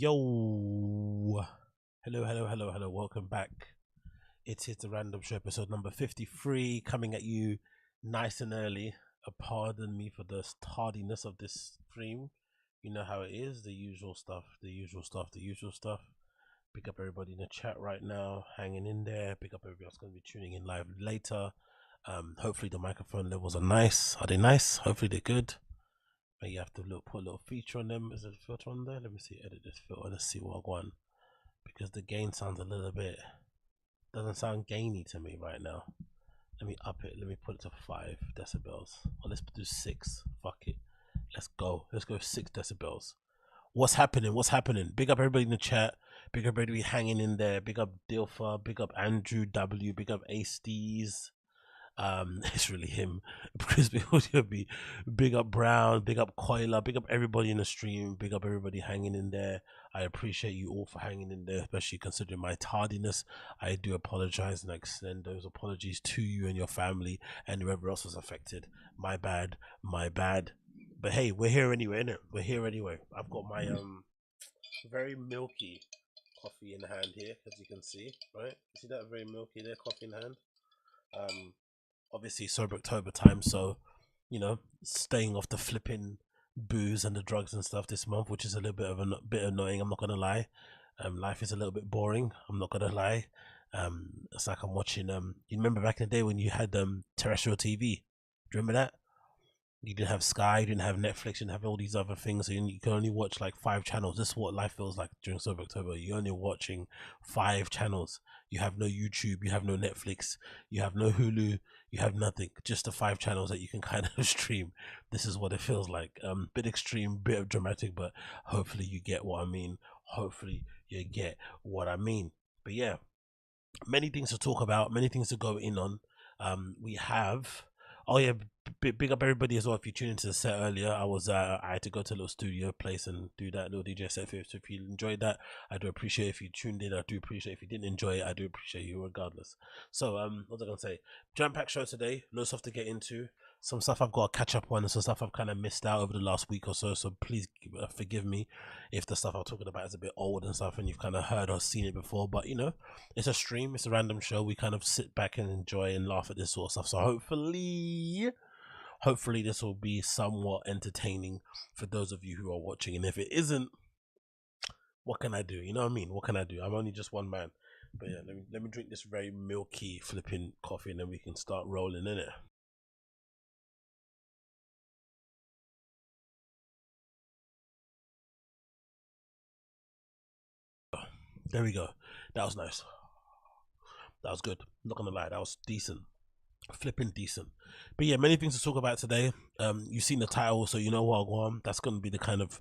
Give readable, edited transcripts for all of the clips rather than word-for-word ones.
Yo, hello, welcome back. It is the Random Show, episode number 53, coming at you nice and early. Pardon me for the tardiness of this stream. You know how it is, the usual stuff. Pick up everybody in the chat right now, hanging in there. Pick up everybody else going to be tuning in live later. Hopefully the microphone levels are nice. Are they nice? Hopefully they're good. But you have to put a little feature on them. Is there a filter on there? Let me see. Edit this filter. Let's see what I want. Because the gain sounds a little bit, doesn't sound gainy to me right now. Let me up it. Let me put it to 5 decibels. Or let's do 6. Fuck it. Let's go 6 decibels. What's happening? Big up everybody in the chat. Big up everybody hanging in there. Big up Dilfa. Big up Andrew W. Big up Astees. It's really him. Crispy Audio B. Big up Brown, big up Khalyla, big up everybody in the stream, big up everybody hanging in there. I appreciate you all for hanging in there, especially considering my tardiness. I do apologize and I extend those apologies to you and your family and whoever else was affected. My bad. But hey, we're here anyway, innit? We're here anyway. I've got my very milky coffee in hand here, as you can see, right? You see that very milky there, coffee in hand? Obviously sober October time, so you know, staying off the flipping booze and the drugs and stuff this month, which is a little bit of bit annoying. I'm not gonna lie. Life is a little bit boring. I'm not gonna lie. It's like I'm watching. You remember back in the day when you had terrestrial TV? Do you remember that? You didn't have Sky, you didn't have Netflix, you didn't have all these other things, so you can only watch like 5 channels. This is what life feels like during sober October. You're only watching 5 channels. You have no YouTube, you have no Netflix, you have no Hulu, you have nothing. Just the 5 channels that you can kind of stream. This is what it feels like. Bit extreme, bit of dramatic, but hopefully you get what I mean. But yeah, many things to talk about, many things to go in on. We have. Oh yeah, big up everybody as well. If you tuned into the set earlier, I had to go to a little studio place and do that little DJ set. So if you enjoyed that, I do appreciate if you tuned in. I do appreciate if you didn't enjoy it. I do appreciate you regardless. So what was I gonna say? Jam-packed show today. Loads of stuff to get into. Some stuff I've got to catch up on, and some stuff I've kind of missed out over the last week or so. So please forgive me if the stuff I'm talking about is a bit old and stuff, and you've kind of heard or seen it before. But you know, it's a stream, it's a random show. We kind of sit back and enjoy and laugh at this sort of stuff. So hopefully this will be somewhat entertaining for those of you who are watching. And if it isn't, what can I do? You know what I mean? What can I do? I'm only just one man. But yeah, let me drink this very milky flipping coffee, and then we can start rolling in it. There we go. That was nice. That was good. I'm not gonna lie, that was decent. Flipping decent. But yeah, many things to talk about today. You've seen the title, so you know what I'll go on. That's gonna be the kind of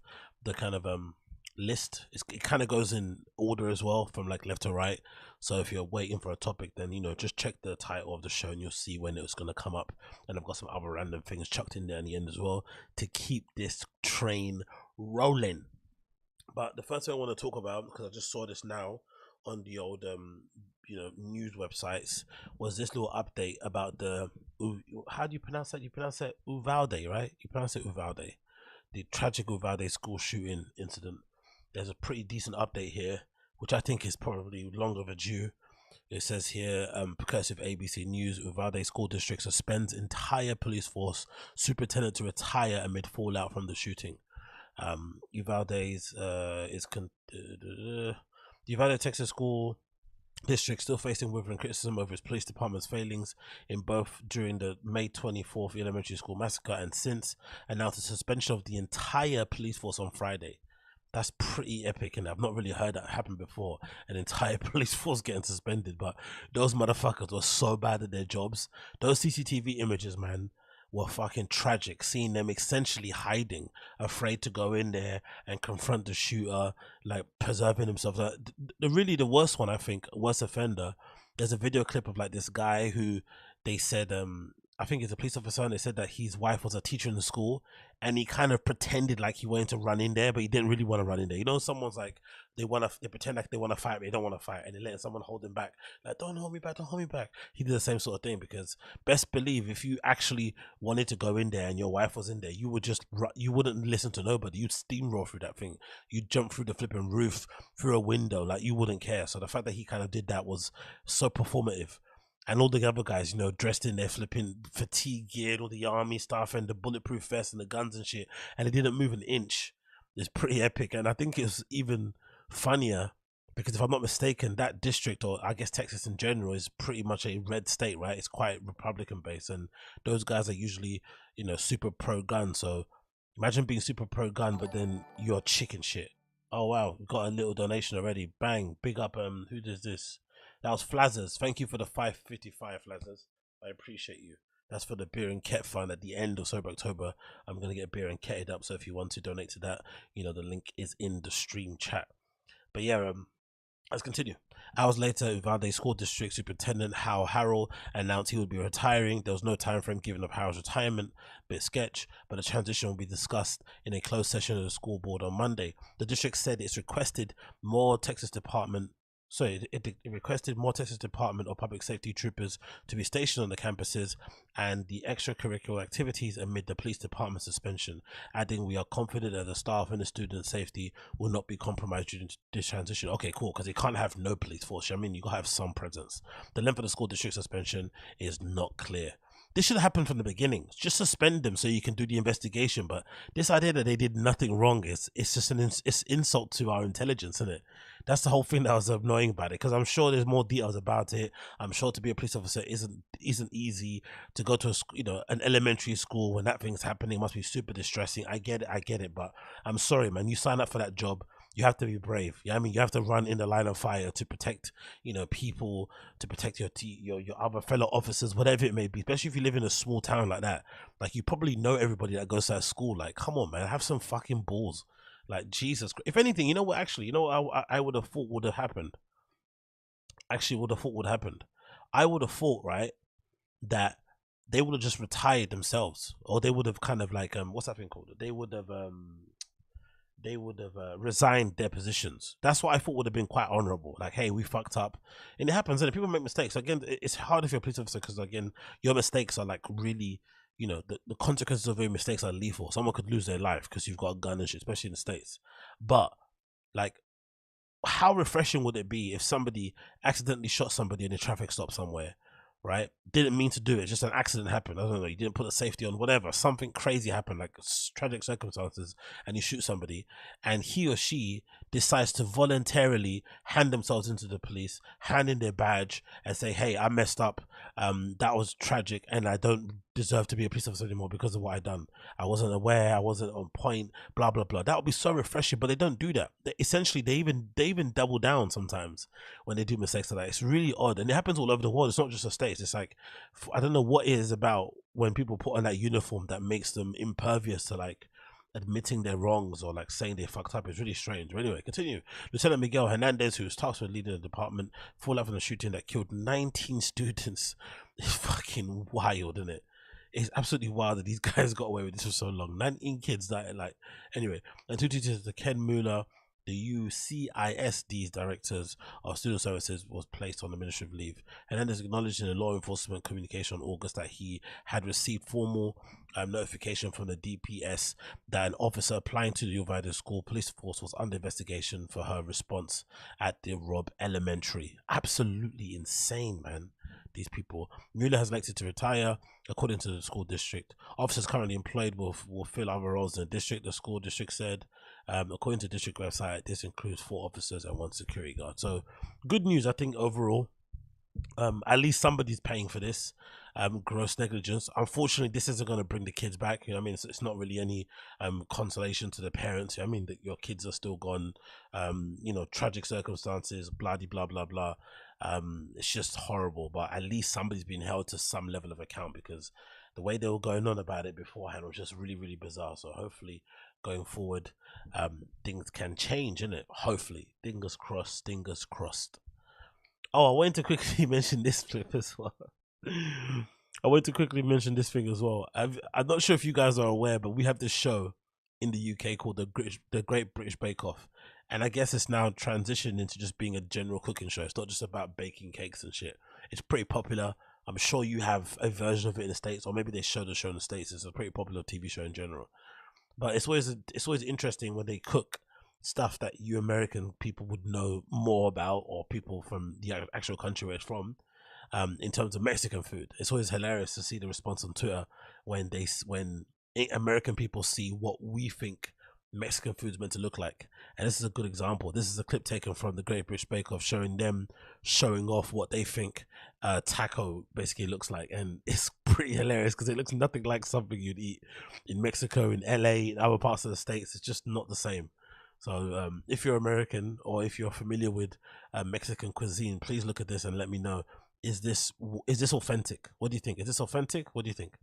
list. It kind of goes in order as well, from like left to right. So if you're waiting for a topic, then you know, just check the title of the show and you'll see when it's gonna come up. And I've got some other random things chucked in there in the end as well to keep this train rolling. But the first thing I want to talk about, because I just saw this now on the old news websites, was this little update about the how do you pronounce that? You pronounce it Uvalde, right? You pronounce it Uvalde. The tragic Uvalde school shooting incident. There's a pretty decent update here, which I think is probably long overdue. It says here, courtesy of ABC News, Uvalde School District suspends entire police force, superintendent to retire amid fallout from the shooting. Uvalde's the Uvalde, Texas School District still facing withering criticism over its police department's failings in both during the May 24th elementary school massacre and since announced the suspension of the entire police force on Friday. That's pretty epic, and I've not really heard that happen before. An entire police force getting suspended, but those motherfuckers were so bad at their jobs. Those CCTV images, man, were fucking tragic. Seeing them essentially hiding, afraid to go in there and confront the shooter, like preserving himself. The worst one, I think, worst offender. There's a video clip of like this guy who they said I think it's a police officer, and they said that his wife was a teacher in the school, and he kind of pretended like he wanted to run in there, but he didn't really want to run in there. You know, someone's like, they pretend like they want to fight, but they don't want to fight, and they're letting someone hold them back, like, don't hold me back, don't hold me back. He did the same sort of thing, because best believe if you actually wanted to go in there and your wife was in there, you would just, you wouldn't listen to nobody. You'd steamroll through that thing. You'd jump through the flipping roof, through a window, like you wouldn't care. So the fact that he kind of did that was so performative. And all the other guys, you know, dressed in their flipping fatigue gear, all the army stuff and the bulletproof vest and the guns and shit, and they didn't move an inch. It's pretty epic. And I think it's even funnier because, if I'm not mistaken, that district, or I guess Texas in general, is pretty much a red state, right? It's quite Republican based, and those guys are usually, you know, super pro gun. So imagine being super pro gun, but then you're chicken shit. Oh wow, we got a little donation already. Bang, big up. Who does this? That was Flazzers. Thank you for the 555, Flazzers. I appreciate you. That's for the beer and ket fund at the end of Sober October. I'm gonna get beer and ketted up. So if you want to donate to that, you know, the link is in the stream chat. But yeah, let's continue. Hours later, Uvalde School District Superintendent Hal Harrell announced he would be retiring. There was no time frame given of Harrell's retirement, bit sketch, but the transition will be discussed in a closed session of the school board on Monday. The district said it's requested more Texas Department it requested more Texas Department of Public Safety troopers to be stationed on the campuses and the extracurricular activities amid the police department suspension, adding, "We are confident that the staff and the student safety will not be compromised during this transition." Okay, cool, because they can't have no police force. I mean, you gotta have some presence. The length of the school district suspension is not clear. This should have happened from the beginning. Just suspend them so you can do the investigation. But this idea that they did nothing wrong is just it's insult to our intelligence, isn't it? That's the whole thing that was annoying about it, because I'm sure there's more details about it. I'm sure to be a police officer isn't easy. To go to an elementary school when that thing's happening must be super distressing. I get it, but I'm sorry, man. You sign up for that job, you have to be brave. Yeah, I mean, you have to run in the line of fire to protect, people, to protect your other fellow officers, whatever it may be. Especially if you live in a small town like that. Like, you probably know everybody that goes to that school. Like, come on, man, have some fucking balls. Like, Jesus. If anything, I would have thought would have happened. Actually, would have thought would have happened. I would have thought, right, that they would have just retired themselves, or they would have kind of like what's that thing called? They would have resigned their positions. That's what I thought would have been quite honorable. Like, hey, we fucked up, and it happens. And people make mistakes. Again, it's hard if you're a police officer, because again, your mistakes are like really, the consequences of your mistakes are lethal. Someone could lose their life because you've got a gun and shit, especially in the States. But like, how refreshing would it be if somebody accidentally shot somebody in a traffic stop somewhere, right? Didn't mean to do it, just an accident happened. I don't know, you didn't put a safety on, whatever, something crazy happened, like tragic circumstances, and you shoot somebody, and he or she decides to voluntarily hand themselves into the police, hand in their badge, and say, hey, I messed up, that was tragic, and I don't deserve to be a police officer anymore because of what I done. I wasn't aware, I wasn't on point, blah blah blah. That would be so refreshing. But they don't do that. Essentially, they even double down sometimes when they do mistakes like that. It's really odd, and it happens all over the world. It's not just the States. It's like, I don't know what it is about when people put on that uniform that makes them impervious to like admitting their wrongs or like saying they fucked up. Is really strange. But anyway, continue. Lieutenant Miguel Hernandez, who was tasked with leading the department, fallout from the shooting that killed 19 students. It's fucking wild, isn't it? It's absolutely wild that these guys got away with this for so long. 19 kids died. Like, anyway, and two teachers, the Ken Mueller, the UCISD's directors of student services, was placed on administrative leave. And then there's acknowledged in a law enforcement communication in August that he had received formal notification from the DPS that an officer applying to the Uvalde School Police Force was under investigation for her response at the Robb Elementary. Absolutely insane, man. These people. Mueller has elected to retire, according to the school district. Officers currently employed will fill other roles in the district, the school district said. According to the district website, this includes 4 officers and 1 security guard. So, good news, I think, overall. At least somebody's paying for this. Gross negligence. Unfortunately, this isn't going to bring the kids back. I mean, it's not really any consolation to the parents. I mean, that your kids are still gone. Tragic circumstances, blah blah blah blah. It's just horrible, but at least somebody's been held to some level of account, because the way they were going on about it beforehand was just really, really bizarre. So hopefully going forward, things can change, innit? Hopefully. Fingers crossed, fingers crossed. Oh, I wanted to quickly mention this clip as well. I want to quickly mention this thing as well. I'm not sure if you guys are aware, but we have this show in the UK called the Great British Bake Off, and I guess it's now transitioned into just being a general cooking show. It's not just about baking cakes and shit. It's pretty popular. I'm sure you have a version of it in the States, or maybe they show the show in the States. It's a pretty popular TV show in general. But it's always interesting when they cook stuff that you American people would know more about, or people from the actual country where it's from. In terms of Mexican food, it's always hilarious to see the response on Twitter when American people see what we think Mexican food is meant to look like. And this is a good example. This is a clip taken from the Great British Bake Off, showing off what they think taco basically looks like, and it's pretty hilarious because it looks nothing like something you'd eat in Mexico, in LA, in other parts of the States. It's just not the same. So if you're American, or if you're familiar with Mexican cuisine, please look at this and let me know. Is this authentic? What do you think? Is this authentic? What do you think?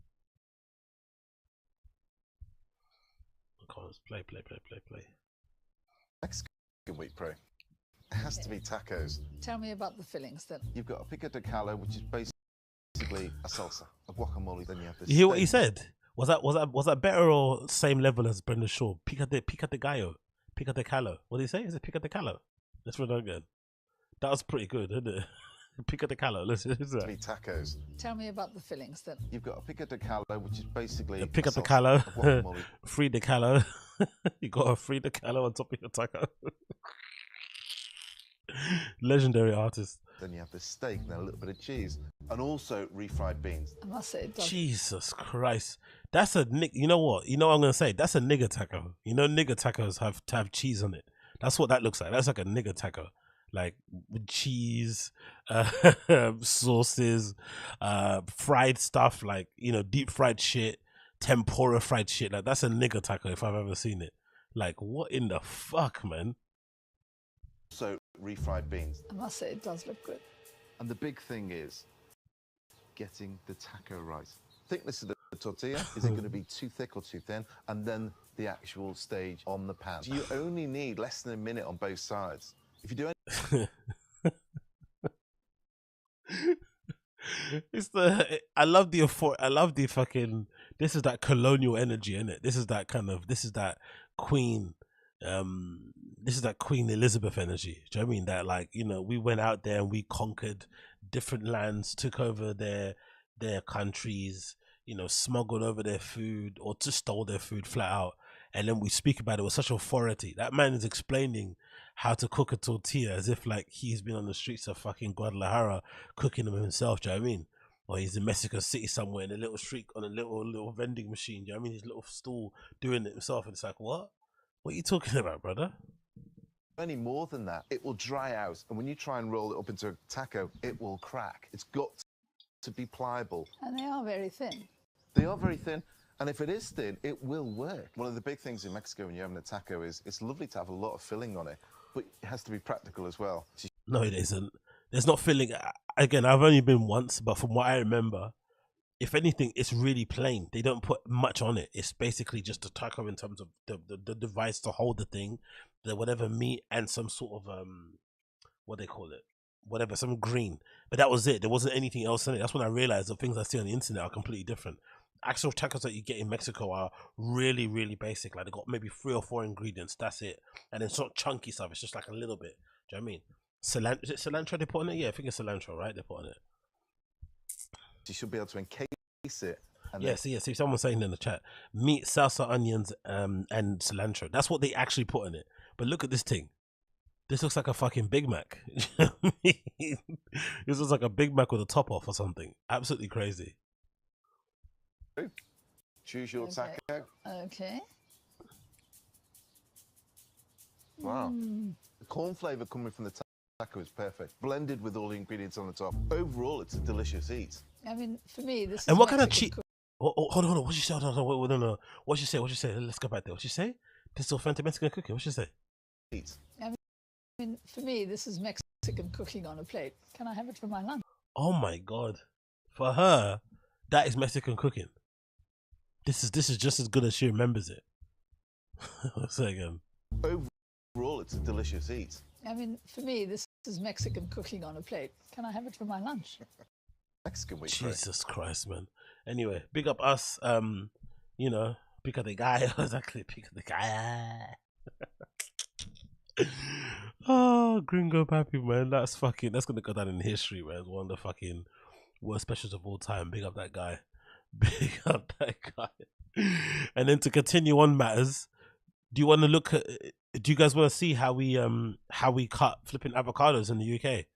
Play. Mexican wheat pro. It has to be tacos. Tell me about the fillings then. You've got a pico de gallo, which is basically a salsa, a guacamole. Then you have this. You hear what he said? Was that better or same level as Brendan Shaw? Pico de gallo, pico de callo. What did he say? Is it pico de callo? Let's run it again. That was pretty good, isn't it? Pico de callo. Listen. Tacos. Tell me about the fillings then. You've got a pico de gallo, which is basically a pico de callo, free de callo. You got a free de callo on top of your taco. Legendary artist. Then you have the steak, and then a little bit of cheese, and also refried beans. I must say it does. Jesus Christ, that's a nigga. You know what? You know what I'm gonna say? That's a nigger taco. You know, nigger tacos have to have cheese on it. That's what that looks like. That's like a nigger taco. Like with cheese, sauces, fried stuff, like, you know, deep fried shit, tempura fried shit. Like, that's a nigger taco if I've ever seen it. Like, what in the fuck, man? So refried beans. I must say it does look good. And the big thing is getting the taco right. Thickness of the tortilla. Is it going to be too thick or too thin? And then the actual stage on the pan. You only need less than a minute on both sides. If you do I love the fucking, this is that colonial energy, isn't it? This is that Queen this is that Queen Elizabeth energy. Do you know what I mean? That, like, you know, we went out there and we conquered different lands, took over their countries, you know, smuggled over their food or just stole their food flat out, and then we speak about it with such authority. That man is explaining how to cook a tortilla as if like he's been on the streets of fucking Guadalajara cooking them himself. Do you know what I mean? Or he's in Mexico City somewhere in a little street on a little vending machine. Do you know what I mean? His little stall doing it himself, and it's like, what are you talking about, brother? any more than that, it will dry out. And when you try and roll it up into a taco, it will crack. It's got to be pliable. And they are very thin. They are very thin. And if it is thin, it will work. One of the big things in Mexico when you're having a taco is it's lovely to have a lot of filling on it, but it has to be practical as well. No, it isn't. There's not filling. Again, I've only been once, but from what I remember, if anything, it's really plain. They don't put much on it. It's basically just a taco in terms of the device to hold the thing, the whatever meat, and some sort of what they call it, whatever, some green. But that was it. There wasn't anything else in it. That's when I realized the things I see on the internet are completely different. Actual tacos that you get in Mexico are really, really basic. Like, they got maybe 3 or 4 ingredients. That's it. And it's not chunky stuff. It's just like a little bit. Do you know what I mean? Is it cilantro they put on it? Yeah, I think it's cilantro, right? They put on it. You should be able to encase it. And yeah, see, someone's saying in the chat, meat, salsa, onions, and cilantro. That's what they actually put in it. But look at this thing. This looks like a fucking Big Mac. This looks like a Big Mac with a top off or something. Absolutely crazy. Choose your taco. Okay. Wow. The corn flavour coming from the taco is perfect. Blended with all the ingredients on the top. Overall, it's a delicious eat. I mean, for me, this and is what kind of Mexican cheese? Hold on. What she say? Hold on. Wait, no. What she say? Let's go back there. What she say? This is authentic Mexican cooking. What she say? Eat. I mean, for me, this is Mexican cooking on a plate. Can I have it for my lunch? Oh my God. For her, that is Mexican cooking. This is just as good as she remembers it. Let's say again. Overall, it's a delicious eat. I mean, for me, this is Mexican cooking on a plate. Can I have it for my lunch? Mexican week. For it. Jesus Christ, man. Anyway, big up us. You know, pick up the guy. Exactly, pick up the guy. Oh, Gringo Pappy, man. That's gonna go down in history, man. It's one of the fucking worst specials of all time. Big up that guy. Big up that guy. And then to continue on matters, do you want to look at, do you guys want to see how we cut flipping avocados in the UK?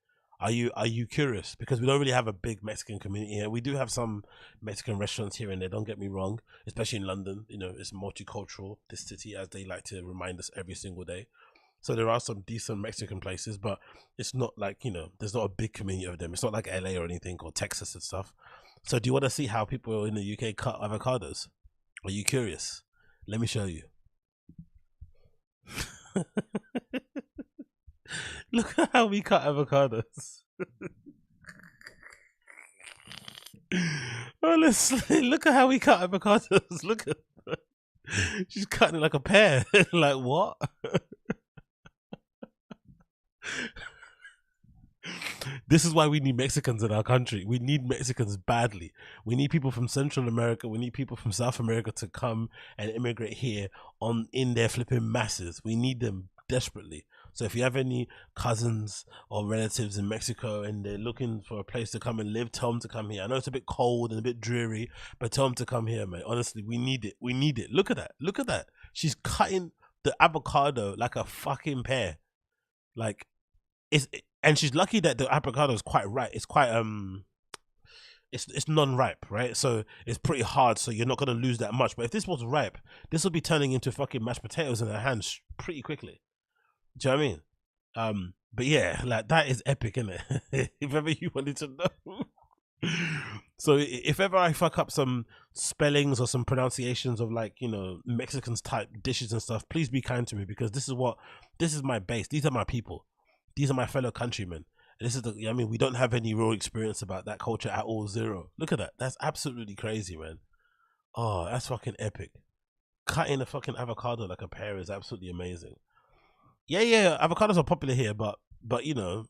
Are you curious? Because we don't really have a big Mexican community here. We do have some Mexican restaurants here and there, don't get me wrong, especially in London. You know, it's multicultural, this city, as they like to remind us every single day. So there are some decent Mexican places, but it's not like, you know, there's not a big community of them. It's not like LA or anything, or Texas and stuff. So do you want to see how people in the UK cut avocados? Are you curious? Let me show you. Look at how we cut avocados. Honestly, look at how we cut avocados. Look at she's cutting it like a pear. Like what? This is why we need Mexicans in our country. We need Mexicans badly. We need people from Central America. We need people from South America to come and immigrate here in their flipping masses. We need them desperately. So if you have any cousins or relatives in Mexico and they're looking for a place to come and live, tell them to come here. I know it's a bit cold and a bit dreary, but tell them to come here, mate. Honestly, we need it. We need it. Look at that. Look at that. She's cutting the avocado like a fucking pear. Like, and she's lucky that the avocado is quite ripe. It's quite it's non-ripe, right? So it's pretty hard, so you're not gonna lose that much. But if this was ripe, this will be turning into fucking mashed potatoes in her hands pretty quickly. Do you know what I mean? But yeah, like that is epic, isn't it? If ever you wanted to know. So if ever I fuck up some spellings or some pronunciations of, like, you know, Mexicans type dishes and stuff, please be kind to me, because this is my base. These are my people. These are my fellow countrymen. And this is I mean, we don't have any real experience about that culture at all. Zero. Look at that. That's absolutely crazy, man. Oh, that's fucking epic. Cutting a fucking avocado like a pear is absolutely amazing. Yeah, avocados are popular here, but you know,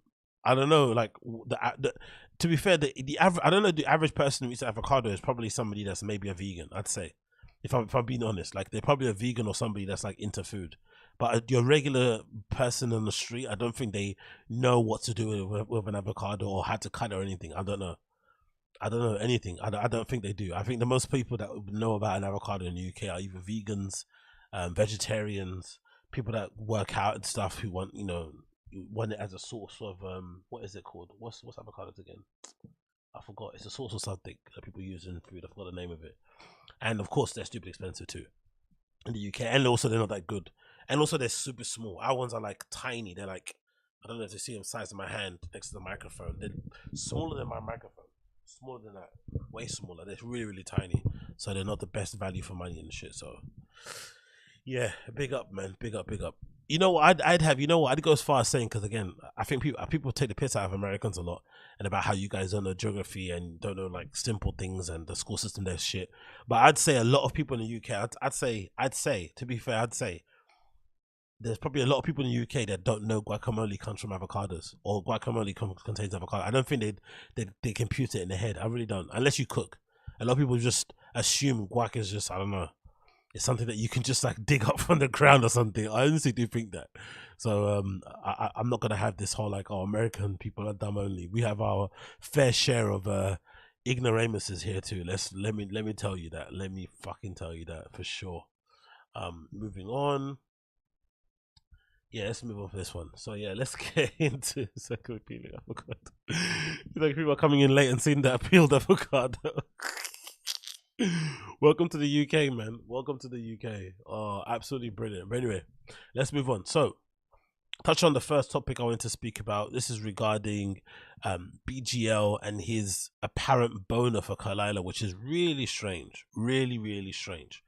I don't know, like to be fair, the average, I don't know, the average person who eats avocado is probably somebody that's maybe a vegan, I'd say. If I'm being honest, like they're probably a vegan or somebody that's like into food. But your regular person on the street, I don't think they know what to do with an avocado or how to cut it or anything. I don't know. I don't know anything. I don't think they do. I think the most people that know about an avocado in the UK are either vegans, vegetarians, people that work out and stuff, who want, you know, want it as a source of what is it called? What's avocados again? I forgot. It's a source of something that people use in food. I forgot the name of it. And of course, they're stupid expensive too in the UK. And also, they're not that good. And also, they're super small. Our ones are like tiny. They're like, I don't know if you see them size of my hand next to the microphone. They're smaller than my microphone. Smaller than that. Way smaller. They're really, really tiny. So they're not the best value for money and shit. So yeah, big up, man. Big up, big up. You know what I'd go as far as saying, because again, I think people take the piss out of Americans a lot and about how you guys don't know geography and don't know like simple things and the school system, there's shit. But I'd say a lot of people in the UK, I'd say, to be fair, I'd say there's probably a lot of people in the UK that don't know guacamole comes from avocados, or guacamole contains avocado. I don't think they compute it in their head. I really don't, unless you cook. A lot of people just assume guac is just, I don't know, it's something that you can just like dig up from the ground or something. I honestly do think that. So I'm not gonna have this whole like, oh, American people are dumb only. We have our fair share of ignoramuses here too. Let me tell you that. Let me fucking tell you that for sure. Moving on. Yeah, let's move on for this one. So yeah, let's get into second peeling avocado. Like people are coming in late and seeing that peeled avocado. Welcome to the UK, man. Welcome to the UK. Oh, absolutely brilliant. But anyway, let's move on. So, touch on the first topic I want to speak about. This is regarding BGL and his apparent boner for Khalyla, which is really strange. Really, really strange.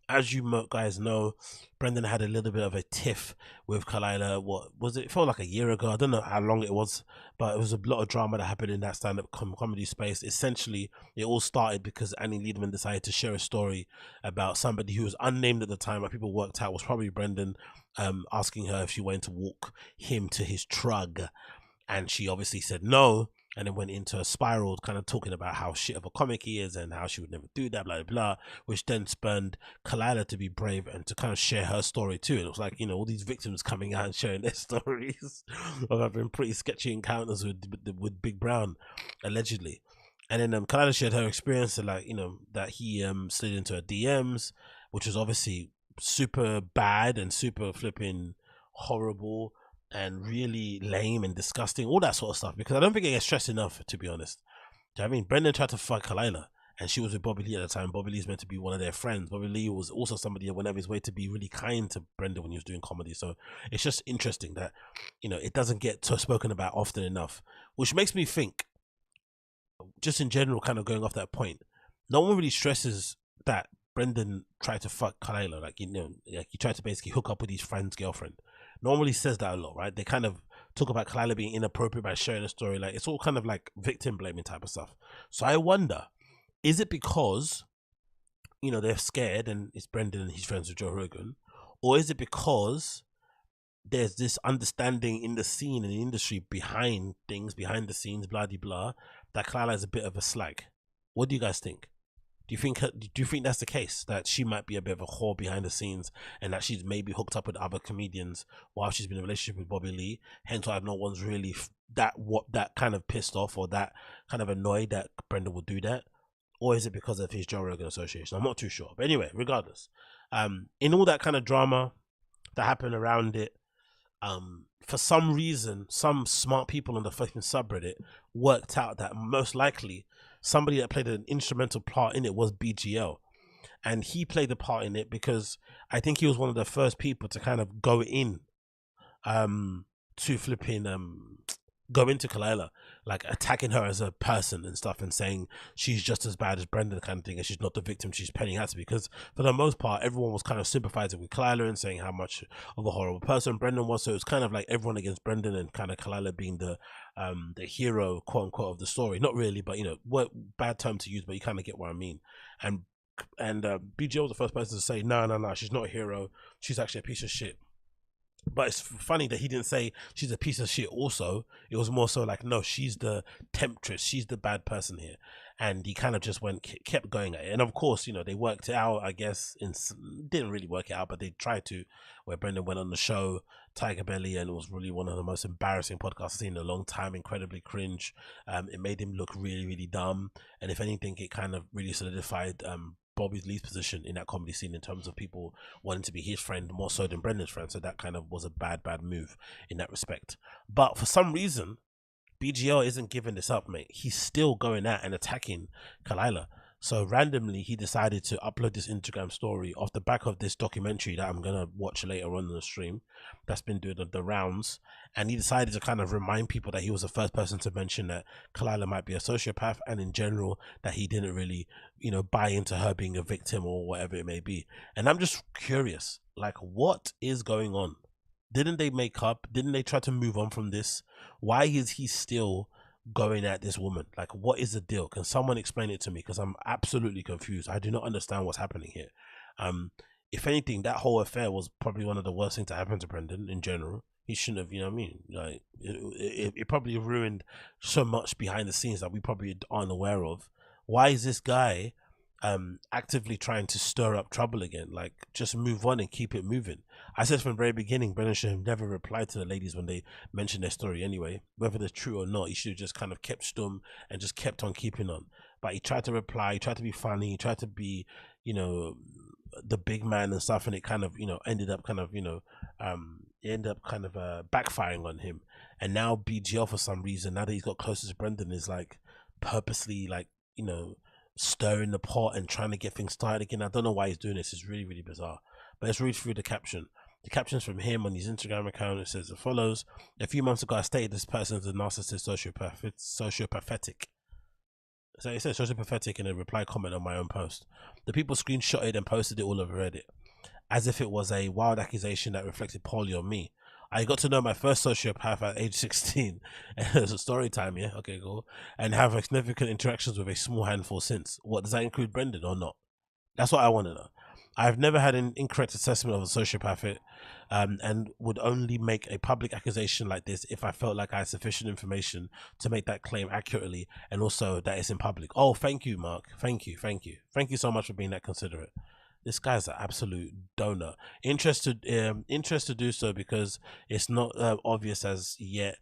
As you guys know, Brendan had a little bit of a tiff with Khalyla. What was it? It felt like a year ago. I don't know how long it was, but it was a lot of drama that happened in that stand-up comedy space. Essentially, it all started because Annie Liederman decided to share a story about somebody who was unnamed at the time, but people worked out was probably Brendan, asking her if she wanted to walk him to his trug. And she obviously said no. and then went into a spiral, kind of talking about how shit of a comic he is and how she would never do that, blah, blah, blah, which then spurned Khalyla to be brave and to kind of share her story too. And it was like, you know, all these victims coming out and sharing their stories of having pretty sketchy encounters with Big Brown, allegedly. And then Khalyla shared her experience, like, you know, that he slid into her DMs, which was obviously super bad and super flipping horrible and really lame and disgusting, all that sort of stuff, because I don't think it gets stressed enough, to be honest. Do you know what I mean? Brendan tried to fuck Khalyla, and she was with Bobby Lee at the time. Bobby Lee's meant to be one of their friends. Bobby Lee was also somebody that went out of his way to be really kind to Brendan when he was doing comedy. So it's just interesting that, you know, it doesn't get spoken about often enough, which makes me think, just in general, kind of going off that point, no one really stresses that Brendan tried to fuck Khalyla, like, you know, like he tried to basically hook up with his friend's girlfriend. No one really says that a lot, right? They kind of talk about Khalyla being inappropriate by sharing a story, like it's all kind of like victim blaming type of stuff. So I wonder, is it because, you know, they're scared and it's Brendan and he's friends with Joe Rogan, or is it because there's this understanding in the scene and the industry behind things, behind the scenes, blah de blah, that Khalyla is a bit of a slag? What do you guys think? Do you think that's the case, that she might be a bit of a whore behind the scenes and that she's maybe hooked up with other comedians while she's been in a relationship with Bobby Lee? Hence why no one's really that kind of pissed off or that kind of annoyed that Brendan would do that? Or is it because of his Joe Rogan association? I'm not too sure. But anyway, regardless, in all that kind of drama that happened around it, for some reason, some smart people on the fucking subreddit worked out that most likely somebody that played an instrumental part in it was BGL. And he played a part in it because I think he was one of the first people to kind of go in to flipping go into Khalyla, like attacking her as a person and stuff, and saying she's just as bad as Brendan kind of thing, and she's not the victim she's penning out to be. Because for the most part, everyone was kind of sympathizing with Khalyla and saying how much of a horrible person Brendan was. So it was kind of like everyone against Brendan, and kind of Khalyla being the hero, quote unquote, of the story. Not really, but you know, what bad term to use, but you kind of get what I mean. And BGL was the first person to say, no, she's not a hero. She's actually a piece of shit. But it's funny that he didn't say she's a piece of shit also. It was more so like, no, she's the temptress. She's the bad person here. And he kind of just kept going at it. And of course, you know, they worked it out, I guess. Didn't really work it out, but they tried to, where Brendan went on the show, Tiger Belly, and it was really one of the most embarrassing podcasts I've seen in a long time, incredibly cringe. It made him look really, really dumb. And if anything, it kind of really solidified Bobby Lee's position in that comedy scene in terms of people wanting to be his friend more so than Brendan's friend. So that kind of was a bad move in that respect. But for some reason, BGL isn't giving this up, mate. He's still going at and attacking Khalyla. So randomly, he decided to upload this Instagram story off the back of this documentary that I'm going to watch later on in the stream that's been doing the rounds. And he decided to kind of remind people that he was the first person to mention that Khalyla might be a sociopath, and in general, that he didn't really, you know, buy into her being a victim or whatever it may be. And I'm just curious, like, what is going on? Didn't they make up? Didn't they try to move on from this? Why is he still going at this woman? Like, what is the deal? Can someone explain it to me? Because I'm absolutely confused. I do not understand what's happening here. If anything, that whole affair was probably one of the worst things to happen to Brendan in general. He shouldn't have, you know what I mean? Like, it probably ruined so much behind the scenes that we probably aren't aware of. Why is this guy actively trying to stir up trouble again? Like, just move on and keep it moving. I said from the very beginning, Brendan should have never replied to the ladies when they mentioned their story anyway. Whether they're true or not, he should have just kind of kept stum and just kept on keeping on. But he tried to reply, he tried to be funny, he tried to be, you know, the big man and stuff, and it kind of, you know, ended up kind of, you know, backfiring on him. And now BGL, for some reason, now that he's got closer to Brendan, is like purposely, like, you know, stirring the pot and trying to get things started again. I don't know why he's doing this. It's really, really bizarre. But let's read through the caption. The caption's from him on his Instagram account. It says as follows: a few months ago, I stated this person is a narcissist, sociopathic. So it says sociopathic in a reply comment on my own post. The people screenshotted and posted it all over Reddit, as if it was a wild accusation that reflected poorly on me. I got to know my first sociopath at age 16. It's a story time, yeah? Okay, cool. And have significant interactions with a small handful since. What, does that include Brendan or not? That's what I want to know. I've never had an incorrect assessment of a sociopath, and would only make a public accusation like this if I felt like I had sufficient information to make that claim accurately, and also that it's in public. Oh, thank you, Mark. Thank you so much for being that considerate. This guy's an absolute donor. Interested to do so because it's not obvious as yet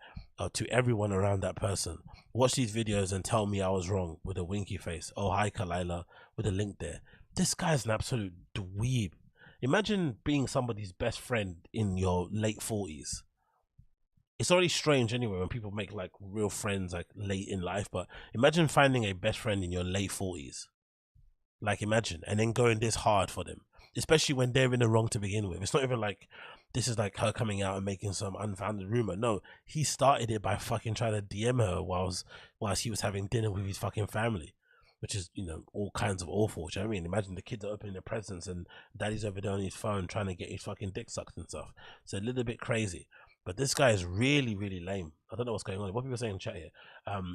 to everyone around that person. Watch these videos and tell me I was wrong, with a winky face. Oh, hi Khalyla, with a link there. This guy's an absolute dweeb. Imagine being somebody's best friend in your late 40s. It's already strange anyway when people make like real friends like late in life, but imagine finding a best friend in your late 40s. Like, imagine, and then going this hard for them, especially when they're in the wrong to begin with. It's not even like this is like her coming out and making some unfounded rumor. No, he started it by fucking trying to DM her whilst he was having dinner with his fucking family, which is, you know, all kinds of awful. Do you know what I mean? Imagine the kids are opening their presents and daddy's over there on his phone trying to get his fucking dick sucked and stuff. It's a little bit crazy. But this guy is really, really lame. I don't know what's going on. What people are saying in chat here.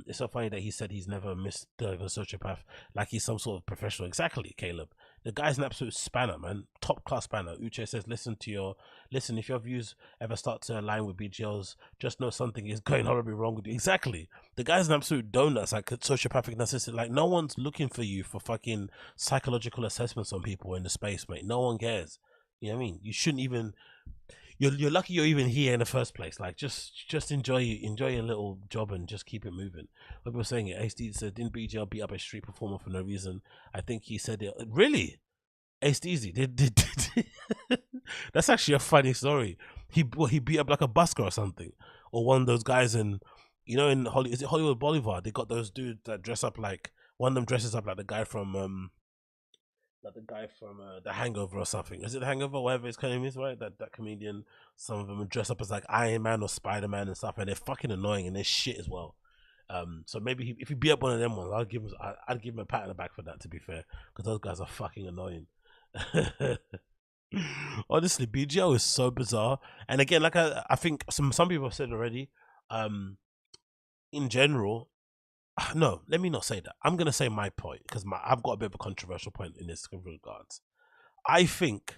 It's so funny that he said he's never missed a sociopath, like he's some sort of professional. Exactly, Caleb. The guy's an absolute spanner, man. Top class spanner. Uche says, listen, if your views ever start to align with BGL's, just know something is going horribly wrong with you. Exactly. The guy's an absolute donut. It's like a sociopathic narcissist. Like, no one's looking for you for fucking psychological assessments on people in the space, mate. No one cares. You know what I mean? You shouldn't even... You're lucky you're even here in the first place. Like, just enjoy your little job and just keep it moving. Like we were saying, it Ace said, didn't BGL beat up a street performer for no reason? I think he said it. Really? Ace Easy did that's actually a funny story. He beat up like a busker or something, or one of those guys in, you know, in Hollywood Boulevard. They got those dudes that dress up like, one of them dresses up like the guy from The Hangover or something. Is it The Hangover? Whatever his name is, right? That comedian. Some of them dress up as like Iron Man or Spider Man and stuff, and they're fucking annoying and they're shit as well. So maybe if he beat up one of them ones, I'd give him a pat on the back for that. To be fair, because those guys are fucking annoying. Honestly, BGL is so bizarre. And again, like I think some people have said already. In general. No, let me not say that. I'm gonna say my point because I've got a bit of a controversial point in this regards. I think,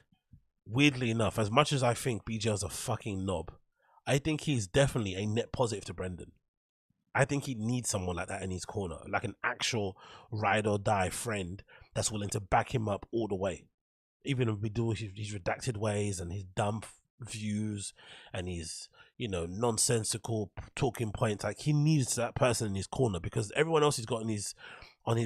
weirdly enough, as much as I think BGL's a fucking knob, I think he's definitely a net positive to Brendan. I think he needs someone like that in his corner, like an actual ride or die friend that's willing to back him up all the way, even if we do his redacted ways and his dumb views and his, you know, nonsensical talking points. Like, he needs that person in his corner because everyone else he's got on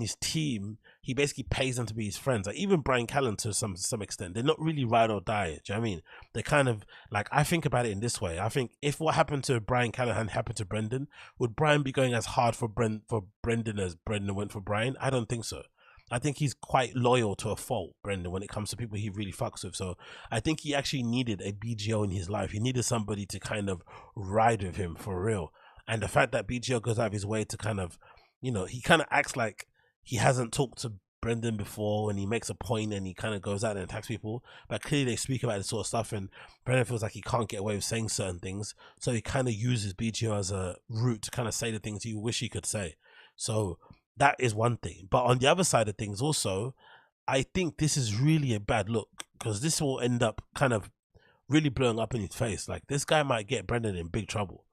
his team, he basically pays them to be his friends. Like, even Bryan Callen to some extent, they're not really ride or die. Do you know what I mean? They kind of, like, I think about it in this way. I think if what happened to Bryan Callen had happened to Brendan, would Bryan be going as hard for Brendan as Brendan went for Bryan? I don't think so. I think he's quite loyal to a fault, Brendan, when it comes to people he really fucks with. So I think he actually needed a BGO in his life. He needed somebody to kind of ride with him for real. And the fact that BGO goes out of his way to kind of, you know, he kind of acts like he hasn't talked to Brendan before, and he makes a point and he kind of goes out and attacks people. But clearly they speak about this sort of stuff, and Brendan feels like he can't get away with saying certain things. So he kind of uses BGO as a route to kind of say the things you wish he could say. So that is one thing. But on the other side of things also, I think this is really a bad look because this will end up kind of really blowing up in his face. Like, this guy might get Brendan in big trouble.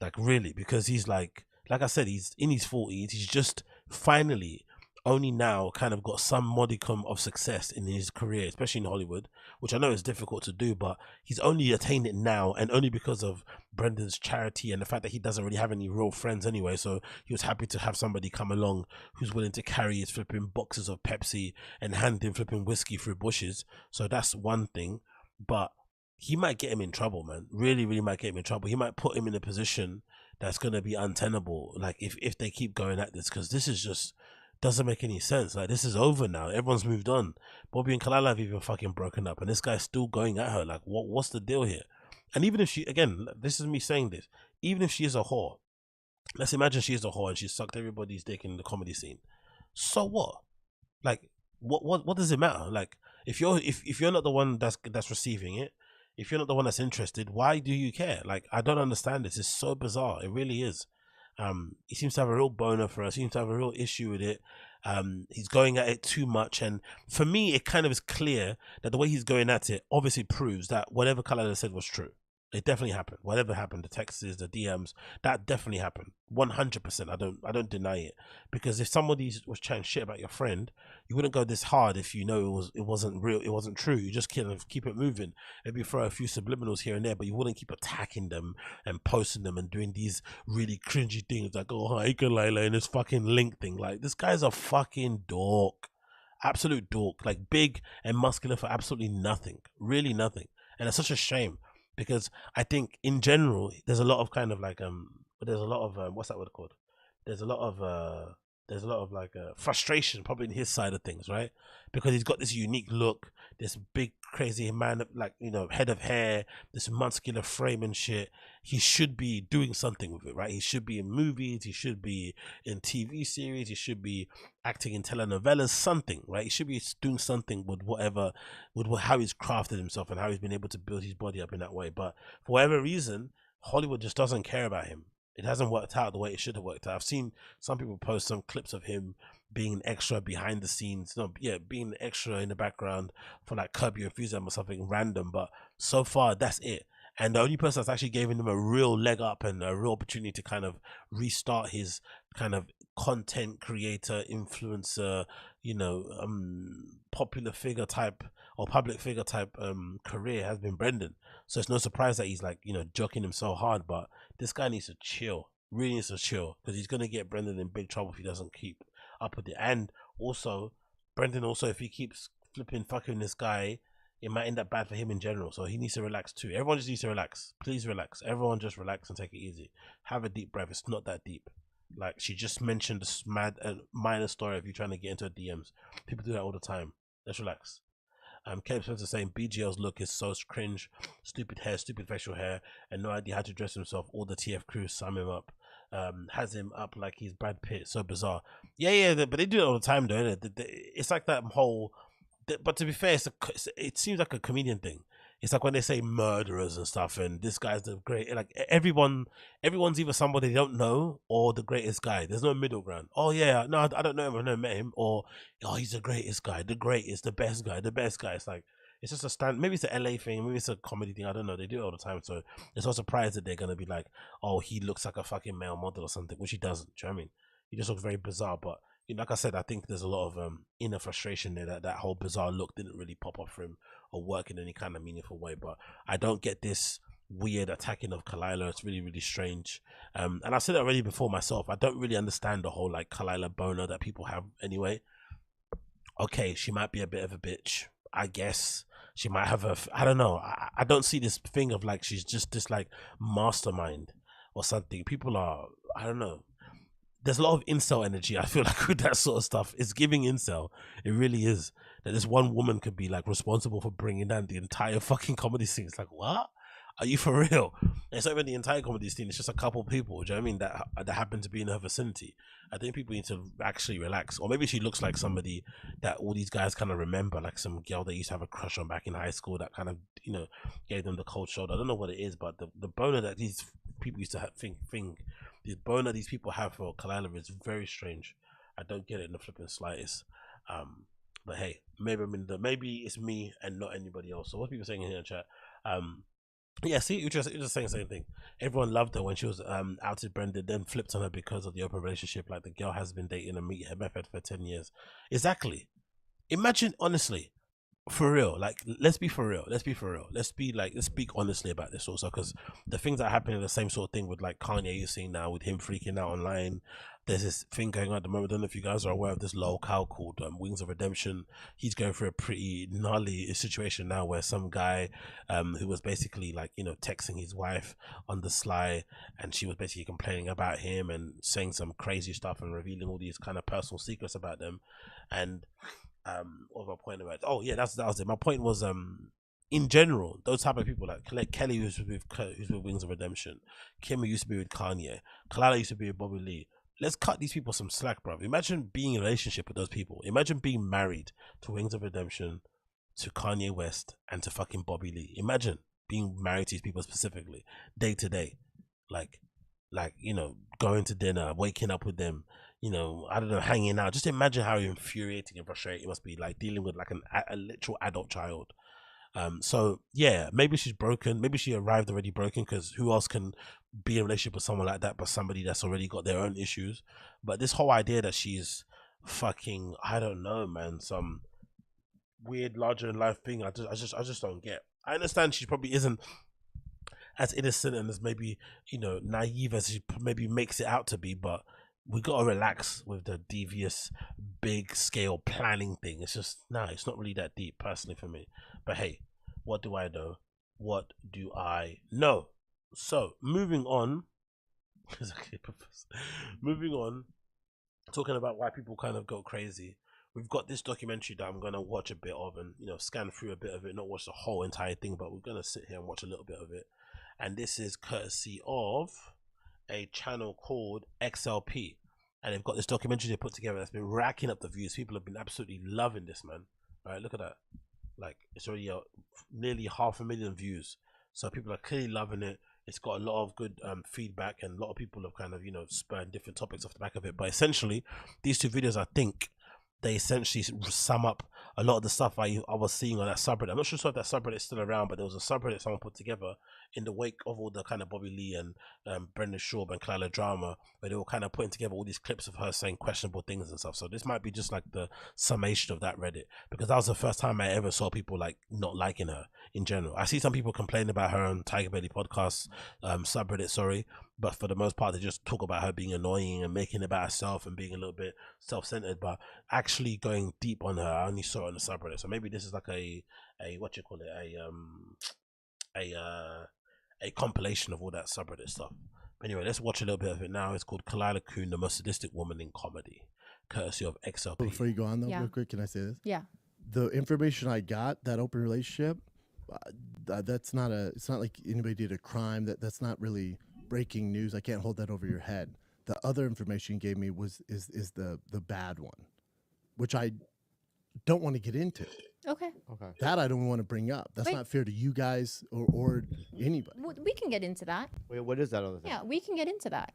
Like, really, because he's like I said, he's in his 40s. He's just finally only now kind of got some modicum of success in his career, especially in Hollywood, which I know is difficult to do, but he's only attained it now, and only because of Brendan's charity and the fact that he doesn't really have any real friends anyway. So he was happy to have somebody come along who's willing to carry his flipping boxes of Pepsi and hand him flipping whiskey through bushes. So that's one thing, but he might get him in trouble, man. Really, really might get him in trouble. He might put him in a position that's going to be untenable, like if they keep going at this, because this is just doesn't make any sense. Like, this is over now. Everyone's moved on. Bobby and Khalyla have even fucking broken up, and this guy's still going at her. Like, what's the deal here? And even if she, again, this is me saying this, even if she is a whore, let's imagine she is a whore and she sucked everybody's dick in the comedy scene. So what? Like, what does it matter? Like, if you're not the one that's receiving it, if you're not the one that's interested, why do you care? Like, I don't understand this. It's so bizarre. It really is. He seems to have a real boner for us. He seems to have a real issue with it. He's going at it too much, and for me, it kind of is clear that the way he's going at it obviously proves that whatever Khalyla said was true. It definitely happened. Whatever happened, the texts, the DMs, that definitely happened. 100%. I don't deny it. Because if somebody was chatting shit about your friend, you wouldn't go this hard if you know it wasn't real, it wasn't true. You just kind of keep it moving. Maybe throw a few subliminals here and there, but you wouldn't keep attacking them and posting them and doing these really cringy things like, oh, hi Khalyla, and this fucking link thing. Like, this guy's a fucking dork. Absolute dork. Like, big and muscular for absolutely nothing. Really nothing. And it's such a shame. Because I think in general, there's a lot of kind of like there's a lot of what's that word called? There's a lot of like frustration probably in his side of things, right? Because he's got this unique look, this big crazy man, like, you know, head of hair, this muscular frame and shit. He should be doing something with it, right? He should be in movies, he should be in TV series, he should be acting in telenovelas, something, right? He should be doing something with whatever, with how he's crafted himself and how he's been able to build his body up in that way. But for whatever reason, Hollywood just doesn't care about him. It hasn't worked out the way it should have worked out. I've seen some people post some clips of him being an extra behind the scenes, being an extra in the background for like Curb Your Enthusiasm or something random. But so far, that's it. And the only person that's actually giving him a real leg up and a real opportunity to kind of restart his kind of content creator, influencer, you know, popular figure type or public figure type career has been Brendan. So it's no surprise that he's like, you know, joking him so hard. But this guy needs to chill, really needs to chill, because he's going to get Brendan in big trouble if he doesn't keep up with it. And also, Brendan also, if he keeps flipping fucking this guy, it might end up bad for him in general. So he needs to relax too. Everyone just needs to relax. Please relax. Everyone just relax and take it easy. Have a deep breath. It's not that deep. Like, she just mentioned this mad minor story of you trying to get into her DMs. People do that all the time. Let's relax. Caleb Spencer saying BGL's look is so cringe, stupid hair, stupid facial hair, and no idea how to dress himself. All the TF crew sum him up, has him up like he's Brad Pitt. So bizarre. Yeah, but they do it all the time, though. It's like that whole. But to be fair, it seems like a comedian thing. It's like when they say murderers and stuff, and this guy's the great. Like everyone's either somebody they don't know or the greatest guy. There's no middle ground. Oh yeah, no, I don't know him. I've never met him. Or oh, he's the greatest guy, the greatest, the best guy, the best guy. It's like it's just a stand. Maybe it's an LA thing. Maybe it's a comedy thing. I don't know. They do it all the time. So it's not surprised that they're gonna be like, oh, he looks like a fucking male model or something, which he doesn't. Do you know what I mean? He just looks very bizarre, but. Like I said, I think there's a lot of inner frustration there that whole bizarre look didn't really pop up for him or work in any kind of meaningful way. But I don't get this weird attacking of Khalyla. It's really, really strange. And I've said it already before myself. I don't really understand the whole like Khalyla boner that people have anyway. Okay, she might be a bit of a bitch, I guess. She might have I don't know. I don't see this thing of like she's just this like mastermind or something. People are, I don't know. There's a lot of incel energy, I feel like, with that sort of stuff. It's giving incel. It really is. That this one woman could be like responsible for bringing down the entire fucking comedy scene. It's like, what? Are you for real? And it's not even the entire comedy scene. It's just a couple of people, do you know what I mean, that happen to be in her vicinity. I think people need to actually relax. Or maybe she looks like somebody that all these guys kind of remember, like some girl they used to have a crush on back in high school that kind of, you know, gave them the cold shoulder. I don't know what it is, but the boner that these people used to have, the boner these people have for Khalyla is very strange. I don't get it in the flipping slightest. But hey, maybe it's me and not anybody else. So what people saying in here in chat? Yeah, see, you're just saying the same thing. Everyone loved her when she was outed Brendan, then flipped on her because of the open relationship. Like the girl has been dating a meathead method for 10 years. Exactly. Imagine, honestly, for real, like let's be for real. Let's speak honestly about this also, because the things that happen are the same sort of thing with like Kanye. You're seeing now with him freaking out online. There's this thing going on at the moment. I don't know if you guys are aware of this locale called Wings of Redemption. He's going through a pretty gnarly situation now where some guy who was basically like, you know, texting his wife on the sly, and she was basically complaining about him and saying some crazy stuff and revealing all these kind of personal secrets about them. And what was my point about? Oh yeah, that was it. My point was in general, those type of people like Kelly, who's with Wings of Redemption, Kim, who used to be with Kanye, Khalyla used to be with Bobby Lee. Let's cut these people some slack, bro. Imagine being in a relationship with those people. Imagine being married to Wings of Redemption, to Kanye West, and to fucking Bobby Lee. Imagine being married to these people specifically, day to day. Like, like, you know, going to dinner, waking up with them, you know, I don't know, hanging out. Just imagine how infuriating and frustrating it must be, like dealing with like a literal adult child. So yeah, maybe she's broken. Maybe she arrived already broken, because who else can be in a relationship with someone like that but somebody that's already got their own issues? But this whole idea that she's fucking, I don't know, man, some weird larger than life thing, I just don't get. I understand she probably isn't as innocent and as maybe, you know, naive as she maybe makes it out to be, but we gotta relax with the devious big scale planning thing. It's just, nah, it's not really that deep personally for me. But hey, what do I know? What do I know? So moving on, moving on, talking about why people kind of go crazy. We've got this documentary that I'm gonna watch a bit of and, you know, scan through a bit of it, not watch the whole entire thing, but we're gonna sit here and watch a little bit of it. And this is courtesy of a channel called XLP, and they've got this documentary they put together that's been racking up the views. People have been absolutely loving this, man. All right, look at that. Like, it's already nearly 500,000 views, so people are clearly loving it. It's got a lot of good feedback, and a lot of people have kind of, you know, spurned different topics off the back of it. But essentially, these two videos, I think they essentially sum up a lot of the stuff I was seeing on that subreddit. I'm not sure if that subreddit is still around, but there was a subreddit someone put together in the wake of all the kind of Bobby Lee and Brendan Schaub and Khalyla drama, where they were kind of putting together all these clips of her saying questionable things and stuff. So this might be just like the summation of that Reddit, because that was the first time I ever saw people like not liking her in general. I see some people complain about her on Tiger Belly podcast subreddit, sorry, but for the most part they just talk about her being annoying and making it about herself and being a little bit self-centered. But actually going deep on her, I only saw it on the subreddit. So maybe this is like a what you call it, a compilation of all that subreddit stuff. Anyway, let's watch a little bit of it now. It's called Khalyla Coon, the most sadistic woman in comedy, courtesy of XLP. Before you go on though, real quick, can I say this? Yeah. The information I got, that open relationship, that's not it's not like anybody did a crime. That's not really breaking news. I can't hold that over your head. The other information you gave me is the bad one, which I don't want to get into. Okay. That I don't want to bring up. That's not fair to you guys or anybody. We can get into that. Wait, what is that other thing? Yeah, we can get into that.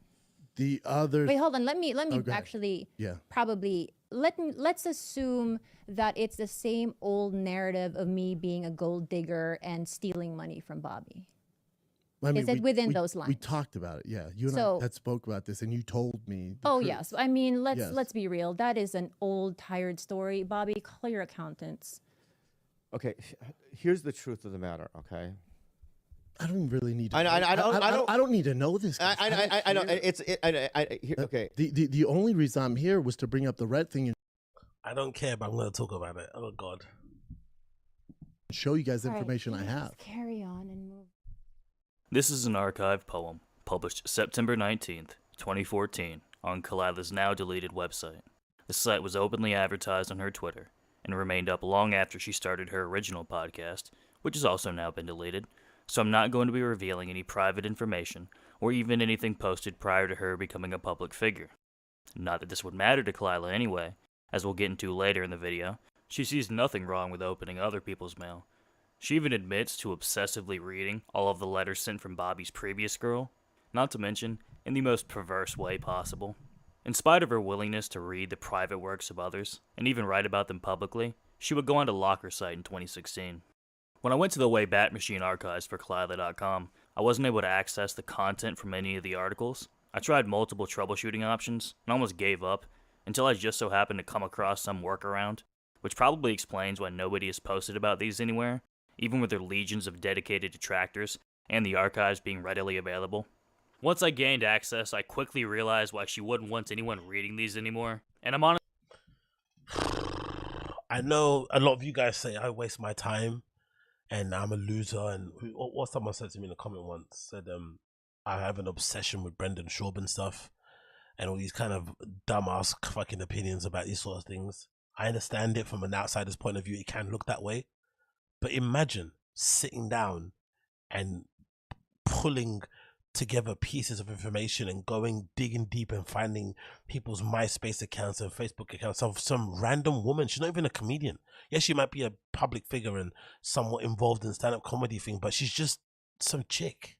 The other. Wait, hold on. Let me Oh, go ahead. actually. Yeah. Probably let's assume that it's the same old narrative of me being a gold digger and stealing money from Bobby. I mean, Is it within those We lines? talked about it. Yeah, you and So- I had spoke about this, and you told me. the Oh truth. yes. I mean, Yes. let's be real. That is an old, tired story. Bobby, call your accountants. Okay, here's the truth of the matter. Okay. I don't really need. To I don't need to know this. guys. I know. care. Okay. The only reason I'm here was to bring up the red thing and I don't care, but I'm going to talk about it. Oh God. show you guys the All right, information I let's have. Carry on and move. This is an archive poem published September 19th, 2014 on Khalyla's now deleted website. The site was openly advertised on her Twitter and remained up long after she started her original podcast, which has also now been deleted, so I'm not going to be revealing any private information or even anything posted prior to her becoming a public figure. Not that this would matter to Khalyla anyway, as we'll get into later in the video. She sees nothing wrong with opening other people's mail. She even admits to obsessively reading all of the letters sent from Bobby's previous girl, not to mention in the most perverse way possible. In spite of her willingness to read the private works of others, and even write about them publicly, she would go on to lock her site in 2016. When I went to the Wayback Machine archives for Khalyla.com, I wasn't able to access the content from any of the articles. I tried multiple troubleshooting options, and almost gave up, until I just so happened to come across some workaround, which probably explains why nobody has posted about these anywhere, even with their legions of dedicated detractors, and the archives being readily available. Once I gained access, I quickly realized why she wouldn't want anyone reading these anymore, and I'm on. I know a lot of you guys say I waste my time and I'm a loser, and what someone said to me in a comment once said I have an obsession with Brendan Schaub and stuff and all these kind of dumbass fucking opinions about these sort of things. I understand it from an outsider's point of view, it can look that way, but imagine sitting down and pulling together pieces of information and digging deep and finding people's MySpace accounts and Facebook accounts of some random woman. She's not even a comedian. Yes, she might be a public figure and somewhat involved in stand-up comedy thing, but she's just some chick.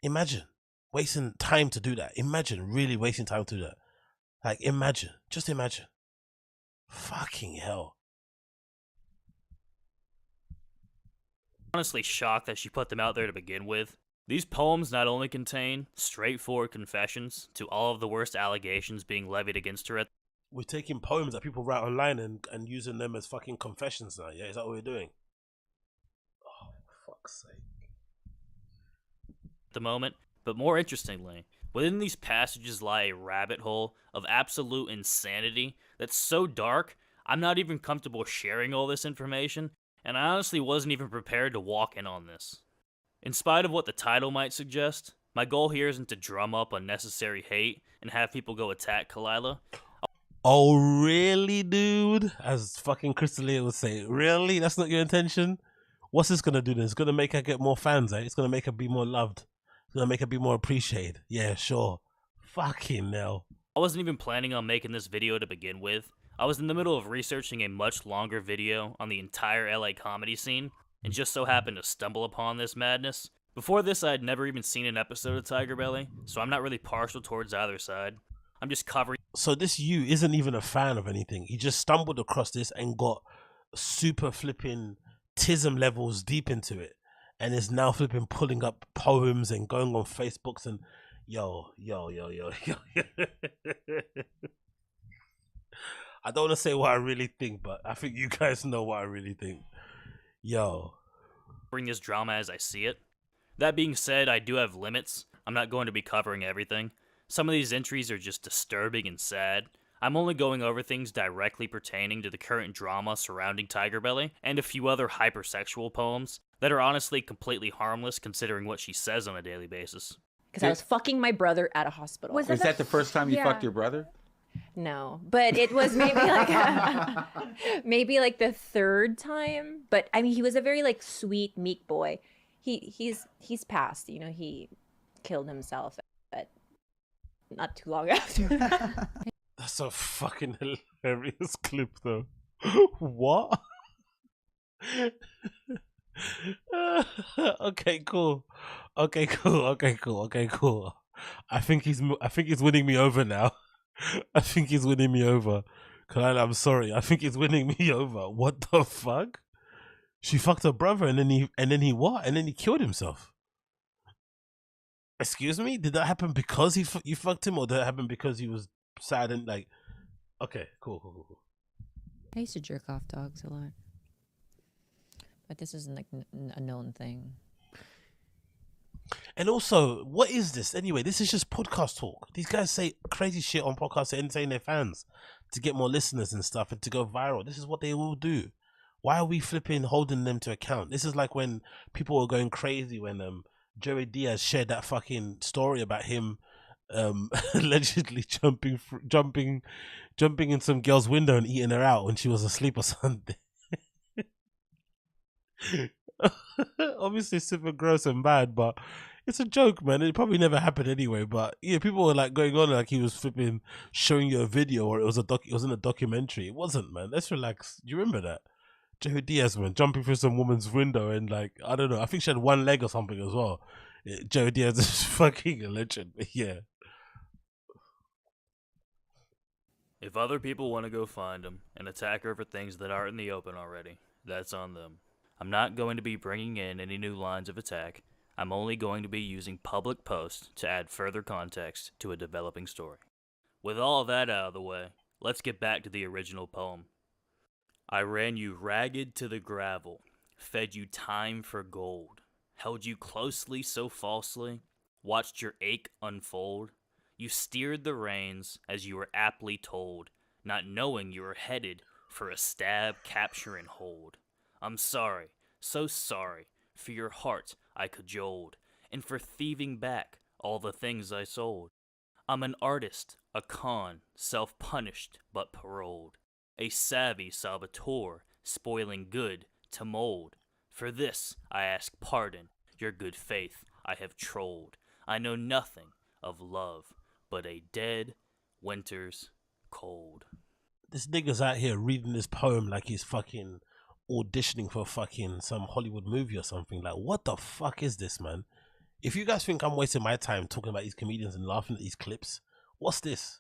Imagine wasting time to do that. Imagine really wasting time to do that. Like, imagine. Just imagine. Fucking hell. Honestly shocked that she put them out there to begin with. These poems not only contain straightforward confessions to all of the worst allegations being levied against her. We're taking poems that people write online and using them as fucking confessions now. Yeah, is that what we're doing? Oh, for fuck's sake. At the moment, but more interestingly, within these passages lie a rabbit hole of absolute insanity that's so dark, I'm not even comfortable sharing all this information, and I honestly wasn't even prepared to walk in on this. In spite of what the title might suggest, my goal here isn't to drum up unnecessary hate and have people go attack Khalyla. Oh, really, dude? As fucking Crystalia would say, really? That's not your intention? What's this gonna do then? It's gonna make her get more fans, eh? It's gonna make her be more loved. It's gonna make her be more appreciated. Yeah, sure. Fucking hell. I wasn't even planning on making this video to begin with. I was in the middle of researching a much longer video on the entire LA comedy scene, and just so happened to stumble upon this madness. Before this, I had never even seen an episode of Tiger Belly, so I'm not really partial towards either side. I'm just covering. So this you isn't even a fan of anything. He just stumbled across this and got super flipping tism levels deep into it, and is now flipping pulling up poems and going on Facebooks and yo. I don't want to say what I really think, but I think you guys know what I really think. Yo. Bring this drama as I see it. That being said, I do have limits. I'm not going to be covering everything. Some of these entries are just disturbing and sad. I'm only going over things directly pertaining to the current drama surrounding Tiger Belly, and a few other hypersexual poems that are honestly completely harmless considering what she says on a daily basis. Because I was fucking my brother at a hospital. Was that the first time you fucked your brother? No, but it was maybe like maybe like the third time. But I mean, he was a very like sweet, meek boy. He's passed. You know, he killed himself, but not too long after that. That's a fucking hilarious clip, though. What? Okay, cool. I think he's winning me over now. I think he's winning me over. Khalyla, I'm sorry. I think he's winning me over. What the fuck? She fucked her brother and then he what? And then he killed himself. Excuse me? Did that happen because you fucked him, or did that happen because he was sad and like? Okay, cool. I used to jerk off dogs a lot, but this isn't like a known thing. And also, what is this anyway? This is just podcast talk. These guys say crazy shit on podcasts to entertain their fans, to get more listeners and stuff, and to go viral. This is what they all do. Why are we flipping holding them to account? This is like when people were going crazy when Joey Diaz shared that fucking story about him allegedly jumping in some girl's window and eating her out when she was asleep or something. Obviously super gross and bad, but it's a joke, man. It probably never happened anyway, but yeah, people were like going on like he was flipping showing you a video or it was in a documentary. It wasn't, man. Let's relax. Do you remember that? Joe Diaz, man, jumping through some woman's window and like, I don't know, I think she had one leg or something as well. Joe Diaz is fucking a legend. Yeah. If other people want to go find him and attack her for things that aren't in the open already, that's on them. I'm not going to be bringing in any new lines of attack. I'm only going to be using public posts to add further context to a developing story. With all that out of the way, let's get back to the original poem. I ran you ragged to the gravel, fed you time for gold, held you closely so falsely, watched your ache unfold. You steered the reins as you were aptly told, not knowing you were headed for a stab, capture, and hold. I'm sorry, so sorry, for your heart I cajoled, and for thieving back all the things I sold. I'm an artist, a con, self-punished but paroled, a savvy saboteur, spoiling good to mold. For this I ask pardon, your good faith I have trolled. I know nothing of love but a dead winter's cold. This nigga's out here reading this poem like he's fucking auditioning for fucking some Hollywood movie or something. Like, what the fuck is this, man? If you guys think I'm wasting my time talking about these comedians and laughing at these clips, what's this?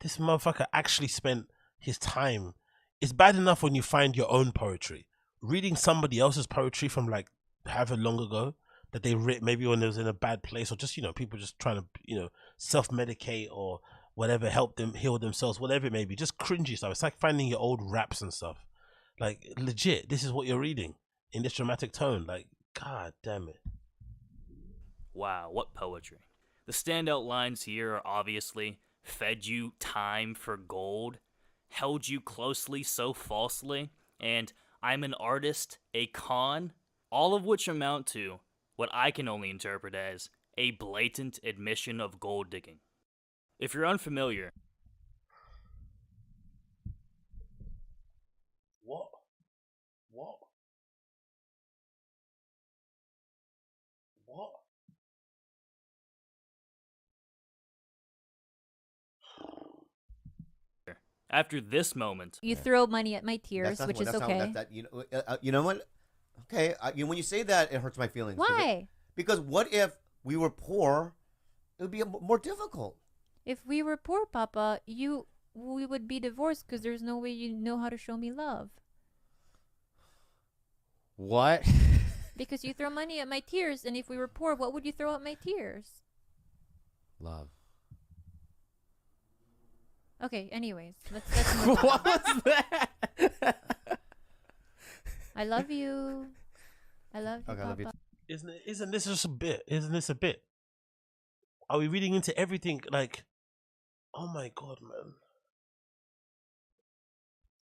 This motherfucker actually spent his time. It's bad enough when you find your own poetry. Reading somebody else's poetry from like however long ago that they writ, maybe when it was in a bad place, or just, you know, people just trying to, you know, self-medicate or whatever, help them heal themselves, whatever it may be, just cringy stuff. It's like finding your old raps and stuff. Like, legit, this is what you're reading in this dramatic tone. Like, god damn it. Wow, what poetry. The standout lines here are obviously, fed you time for gold, held you closely so falsely, and I'm an artist, a con, all of which amount to what I can only interpret as a blatant admission of gold digging. If you're unfamiliar, What? after this moment, You throw money at my tears, which is okay. You know what? Okay, when you say that, it hurts my feelings. Why? Because what if we were poor? It would be more difficult. If we were poor, Papa, we would be divorced because there's no way you know how to show me love. What? Because you throw money at my tears, and if we were poor, what would you throw at my tears? Love. Okay, anyways, let's move on. What was that? I love you. I love you, Okay, I Papa. love you. Isn't this just a bit? Isn't this a bit? Are we reading into everything? Like, oh my god, man.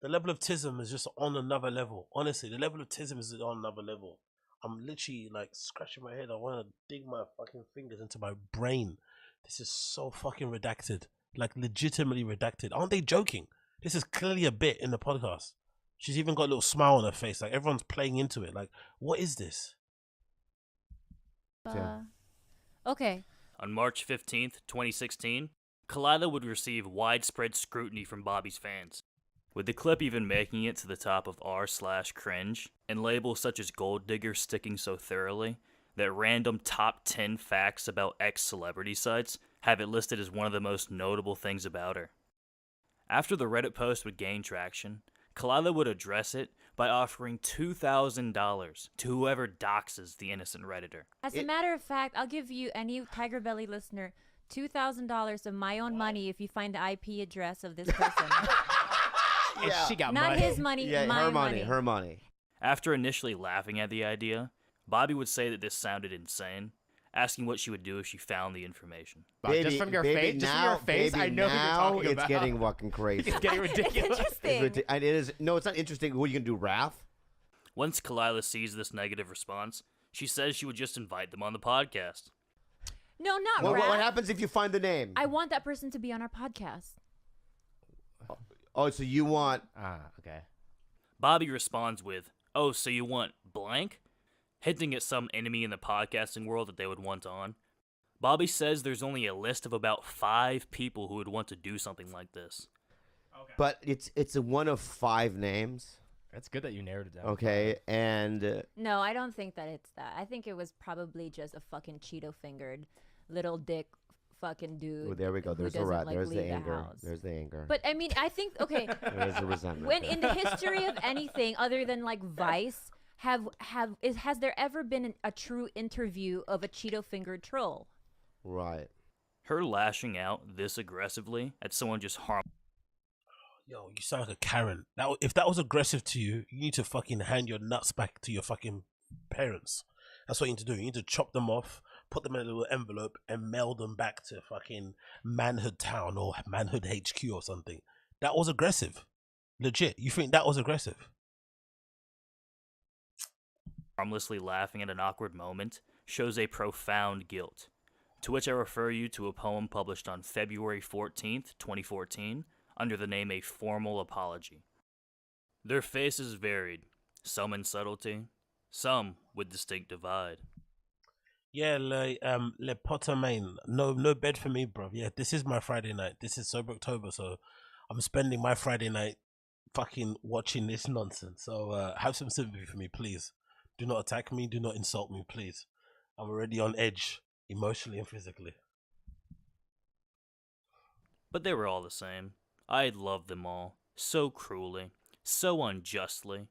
The level of tism is just on another level. Honestly, the level of tism is on another level. I'm literally like scratching my head. I want to dig my fucking fingers into my brain. This is so fucking redacted. Like, legitimately redacted. Aren't they joking? This is clearly a bit in the podcast. She's even got a little smile on her face. Like, everyone's playing into it. Like, what is this? Okay. on March 15th, 2016, Khalyla would receive widespread scrutiny from Bobby's fans, with the clip even making it to the top of r/cringe, and labels such as Gold Digger sticking so thoroughly that random top 10 facts about ex-celebrity sites have it listed as one of the most notable things about her. After the Reddit post would gain traction, Khalyla would address it by offering $2,000 to whoever doxes the innocent Redditor. As a matter of fact, I'll give you, any Tiger Belly listener, $2,000 of my own money if you find the IP address of this person. And she got Not money. his money, Yeah, my her money, her money. After initially laughing at the idea, Bobby would say that this sounded insane, asking what she would do if she found the information. Just from your face, I know who you're talking about. It's getting fucking crazy. It's getting ridiculous. It's interesting. It is. No, it's not interesting. What are you gonna do, Raph? Once Khalyla sees this negative response, she says she would just invite them on the podcast. No, not What Raph. happens if you find the name? I want that person to be on our podcast. Oh, so you want? Okay. Bobby responds with, "Oh, so you want blank?" hinting at some enemy in the podcasting world that they would want on. Bobby says there's only a list of about 5 people who would want to do something like this. Okay. But it's a one of 5 names. That's good that you narrowed it down. Okay, and No, I don't think that it's that. I think it was probably just a fucking Cheeto-fingered little dick fucking dude. oh, there we go. who There's the doesn't, rat. like, There's the leave anger. house. There's the anger. But I mean, I think, okay, There's the resentment. when in the history of anything other than like Vice, has there ever been a true interview of a Cheeto-fingered troll? Right. Her lashing out this aggressively at someone just Yo, you sound like a Karen. If that was aggressive to you, you need to fucking hand your nuts back to your fucking parents. That's what you need to do. You need to chop them off, put them in a little envelope, and mail them back to fucking Manhood Town or Manhood HQ or something. That was aggressive. Legit. You think that was aggressive? harmlessly laughing at an awkward moment shows a profound guilt, to which I refer you to a poem published on February 14th, 2014, under the name A Formal Apology. Their faces varied, some in subtlety, some with distinct divide. Yeah, Le Potter Main. No bed for me, bro. Yeah, this is my Friday night. This is Sober October, so I'm spending my Friday night fucking watching this nonsense. So have some sympathy for me, please. Do not attack me. Do not insult me, please. I'm already on edge. emotionally and physically. But they were all the same. I loved them all, so cruelly, so unjustly.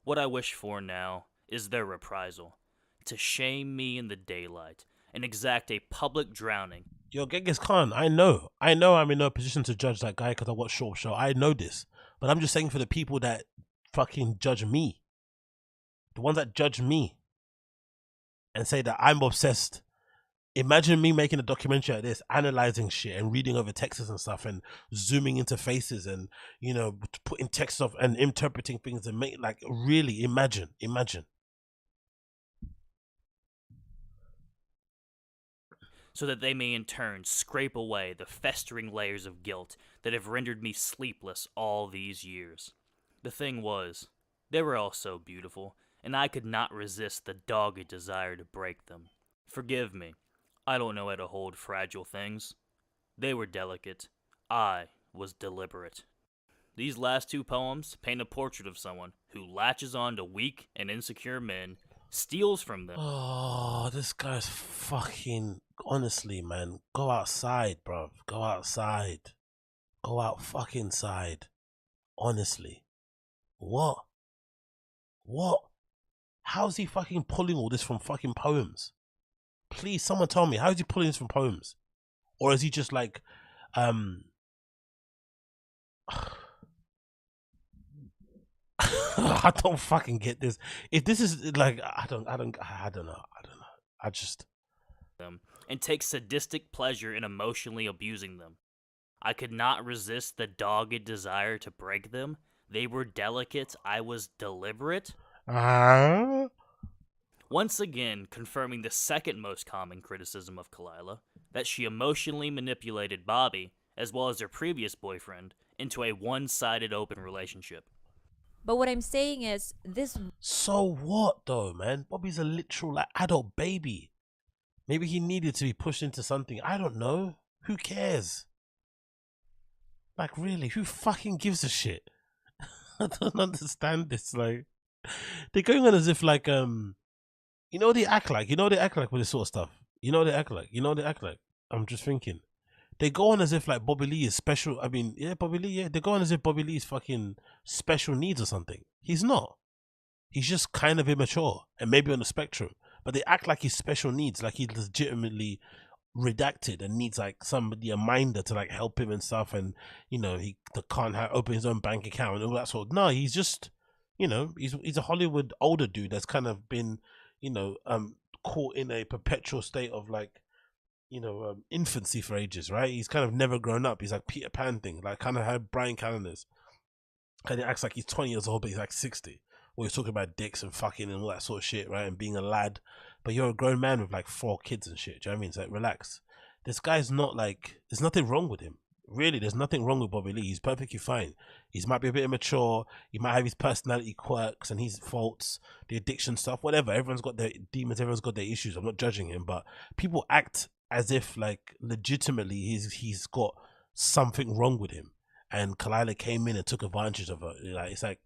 What I wish for now is their reprisal, to shame me in the daylight and exact a public drowning. Yo, Genghis Khan, I know I'm in no position to judge that guy because I watch Schaub show. I know this. But I'm just saying for the people that fucking judge me, the ones that judge me and say that I'm obsessed. Imagine me making a documentary like this, analyzing shit and reading over texts and stuff and zooming into faces and, you know, putting text off and interpreting things and make, like, really imagine. So that they may in turn scrape away the festering layers of guilt that have rendered me sleepless all these years. The thing was, they were all so beautiful, and I could not resist the dogged desire to break them. Forgive me, I don't know how to hold fragile things. They were delicate. I was deliberate. These last two poems paint a portrait of someone who latches on to weak and insecure men, steals from them. Oh, this guy's fucking... Honestly, man, go outside, bruv. Go outside. Go out fucking side. Honestly. What? How's he fucking pulling all this from fucking poems? Please, someone tell me, how is he pulling this from poems? Or is he just like, I don't fucking get this. If this is like, I don't know. I just... them and take sadistic pleasure in emotionally abusing them. I could not resist the dogged desire to break them. They were delicate. I was deliberate. Once again, confirming the second most common criticism of Khalyla, that she emotionally manipulated Bobby, as well as her previous boyfriend, into a one-sided open relationship. But what I'm saying is this... So what though, man? Bobby's a literal like adult baby. Maybe he needed to be pushed into something. I don't know. Who cares? Like, really, who fucking gives a shit? I don't understand this. Like, they're going on as if, like, you know, they act like with this sort of stuff. I'm just thinking. They go on as if, like, Bobby Lee is special. I mean, yeah, Bobby Lee, yeah. They go on as if Bobby Lee is fucking special needs or something. He's not. He's just kind of immature and maybe on the spectrum. But they act like he's special needs, like he's legitimately redacted and needs like somebody, a minder to like help him and stuff. And, you know, he can't open his own bank account and all that sort of... No, he's just, you know, he's a Hollywood older dude that's kind of been, you know, caught in a perpetual state of like, you know, infancy for ages, right? He's kind of never grown up. He's like Peter Pan thing, like kind of how Bryan Callen is. And he acts like he's 20 years old, but he's like 60. Or he's talking about dicks and fucking and all that sort of shit, right? And being a lad. But you're a grown man with like 4 kids and shit. Do you know what I mean? It's like, relax. This guy's not like, there's nothing wrong with him. Really, there's nothing wrong with Bobby Lee. He's perfectly fine. He might be a bit immature. He might have his personality quirks and his faults, the addiction stuff, whatever. Everyone's got their demons. Everyone's got their issues. I'm not judging him, but people act as if like legitimately he's got something wrong with him. And Khalyla came in and took advantage of her. Like, it's like,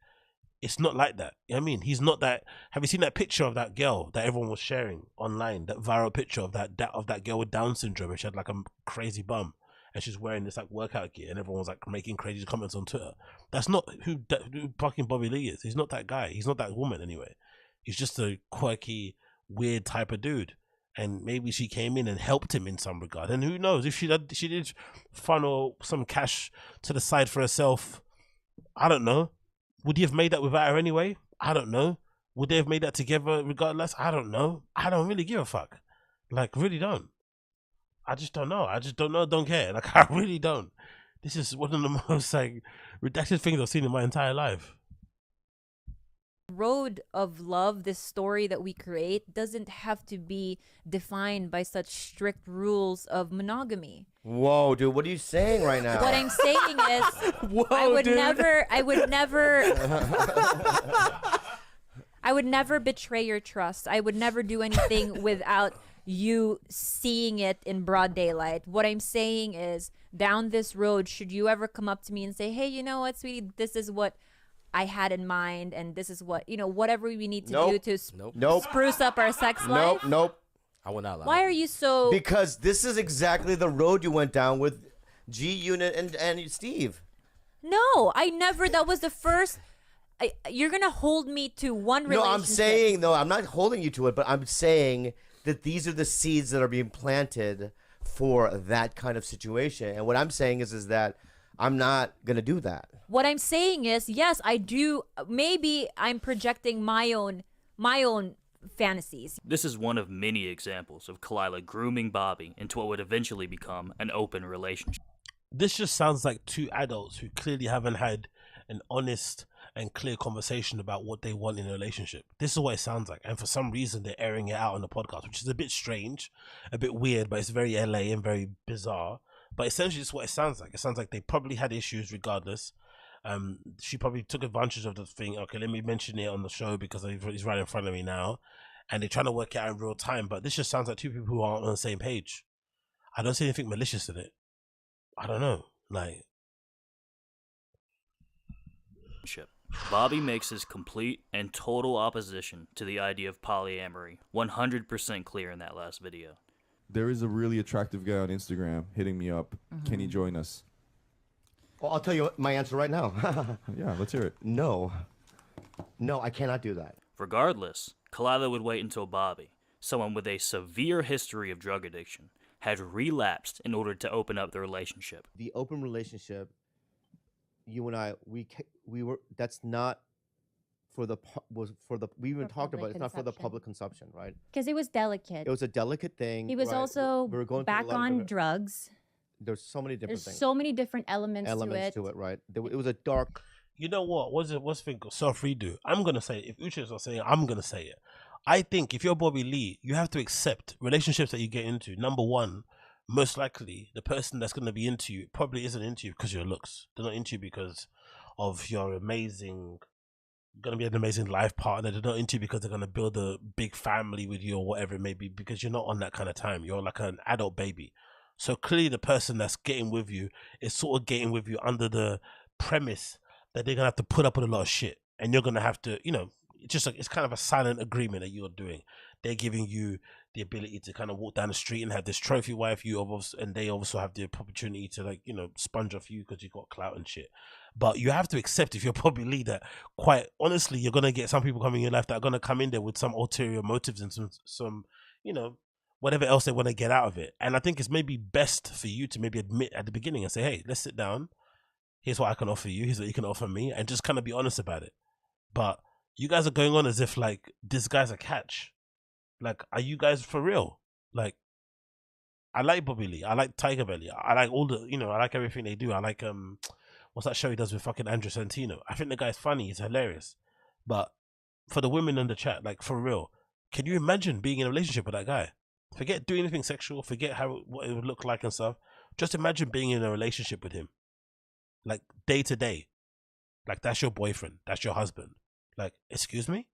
it's not like that. You know what I mean? He's not that. Have you seen that picture of that girl that everyone was sharing online? That viral picture of that girl with Down syndrome, and she had like a crazy bum, and she's wearing this like workout gear, and everyone was like making crazy comments on Twitter. That's not who fucking Bobby Lee is. He's not that guy. He's not that woman anyway. He's just a quirky, weird type of dude. And maybe she came in and helped him in some regard. And who knows if she did funnel some cash to the side for herself. I don't know. Would he have made that without her anyway? I don't know. Would they have made that together regardless? I don't know. I don't really give a fuck. Like, really don't. I just don't know. Don't care. Like, I really don't. This is one of the most, like, redacted things I've seen in my entire life. Road of love, this story that we create, doesn't have to be defined by such strict rules of monogamy. Whoa, dude, what are you saying right now? What I'm saying is, Whoa, I would dude. never betray your trust. I would never do anything without you seeing it in broad daylight. What I'm saying is, down this road, should you ever come up to me and say, hey, you know what, sweetie, this is what I had in mind, and this is what, you know, whatever we need to do to spruce up our sex life. Nope. I went out loud. Why are you so? Because this is exactly the road you went down with G Unit and Steve. No, I never. That was the first. You're gonna hold me to one relationship. No, I'm saying no. I'm not holding you to it, but I'm saying that these are the seeds that are being planted for that kind of situation. And what I'm saying is that I'm not gonna do that. What I'm saying is, yes, I do. Maybe I'm projecting my own fantasies. This is one of many examples of Khalyla grooming Bobby into what would eventually become an open relationship. This just sounds like two adults who clearly haven't had an honest and clear conversation about what they want in a relationship. This is what it sounds like. And for some reason, they're airing it out on the podcast, which is a bit strange, a bit weird, but it's very LA and very bizarre. But essentially, it's what it sounds like. It sounds like they probably had issues regardless. She probably took advantage of the thing. Okay, let me mention it on the show because he's right in front of me now. And they're trying to work it out in real time. But this just sounds like two people who aren't on the same page. I don't see anything malicious in it. I don't know. Like, Bobby makes his complete and total opposition to the idea of polyamory 100% clear in that last video. There is a really attractive guy on Instagram hitting me up. Can he join us? Well, I'll tell you my answer right now. Yeah, let's hear it. No. No, I cannot do that. Regardless, Khalyla would wait until Bobby, someone with a severe history of drug addiction, had relapsed in order to open up the relationship. The open relationship, you and I, we were. That's not for the we even talked about it. It's not for the public consumption, right? Because it was delicate. It was a delicate thing. He was right? also we were going back on drugs. There's so many different There's things. so many different elements to it. Right? It was a dark. You know what? What's the thing? Self-redo. I'm gonna say it. If Uche is not saying it, I'm gonna say it. I think if you're Bobby Lee, you have to accept relationships that you get into. Number one, most likely the person that's going to be into you probably isn't into you because of your looks. They're not into you because of your amazing, going to be an amazing life partner. They're not into you because they're going to build a big family with you or whatever it may be, because you're not on that kind of time. You're like an adult baby. So clearly the person that's getting with you is sort of getting with you under the premise that they're going to have to put up with a lot of shit. And you're going to have to, you know, it's kind of a silent agreement that you're doing. They're giving you the ability to kind of walk down the street and have this trophy wife, and they also have the opportunity to, like, you know, sponge off you because you got clout and shit. But you have to accept, if you're probably Lee, that quite honestly, you're going to get some people coming in your life that are going to come in there with some ulterior motives and some, you know, whatever else they want to get out of it. And I think it's maybe best for you to maybe admit at the beginning and say, hey, let's sit down. Here's what I can offer you. Here's what you can offer me. And just kind of be honest about it. But you guys are going on as if, like, this guy's a catch. Like, are you guys for real? Like, I like Bobby Lee. I like Tiger Belly. I like all the, you know, I like everything they do. I like, what's that show he does with fucking Andrew Santino? I think the guy's funny. He's hilarious. But for the women in the chat, like, for real, can you imagine being in a relationship with that guy? Forget doing anything sexual. Forget what it would look like and stuff. Just imagine being in a relationship with him. Like, day to day. Like, that's your boyfriend. That's your husband. Like, excuse me?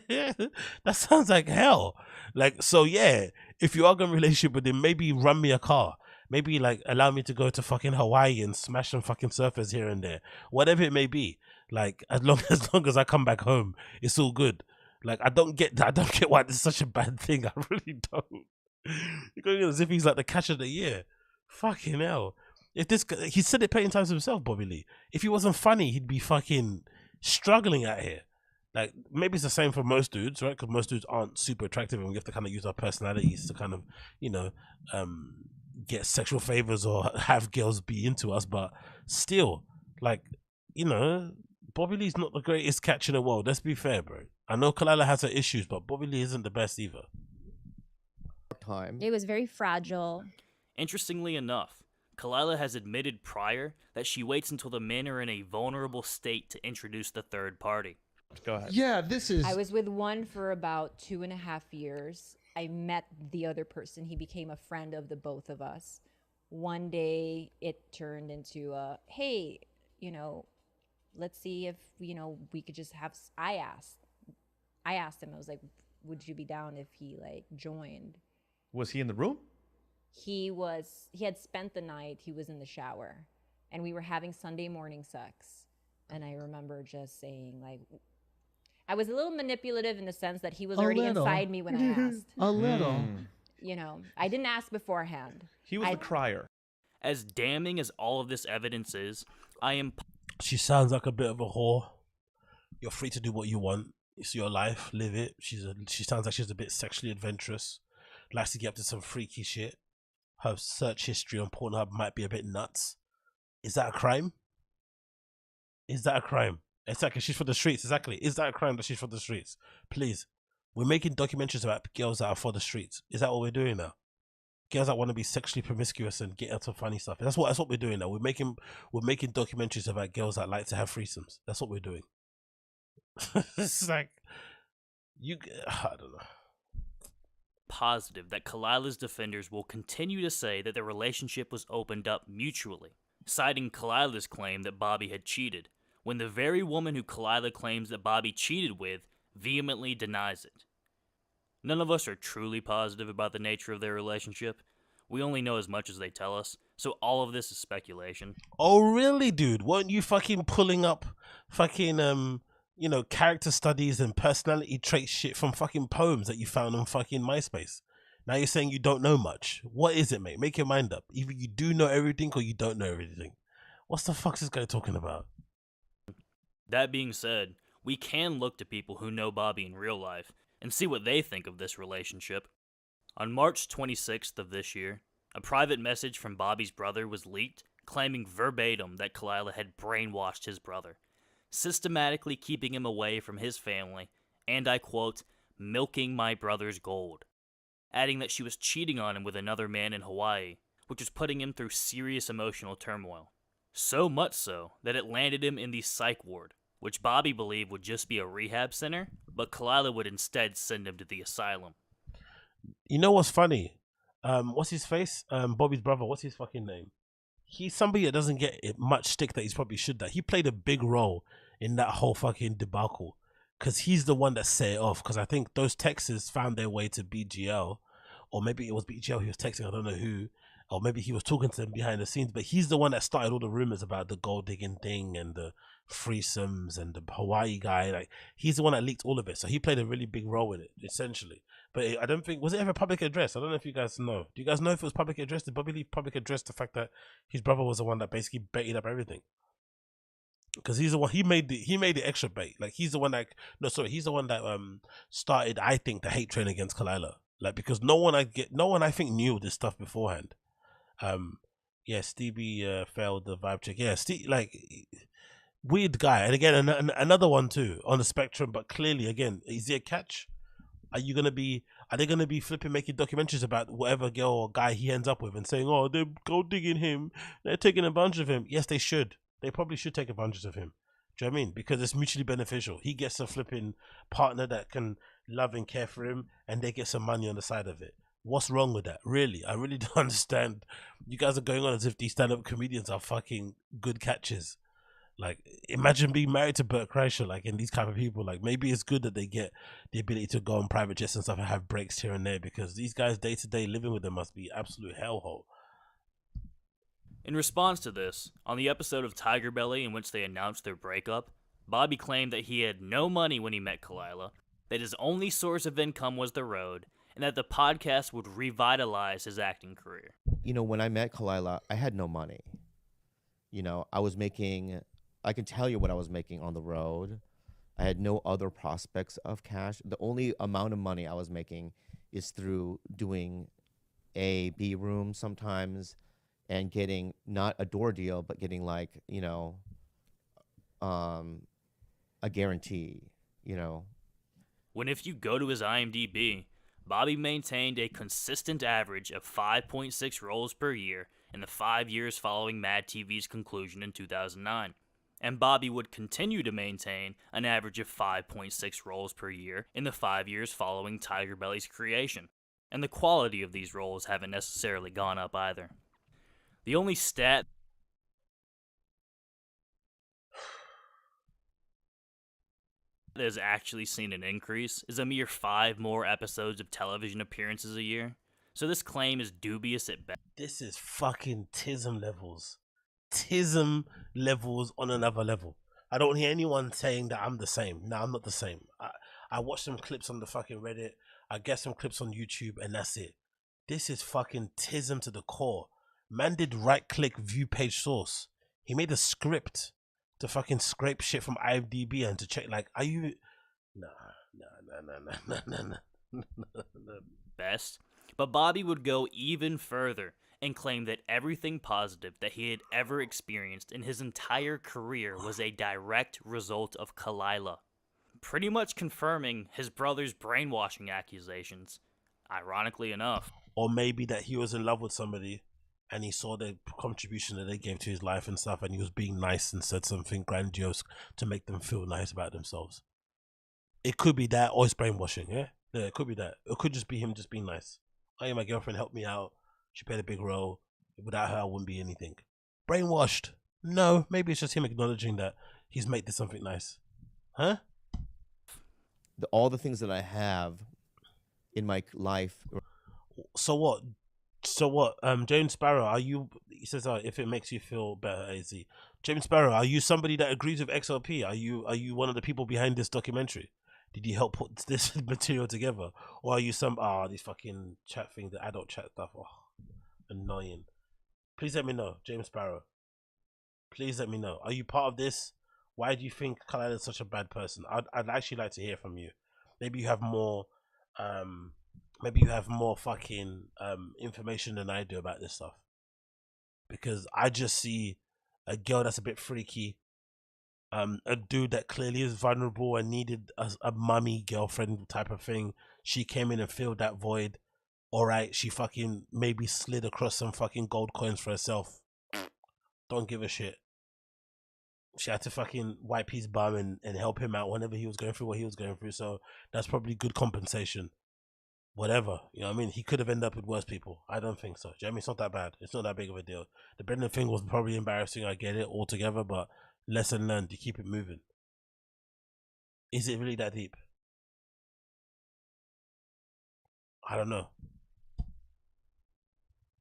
That sounds like hell. Like, so yeah, if you are going to relationship with him, maybe run me a car. Maybe, like, allow me to go to fucking Hawaii and smash some fucking surfers here and there. Whatever it may be. Like, as long as I come back home, it's all good. Like, I don't get why this is such a bad thing. I really don't. You're going as if he's like the catch of the year. Fucking hell. If this guy, he said it plenty of times himself, Bobby Lee. If he wasn't funny, he'd be fucking struggling out here. Like, maybe it's the same for most dudes, right? Because most dudes aren't super attractive and we have to kind of use our personalities to kind of, you know, get sexual favors or have girls be into us. But still, like, you know, Bobby Lee's not the greatest catch in the world. Let's be fair, bro. I know Khalyla has her issues, but Bobby Lee isn't the best either. It was very fragile. Interestingly enough, Khalyla has admitted prior that she waits until the men are in a vulnerable state to introduce the third party. Go ahead. Yeah, this is... I was with one for about 2.5 years. I met the other person. He became a friend of the both of us. One day it turned into a, hey, you know, let's see if, you know, we could just have, I asked him, I was like, would you be down if he, like, joined? Was he in the room? He had spent the night, he was in the shower, and we were having Sunday morning sex. And I remember just saying, like, I was a little manipulative in the sense that he was A already little. inside me when I asked. A little. You know, I didn't ask beforehand. He was I- the crier. As damning as all of this evidence is, I am She sounds like a bit of a whore. You're free to do what you want. It's your life. Live it. She sounds like she's a bit sexually adventurous. Likes to get up to some freaky shit. Her search history on Pornhub might be a bit nuts. Is that a crime? Is that a crime? Exactly. She's for the streets. Exactly. Is that a crime that she's for the streets? Please. We're making documentaries about girls that are for the streets. Is that what we're doing now? Girls that want to be sexually promiscuous and get into funny stuff. That's what we're doing now. We're making documentaries about girls that like to have threesomes. That's what we're doing. It's like I don't know. positive that Khalyla's defenders will continue to say that their relationship was opened up mutually, citing Khalyla's claim that Bobby had cheated, when the very woman who Khalyla claims that Bobby cheated with vehemently denies it. None of us are truly positive about the nature of their relationship. We only know as much as they tell us, so all of this is speculation. Oh really, dude? Weren't you fucking pulling up fucking character studies and personality trait shit from fucking poems that you found on fucking MySpace? Now you're saying you don't know much. What is it, mate? Make your mind up. Either you do know everything or you don't know everything. What the fuck's this guy talking about? That being said, we can look to people who know Bobby in real life and see what they think of this relationship. On March 26th of this year, a private message from Bobby's brother was leaked, claiming verbatim that Khalyla had brainwashed his brother, systematically keeping him away from his family, and I quote, milking my brother's gold, adding that she was cheating on him with another man in Hawaii, which was putting him through serious emotional turmoil. So much so that it landed him in the psych ward, which Bobby believed would just be a rehab center, but Khalyla would instead send him to the asylum. You know what's funny? What's his face? Bobby's brother. What's his fucking name? He's somebody that doesn't get much stick that he's probably should. That he played a big role in that whole fucking debacle, because he's the one that set it off. Because I think those texts found their way to BGL, or maybe it was BGL he was texting. I don't know who, or maybe he was talking to them behind the scenes. But he's the one that started all the rumors about the gold digging thing and the threesomes and the Hawaii guy. Like, he's the one that leaked all of it. So he played a really big role in it, essentially. But I don't think, was it ever public address? I don't know if you guys know. Do you guys know if it was public address? Did Bobby leave public address the fact that his brother was the one that basically baited up everything? Because he's the one, he made the extra bait. Like, he's the one that started, I think, the hate train against Khalyla. Like, because no one I think knew this stuff beforehand. Stevie failed the vibe check. Yeah, Steve, like, weird guy. And again, another one too on the spectrum. But clearly, again, is there a catch? Are they gonna be flipping making documentaries about whatever girl or guy he ends up with and saying, oh, they're gold digging him, they're taking advantage of him? Yes, they should. They probably should take advantage of him. Do you know what I mean? Because it's mutually beneficial. He gets a flipping partner that can love and care for him, and they get some money on the side of it. What's wrong with that? Really? I really don't understand. You guys are going on as if these stand-up comedians are fucking good catches. Like, imagine being married to Bert Kreischer, like, and these type of people. Like, maybe it's good that they get the ability to go on private jets and stuff and have breaks here and there, because these guys day-to-day living with them must be absolute hellhole. In response to this, on the episode of Tiger Belly in which they announced their breakup, Bobby claimed that he had no money when he met Khalyla, that his only source of income was the road, and that the podcast would revitalize his acting career. You know, when I met Khalyla, I had no money. You know, I can tell you what I was making on the road. I had no other prospects of cash. The only amount of money I was making is through doing A, B room sometimes, and getting not a door deal, but getting, like, you know, a guarantee, you know. When if you go to his IMDb, Bobby maintained a consistent average of 5.6 roles per year in the 5 years following Mad TV's conclusion in 2009. And Bobby would continue to maintain an average of 5.6 roles per year in the 5 years following Tiger Belly's creation. And the quality of these roles haven't necessarily gone up either. The only stat that has actually seen an increase is a mere 5 more episodes of television appearances a year. So this claim is dubious at best. This is fucking tism levels. Tism levels on another level. I don't hear anyone saying that I'm the same. No, I'm not the same. I watch some clips on the fucking Reddit. I get some clips on YouTube, and that's it. This is fucking tism to the core. Man did right-click view page source. He made a script to fucking scrape shit from IMDb and to check, like, are you... Nah. Best. But Bobby would go even further and claim that everything positive that he had ever experienced in his entire career was a direct result of Khalyla, pretty much confirming his brother's brainwashing accusations, ironically enough. Or maybe that he was in love with somebody and he saw the contribution that they gave to his life and stuff, and he was being nice and said something grandiose to make them feel nice about themselves. It could be that, or it's brainwashing, yeah? Yeah, it could be that. It could just be him just being nice. Hey, my girlfriend helped me out. She played a big role. Without her, I wouldn't be anything. Brainwashed? No, maybe it's just him acknowledging that he's made this something nice. Huh? All the things that I have in my life. So what? James Sparrow, are you... He says, if it makes you feel better, AZ. James Sparrow, are you somebody that agrees with XLP? Are you one of the people behind this documentary? Did you help put this material together? Or are you these fucking chat things, the adult chat stuff? Oh, annoying. Please let me know, James Sparrow. Please let me know. Are you part of this? Why do you think Khalyla is such a bad person? I'd actually like to hear from you. Maybe you have more fucking information than I do about this stuff. Because I just see a girl that's a bit freaky, a dude that clearly is vulnerable and needed a mummy girlfriend type of thing. She came in and filled that void. Alright, she fucking maybe slid across some fucking gold coins for herself. Don't give a shit. She had to fucking wipe his bum and help him out whenever he was going through what he was going through. So that's probably good compensation. Whatever, you know what I mean? He could have ended up with worse people. I don't think so. Do you know what I mean? It's not that bad. It's not that big of a deal. The Brendan thing was probably embarrassing. I get it altogether, but lesson learned. You keep it moving. Is it really that deep? I don't know.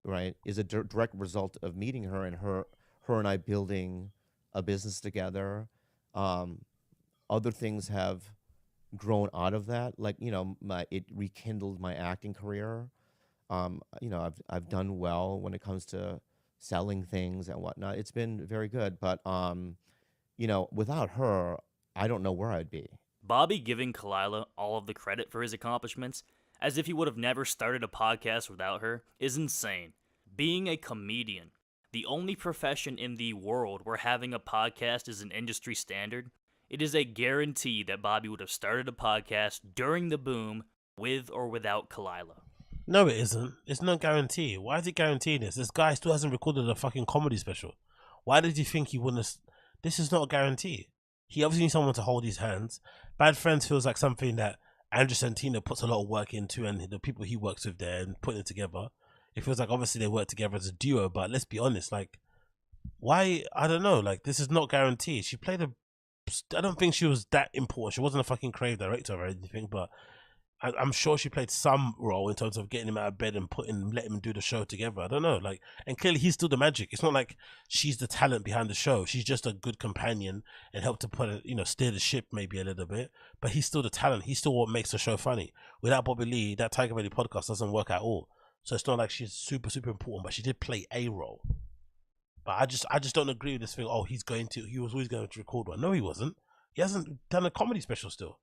Right, is a direct result of meeting her and her and I building a business together. Other things have grown out of that, like, you know, it rekindled my acting career. You know, I've done well when it comes to selling things and whatnot. It's been very good, but you know, without her, I don't know where I'd be. Bobby giving Khalyla all of the credit for his accomplishments, as if he would have never started a podcast without her, is insane. Being a comedian, the only profession in the world where having a podcast is an industry standard, it is a guarantee that Bobby would have started a podcast during the boom with or without Khalyla. No, it isn't. It's no guarantee. Why is it guaranteeing this? This guy still hasn't recorded a fucking comedy special. Why did you think he wouldn't have... This is not a guarantee. He obviously needs someone to hold his hands. Bad Friends feels like something that Andrew Santino puts a lot of work into, and the people he works with there and putting it together. It feels like obviously they work together as a duo, but let's be honest, like, why? I don't know. Like, this is not guaranteed. She played I don't think she was that important. She wasn't a fucking crave director or anything, but I'm sure she played some role in terms of getting him out of bed and letting him do the show together. I don't know, like, and clearly he's still the magic. It's not like she's the talent behind the show. She's just a good companion and helped to steer the ship maybe a little bit. But he's still the talent. He's still what makes the show funny. Without Bobby Lee, that Tiger Belly podcast doesn't work at all. So it's not like she's super important, but she did play a role. But I just don't agree with this thing. Oh, he was always going to record one. No, he wasn't. He hasn't done a comedy special still,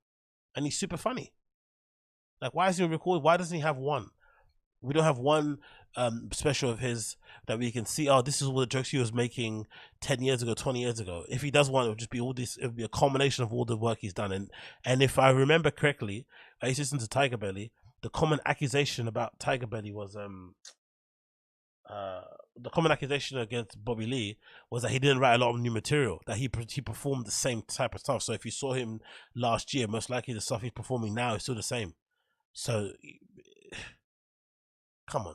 and he's super funny. Like, why isn't he record? Why doesn't he have one? We don't have one special of his that we can see. Oh, this is all the jokes he was making 10 years ago, 20 years ago. If he does one, it would just be all this. It would be a culmination of all the work he's done. And if I remember correctly, I used to listen to Tiger Belly. The common accusation about Tiger Belly was the common accusation against Bobby Lee was that he didn't write a lot of new material, that he performed the same type of stuff. So if you saw him last year, most likely the stuff he's performing now is still the same. So, come on.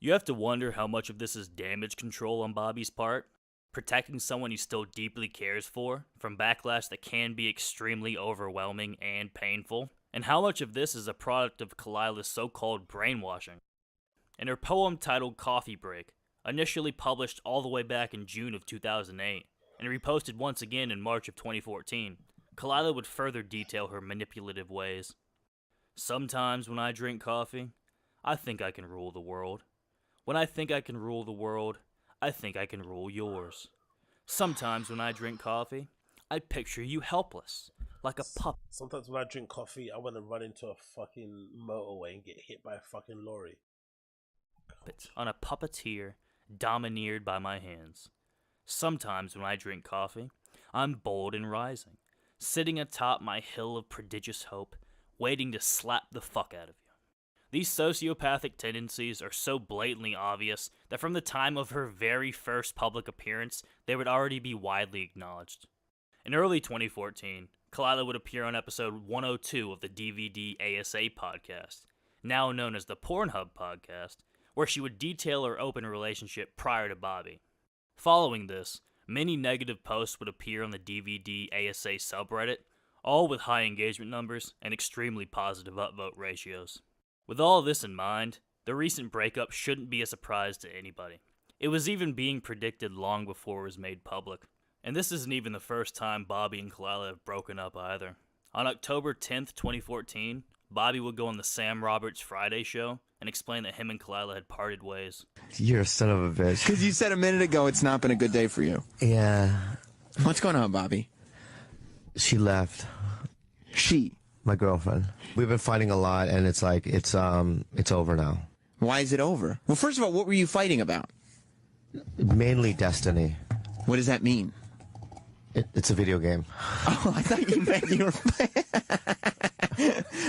You have to wonder how much of this is damage control on Bobby's part, protecting someone he still deeply cares for from backlash that can be extremely overwhelming and painful, and how much of this is a product of Khalyla's so-called brainwashing. In her poem titled Coffee Break, initially published all the way back in June of 2008, and reposted once again in March of 2014, Khalyla would further detail her manipulative ways. Sometimes when I drink coffee, I think I can rule the world. When I think I can rule the world, I think I can rule yours. Sometimes when I drink coffee, I picture you helpless, like a pup. Sometimes when I drink coffee, I want to run into a fucking motorway and get hit by a fucking lorry. On a puppeteer domineered by my hands. Sometimes when I drink coffee, I'm bold and rising, sitting atop my hill of prodigious hope, waiting to slap the fuck out of you. These sociopathic tendencies are so blatantly obvious that from the time of her very first public appearance, they would already be widely acknowledged. In early 2014, Khalyla would appear on episode 102 of the DVD ASA podcast, now known as the Pornhub podcast, where she would detail her open relationship prior to Bobby. Following this, many negative posts would appear on the DVD ASA subreddit, all with high engagement numbers and extremely positive upvote ratios. With all this in mind, the recent breakup shouldn't be a surprise to anybody. It was even being predicted long before it was made public. And this isn't even the first time Bobby and Khalyla have broken up either. On October 10th, 2014, Bobby would go on the Sam Roberts Friday show and explain that him and Khalyla had parted ways. You're a son of a bitch. Because you said a minute ago it's not been a good day for you. Yeah. What's going on, Bobby? She left. She? My girlfriend. We've been fighting a lot, and it's like, it's over now. Why is it over? Well, first of all, what were you fighting about? Mainly destiny. What does that mean? It's a video game. Oh, I thought you meant you were.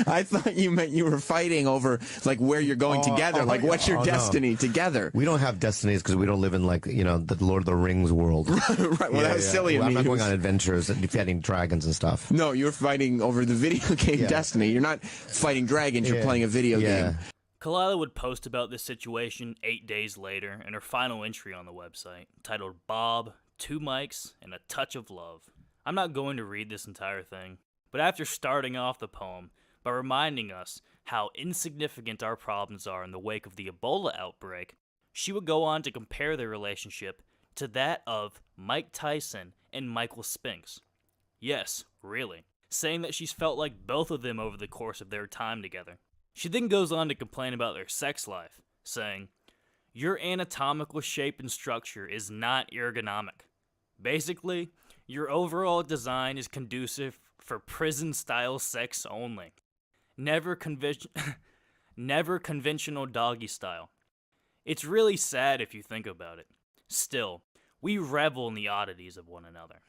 I thought you meant you were fighting over like where you're going together. Like, what's your destiny together? We don't have destinies because we don't live in like the Lord of the Rings world. Right. Well, that was silly. I'm not going on adventures and defeating dragons and stuff. No, you're fighting over the video game Destiny. You're not fighting dragons. You're playing a video game. Khalyla would post about this situation 8 days later in her final entry on the website, titled Bob, 2 mics, and a touch of love. I'm not going to read this entire thing, but after starting off the poem by reminding us how insignificant our problems are in the wake of the Ebola outbreak, she would go on to compare their relationship to that of Mike Tyson and Michael Spinks. Yes, really, saying that she's felt like both of them over the course of their time together. She then goes on to complain about their sex life, saying, "Your anatomical shape and structure is not ergonomic. Basically, your overall design is conducive for prison-style sex only. Never conventional doggy style. It's really sad if you think about it. Still, we revel in the oddities of one another.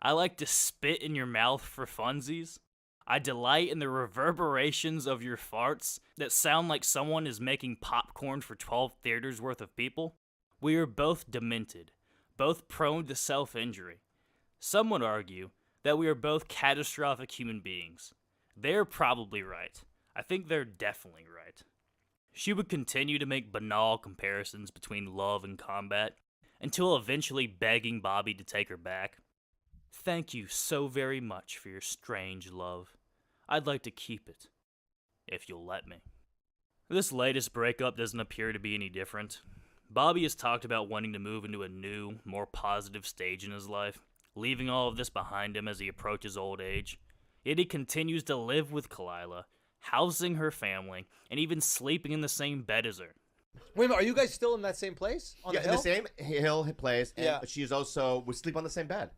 I like to spit in your mouth for funsies. I delight in the reverberations of your farts that sound like someone is making popcorn for 12 theaters worth of people. We are both demented, both prone to self-injury. Some would argue that we are both catastrophic human beings. They're probably right. I think they're definitely right." She would continue to make banal comparisons between love and combat, until eventually begging Bobby to take her back. "Thank you so very much for your strange love. I'd like to keep it, if you'll let me." This latest breakup doesn't appear to be any different. Bobby has talked about wanting to move into a new, more positive stage in his life, leaving all of this behind him as he approaches old age. Yet he continues to live with Khalyla, housing her family, and even sleeping in the same bed as her. Wait a minute, are you guys still in that same place? On the hill? In the same hill place, and she's also, we sleep on the same bed.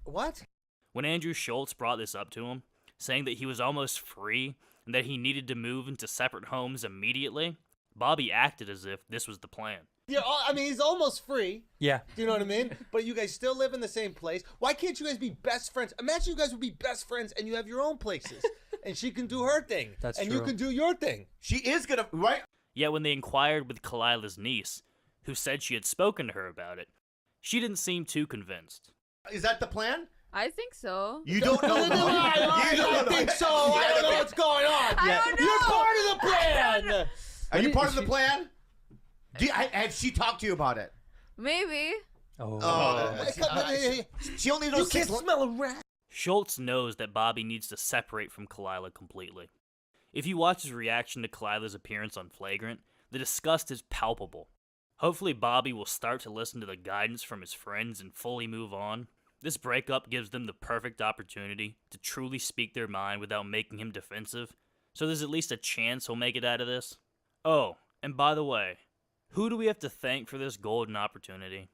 What? When Andrew Schultz brought this up to him, saying that he was almost free and that he needed to move into separate homes immediately, Bobby acted as if this was the plan. Yeah, I mean, he's almost free. Yeah. Do you know what I mean? But you guys still live in the same place. Why can't you guys be best friends? Imagine you guys would be best friends and you have your own places. And she can do her thing. That's and true. you can do your thing. She is gonna, right? Yet when they inquired with Khalyla's niece, who said she had spoken to her about it, she didn't seem too convinced. Is that the plan? I think so. You don't know. I don't think so. I don't know what's going on. I don't know. You're part of the plan. Are you part of the plan? Have she talked to you about it? Maybe. She only knows. You can't smell a rat. Schultz knows that Bobby needs to separate from Khalyla completely. If you watch his reaction to Khalyla's appearance on Flagrant, the disgust is palpable. Hopefully Bobby will start to listen to the guidance from his friends and fully move on. This breakup gives them the perfect opportunity to truly speak their mind without making him defensive, so there's at least a chance he'll make it out of this. Oh, and by the way, who do we have to thank for this golden opportunity?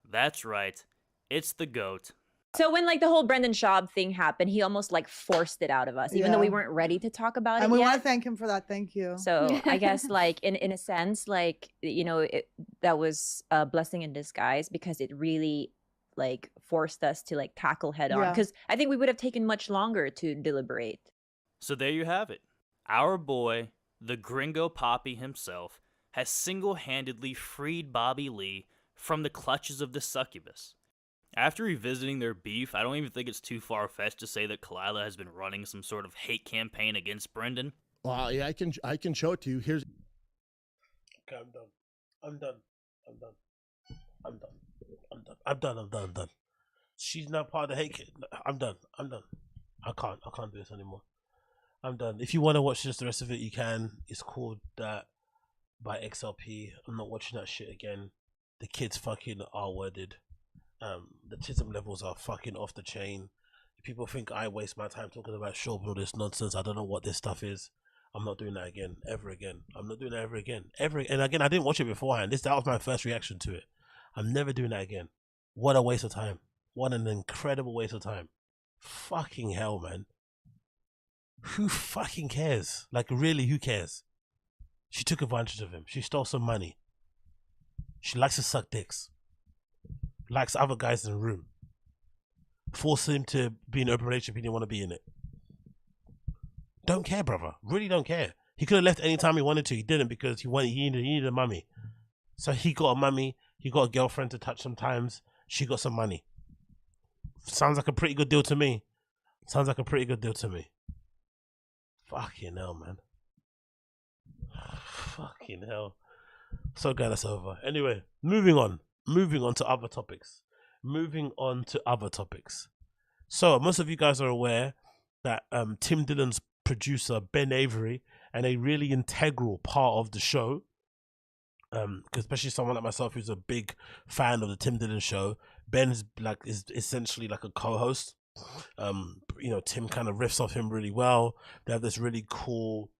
That's right, it's the GOAT. So when like the whole Brendan Schaub thing happened, he almost like forced it out of us, even though we weren't ready to talk about it And we yet. want to thank him for that. Thank you. So I guess like in a sense, like, you know, that was a blessing in disguise because it really like forced us to like tackle head on, Yeah. because I think we would have taken much longer to deliberate. So there you have it. Our boy, the Gringo Poppy himself, has single-handedly freed Bobby Lee from the clutches of the succubus. After revisiting their beef, I don't even think it's too far-fetched to say that Khalyla has been running some sort of hate campaign against Brendan. Well, yeah, I can show it to you. Here's. Okay, I'm done. I'm done. I'm done. I'm done. I'm done. I'm done. I'm done. I'm done. She's not part of the hate. I'm done. I'm done. I can't do this anymore. I'm done. If you want to watch just the rest of it, you can. It's called That by XLP. I'm not watching that shit again. The kids fucking R-worded. The tism levels are fucking off the chain. People think I waste my time talking about Schaub and all this nonsense. I don't know what this stuff is. I'm not doing that again, ever again. I'm not doing that ever again. And again, I didn't watch it beforehand. That was my first reaction to it. I'm never doing that again. What a waste of time. What an incredible waste of time. Fucking hell, man. Who fucking cares? Like, really, who cares? She took advantage of him. She stole some money. She likes to suck dicks. Likes other guys in the room. Force him to be in an open relationship he didn't want to be in it. Don't care, brother. Really don't care. He could have left any time he wanted to. He didn't because he needed a mummy. So he got a mummy. He got a girlfriend to touch sometimes. She got some money. Sounds like a pretty good deal to me. Sounds like a pretty good deal to me. Fucking hell, man. Fucking hell. So glad that's over. Anyway, moving on to other topics. So most of you guys are aware that Tim Dillon's producer Ben Avery, and a really integral part of the show, especially someone like myself who's a big fan of the Tim Dillon show. Ben's is essentially like a co-host. You know, Tim kind of riffs off him really well. They have this really cool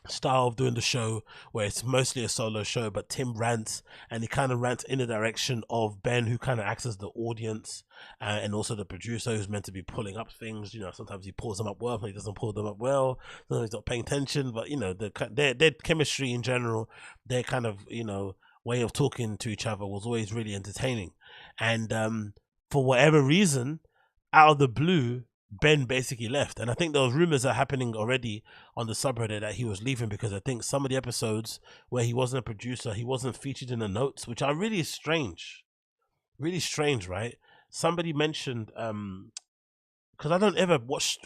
style of doing the show where it's mostly a solo show, but Tim rants, and he kind of rants in the direction of Ben, who kind of acts as the audience and also the producer who's meant to be pulling up things. You know, sometimes he pulls them up well, but he doesn't pull them up well. Sometimes he's not paying attention, but you know, their chemistry in general, their kind of, you know, way of talking to each other was always really entertaining. And for whatever reason, out of the blue, Ben basically left. And I think those rumors are happening already on the subreddit that he was leaving, because I think some of the episodes where he wasn't a producer, he wasn't featured in the notes, which are really strange, right? Somebody mentioned because I don't ever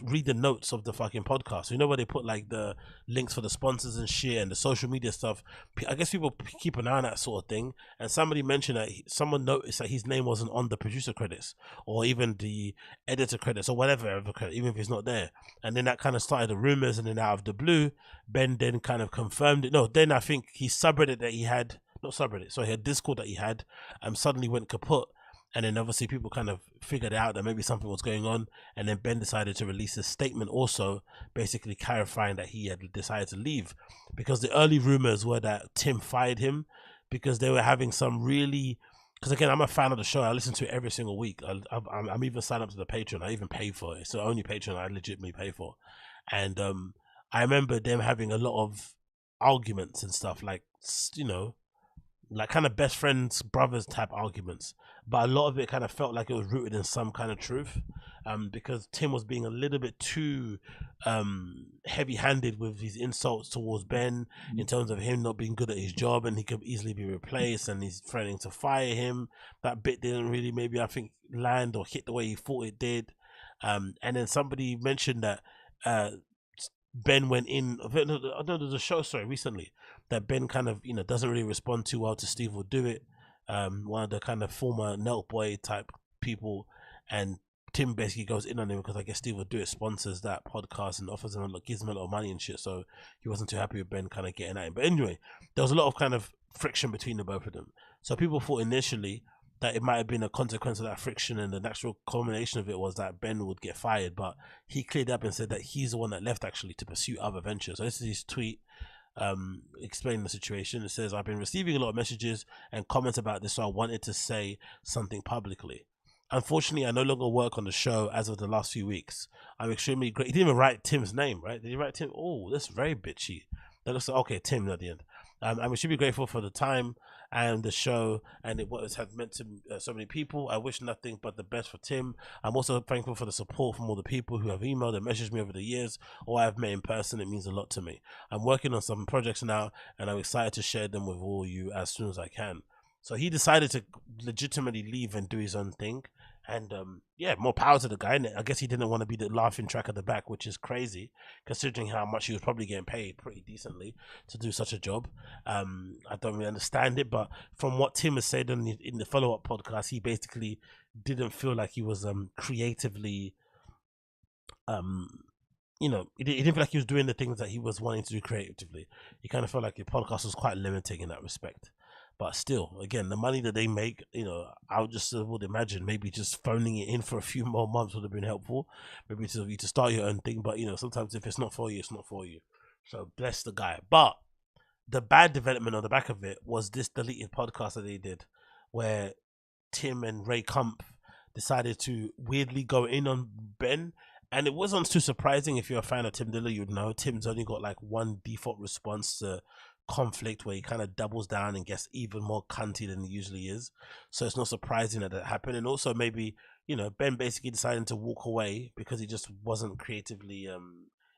read the notes of the fucking podcast. You know where they put like the links for the sponsors and shit and the social media stuff. I guess people keep an eye on that sort of thing. And somebody mentioned that someone noticed that his name wasn't on the producer credits or even the editor credits or whatever credit, even if it's not there. And then that kind of started the rumors. And then out of the blue, Ben then kind of confirmed it. No, then I think his subreddit that he had, not subreddit, so he had Discord that he had, suddenly went kaput. And then obviously people kind of figured out that maybe something was going on. And then Ben decided to release a statement also basically clarifying that he had decided to leave, because the early rumors were that Tim fired him because they were having some really, because again, I'm a fan of the show. I listen to it every single week. I'm even signed up to the Patreon. I even pay for it. It's the only Patreon I legitimately pay for. And I remember them having a lot of arguments and stuff, like, you know, like kind of best friends, brothers type arguments, but a lot of it kind of felt like it was rooted in some kind of truth, because Tim was being a little bit too heavy-handed with his insults towards Ben in terms of him not being good at his job and he could easily be replaced, and he's threatening to fire him. That bit didn't really, maybe I think, land or hit the way he thought it did. And then somebody mentioned that Ben went in, I know there's a show story recently that Ben kind of, you know, doesn't really respond too well to Steve Will Do It, one of the kind of former Nelk Boy type people, and Tim basically goes in on him because I guess Steve Will Do It sponsors that podcast and offers him, gives him a lot of money and shit, so he wasn't too happy with Ben kind of getting at him. But anyway, there was a lot of kind of friction between the both of them, so people thought initially that it might have been a consequence of that friction, and the natural culmination of it was that Ben would get fired. But he cleared up and said that he's the one that left actually to pursue other ventures. So this is his tweet explaining the situation. It says, I've been receiving a lot of messages and comments about this, so I wanted to say something publicly. Unfortunately, I no longer work on the show as of the last few weeks. I'm extremely great. He didn't even write Tim's name, right? Did he write Tim? Oh, that's very bitchy. That looks like, okay, Tim at the end. I'm extremely grateful for the time and the show and what it has meant to so many people. I wish nothing but the best for Tim. I'm also thankful for the support from all the people who have emailed and messaged me over the years, or I've met in person. It means a lot to me. I'm working on some projects now, and I'm excited to share them with all you as soon as I can. So he decided to legitimately leave and do his own thing. And yeah, more power to the guy. And I guess he didn't want to be the laughing track at the back, which is crazy considering how much he was probably getting paid pretty decently to do such a job. I don't really understand it, but from what Tim has said in the follow-up podcast, he basically didn't feel like he was creatively, you know, he didn't feel like he was doing the things that he was wanting to do creatively. He kind of felt like the podcast was quite limiting in that respect. But still, again, the money that they make, you know, I would imagine maybe just phoning it in for a few more months would have been helpful. Maybe to start your own thing. But, you know, sometimes if it's not for you, it's not for you. So bless the guy. But the bad development on the back of it was this deleted podcast that they did where Tim and Ray Kump decided to weirdly go in on Ben. And it wasn't too surprising. If you're a fan of Tim Dillon, you'd know Tim's only got like one default response to conflict where he kind of doubles down and gets even more cunty than he usually is. So it's not surprising that happened. And also maybe, you know, Ben basically decided to walk away because he just wasn't creatively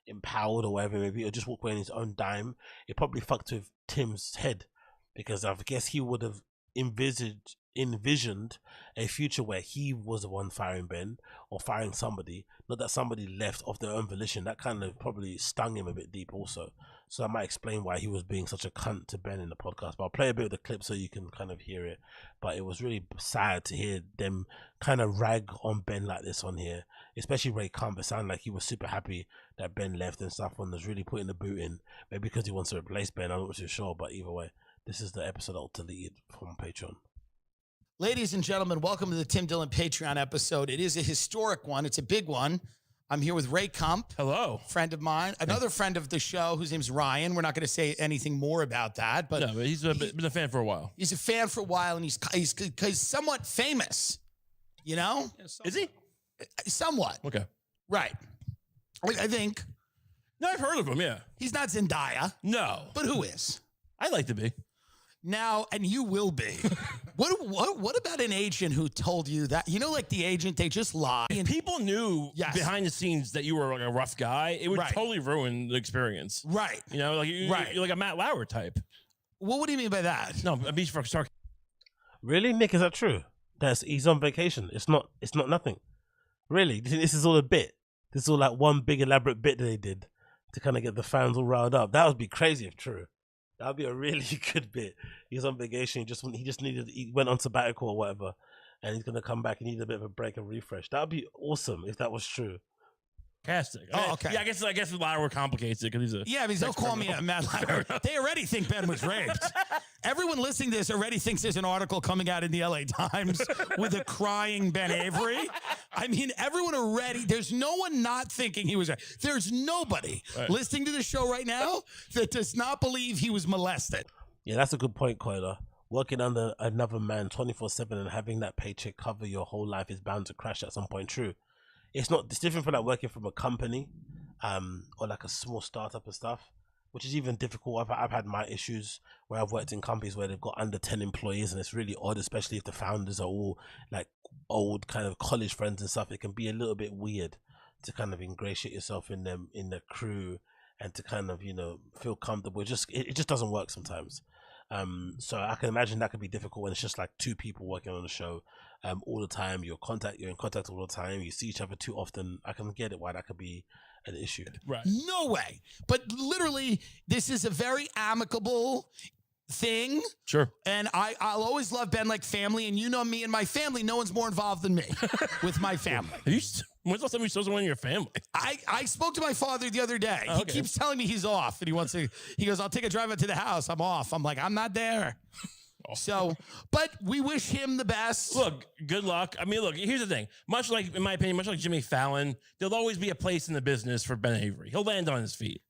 empowered or whatever. Maybe he'll just walk away on his own dime. It probably fucked with Tim's head because I guess he would have envisioned a future where he was the one firing Ben or firing somebody, not that somebody left of their own volition. That kind of probably stung him a bit deep also. So that might explain why he was being such a cunt to Ben in the podcast. But I'll play a bit of the clip so you can kind of hear it. But it was really sad to hear them kind of rag on Ben like this on here, especially Ray Kump. It sounded like he was super happy that Ben left and stuff and was really putting the boot in. Maybe because he wants to replace Ben, I'm not too sure. But either way, this is the episode I'll delete from Patreon. Ladies and gentlemen, welcome to the Tim Dillon Patreon episode. It is a historic one. It's a big one. I'm here with Ray Kump. Hello. Friend of mine. Another friend of the show whose name's Ryan. We're not going to say anything more about that. But, no, but he's been a fan for a while. He's a fan for a while, and he's somewhat famous. You know? Yeah, is he? Somewhat. Okay. Right. I think. No, I've heard of him, yeah. He's not Zendaya. No. But who is? I'd like to be. Now, and you will be. What about an agent who told you that? You know, like the agent, they just lie. If people knew behind the scenes that you were like a rough guy, it would totally ruin the experience. Right. You know, like you're like a Matt Lauer type. Well, what do you mean by that? No, a beach for sarcasm. Really, Nick? Is that true? He's on vacation. It's not nothing. Really? Do you think this is all a bit? This is all like one big elaborate bit that they did to kind of get the fans all riled up. That would be crazy if true. That would be a really good bit. He's on vacation. He went on sabbatical or whatever, and he's gonna come back and need a bit of a break and refresh. That would be awesome if that was true. Fantastic. Oh, okay. Yeah, I guess Lauer complicates it because he's a they'll call me a Matt Lauer. They already think Ben was raped. Everyone listening to this already thinks there's an article coming out in the LA Times with a crying Ben Avery. I mean, everyone already, there's no one not thinking he was raped. There's nobody listening to the show right now that does not believe he was molested. Yeah, that's a good point, Khalyla. Working under another man 24/7 and having that paycheck cover your whole life is bound to crash at some point. True. It's different from like working from a company, or like a small startup and stuff, which is even difficult. I've had my issues where I've worked in companies where they've got under 10 employees, and it's really odd, especially if the founders are all like old kind of college friends and stuff. It can be a little bit weird to kind of ingratiate yourself in them, in the crew, and to kind of, you know, feel comfortable. It just doesn't work sometimes. So I can imagine that could be difficult when it's just like two people working on the show all the time. You're in contact all the time. You see each other too often. I can get it why that could be an issue. Right. No way. But literally, this is a very amicable thing. Sure. And I'll always love Ben like family. And you know me and my family, no one's more involved than me with my family. When's the last time you saw someone in your family? I spoke to my father the other day. Okay. He keeps telling me he's off. And he goes, I'll take a drive out to the house. I'm off. I'm like, I'm not there. So, but we wish him the best. Look, good luck. I mean, look, here's the thing. Much like, in my opinion, much like Jimmy Fallon, there'll always be a place in the business for Ben Avery. He'll land on his feet.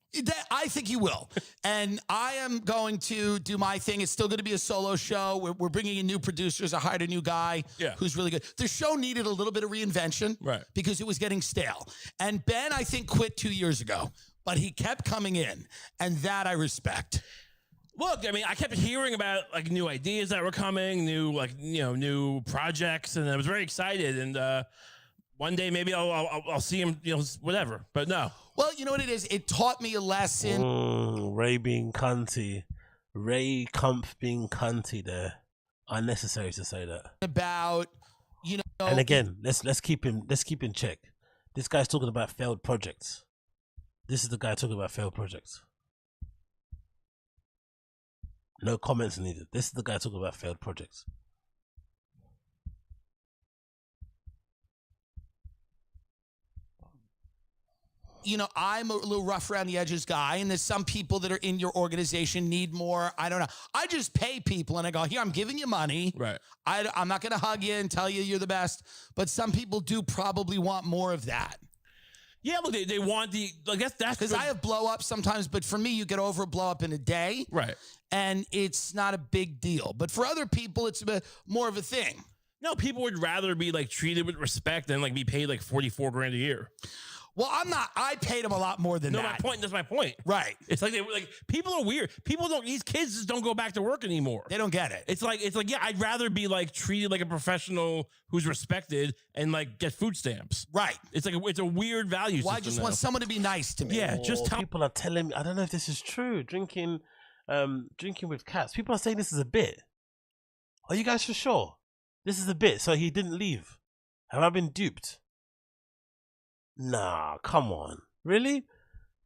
I think he will. And I am going to do my thing. It's still going to be a solo show. We're bringing in new producers. I hired a new guy who's really good. The show needed a little bit of reinvention because it was getting stale. And Ben, I think, quit 2 years ago, but he kept coming in, and that I respect. Look, I mean, I kept hearing about like new ideas that were coming, new projects, and I was very excited. And one day maybe I'll see him, whatever. But no. Well, you know what it is? It taught me a lesson. Ray being cunty. Ray Kump being cunty there. Unnecessary to say that. About, And again, let's keep him in check. This guy's talking about failed projects. This is the guy talking about failed projects. No comments needed. This is the guy talking about failed projects. I'm a little rough around the edges guy, and there's some people that are in your organization need more. I don't know. I just pay people, and I go, here, I'm giving you money. Right. I'm not going to hug you and tell you you're the best, but some people do probably want more of that. Yeah, look, they want that's because I have blow ups sometimes, but for me, you get over a blow up in a day. Right. And it's not a big deal. But for other people, it's a bit more of a thing. No, people would rather be like treated with respect than like be paid like $44,000 a year. Well, I'm not. I paid him a lot more than that. That's my point. Right. It's like people are weird. These kids just don't go back to work anymore. They don't get it. It's like yeah, I'd rather be like treated like a professional who's respected and like get food stamps. Right. It's like it's a weird value system. Well, I just want someone to be nice to me. Yeah, just tell people are telling me. I don't know if this is true. Drinking with cats. People are saying this is a bit. Are you guys for sure? This is a bit. So he didn't leave. Have I been duped? Nah, come on. Really?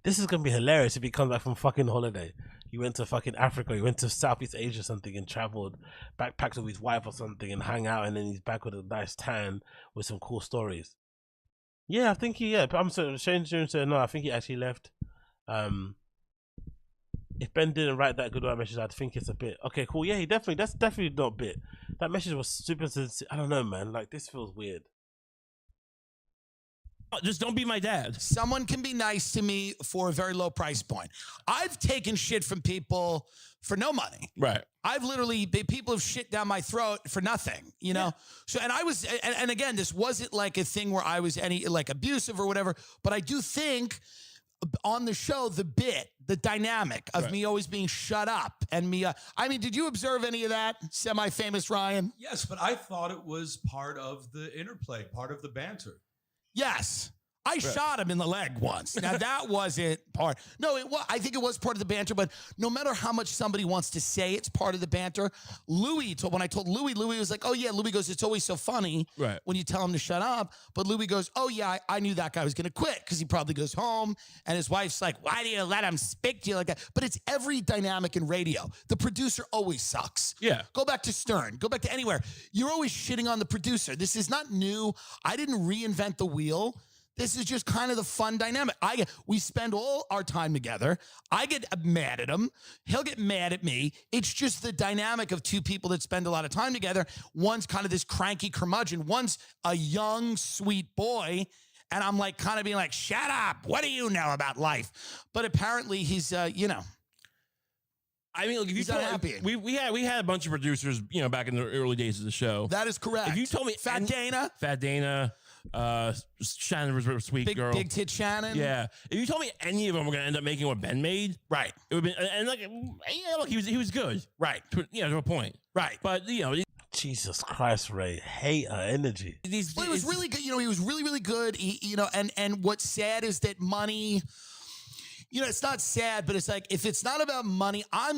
This is going to be hilarious if he comes back from fucking holiday. He went to fucking Africa, he went to Southeast Asia or something and traveled, backpacked with his wife or something and hang out, and then he's back with a nice tan with some cool stories. Yeah, I think I'm so Shane said no, I think he actually left. If Ben didn't write that goodbye message, I'd think it's a bit. Okay, cool. Yeah, that's definitely not a bit. That message was super sincere. I don't know, man. Like, this feels weird. Just don't be my dad. Someone can be nice to me for a very low price point. I've taken shit from people for no money. Right. I've literally, people have shit down my throat for nothing, you know? So, and I was, and again, this wasn't like a thing where I was any like abusive or whatever, but I do think on the show, the dynamic of me always being shut up and me, I mean, did you observe any of that, semi-famous Ryan? Yes, but I thought it was part of the interplay, part of the banter. Yes. I shot him in the leg once. Now, that wasn't part. No, I think it was part of the banter, but no matter how much somebody wants to say it's part of the banter, when I told Louis was like, oh, yeah, Louis goes, it's always so funny when you tell him to shut up. But Louis goes, oh, yeah, I knew that guy was going to quit because he probably goes home and his wife's like, why do you let him speak to you like that? But it's every dynamic in radio. The producer always sucks. Yeah. Go back to Stern. Go back to anywhere. You're always shitting on the producer. This is not new. I didn't reinvent the wheel. This is just kind of the fun dynamic. We spend all our time together. I get mad at him. He'll get mad at me. It's just the dynamic of two people that spend a lot of time together. One's kind of this cranky curmudgeon. One's a young, sweet boy. And I'm like kind of being like, shut up. What do you know about life? But apparently he's, I mean, look, if you told unhappy. We had a bunch of producers, back in the early days of the show. That is correct. If you told me Fat Dana, Shannon was sweet girl, big tit Shannon. Yeah. If you told me any of them were gonna end up making what Ben made, right? It would be, and like, yeah, look, he was good, right? To a point, right? But Jesus Christ, Ray, hater energy. Well, he was really good. He was really, really good. And what's sad is that money. It's not sad, but it's like, if it's not about money, I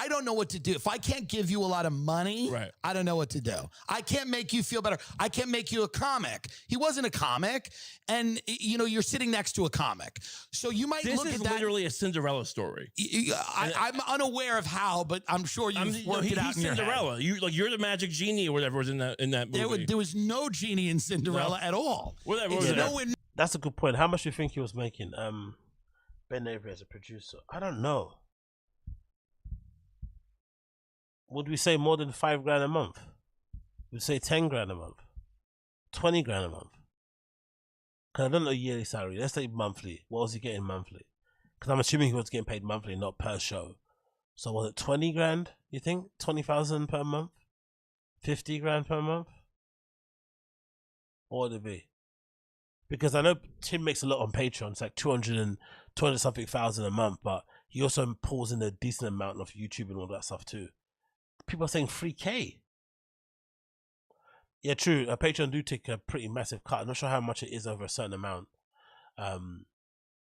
don't know what to do. If I can't give you a lot of money, I don't know what to do. I can't make you feel better. I can't make you a comic. He wasn't a comic. And, you're sitting next to a comic. So you might look at that. This is literally a Cinderella story. I'm unaware of how, but I'm sure you've worked it out in your head. Cinderella. You're the magic genie or whatever was in that movie. There was no genie in Cinderella at all. That's a good point. How much do you think he was making? Ben Avery as a producer, I don't know. would we say more than $5,000 a month? We'd say 10 grand a month, 20 grand a month. Because I don't know yearly salary. Let's say monthly. What was he getting monthly? Because I'm assuming he was getting paid monthly, not per show. So was it 20 grand? You think 20,000 per month, 50 grand per month? What would it be? Because I know Tim makes a lot on Patreon. It's like 200 something thousand a month, but he also pulls in a decent amount of YouTube and all that stuff too. People are saying 3K. Yeah, true. Patreon do take a pretty massive cut. I'm not sure how much it is over a certain amount.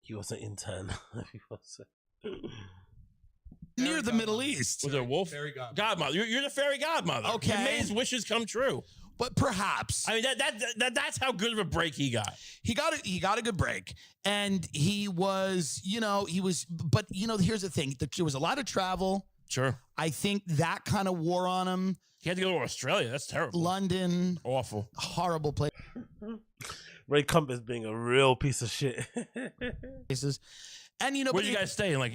He was an intern. Near the Middle East. Was it a wolf? Fairy godmother. You're the fairy godmother. Okay. You made his wishes come true. But perhaps. I mean, that's how good of a break he got. He got a good break. And he was, but here's the thing. There was a lot of travel. Sure. I think that kind of wore on him. He had to go to Australia. That's terrible. London. Awful. Horrible place. Ray Kump is being a real piece of shit. And where do you guys stay? In like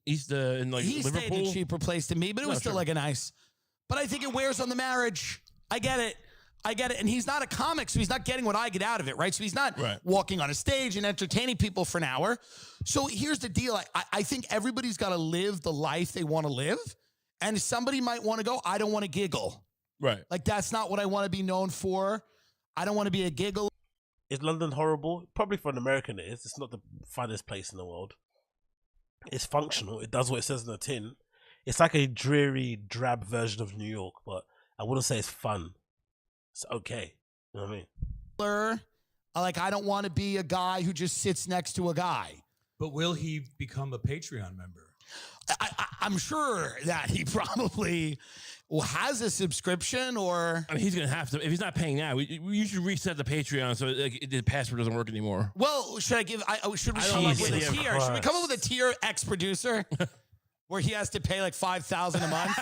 East in like he Liverpool? Stayed in a cheaper place than me, but it was still like a nice. But I think it wears on the marriage. I get it. And he's not a comic, so he's not getting what I get out of it, right? So he's not walking on a stage and entertaining people for an hour. So here's the deal. I think everybody's got to live the life they want to live. And somebody might want to go, I don't want to giggle. Right. Like, that's not what I want to be known for. I don't want to be a giggle. Is London horrible? Probably for an American it is. It's not the finest place in the world. It's functional. It does what it says in the tin. It's like a dreary, drab version of New York, but I wouldn't say it's fun. It's okay. You know what I mean? Like, I don't want to be a guy who just sits next to a guy. But will he become a Patreon member? I'm sure that he probably has a subscription, or I mean, he's gonna have to if he's not paying now. You should reset the Patreon so the password doesn't work anymore. Well, should we come up with a tier? Should we come up with a tier ex-producer? Where he has to pay like $5,000 a month,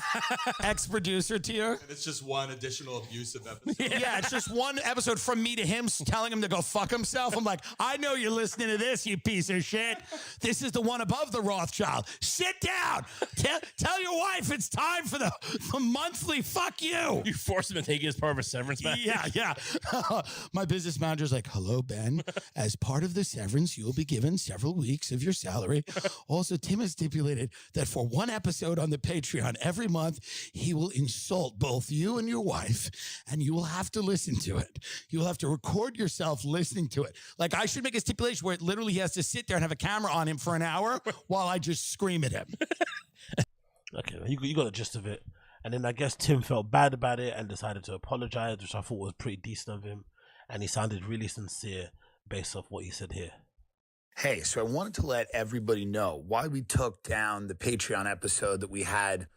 ex-producer tier. And it's just one additional abusive episode. Yeah, it's just one episode from me to him telling him to go fuck himself. I'm like, I know you're listening to this, you piece of shit. This is the one above the Rothschild. Sit down. Tell your wife it's time for the monthly fuck you. You forced him to take it as part of a severance package? Yeah. My business manager's like, hello, Ben. As part of the severance, you will be given several weeks of your salary. Also, Tim has stipulated that for one episode on the Patreon every month, he will insult both you and your wife, and you will have to listen to it. You will have to record yourself listening to it. Like, I should make a stipulation where it literally he has to sit there and have a camera on him for an hour while I just scream at him. Okay, you got the gist of it. And then I guess Tim felt bad about it and decided to apologize, which I thought was pretty decent of him. And he sounded really sincere based off what he said here. Hey, so I wanted to let everybody know why we took down the Patreon episode that we had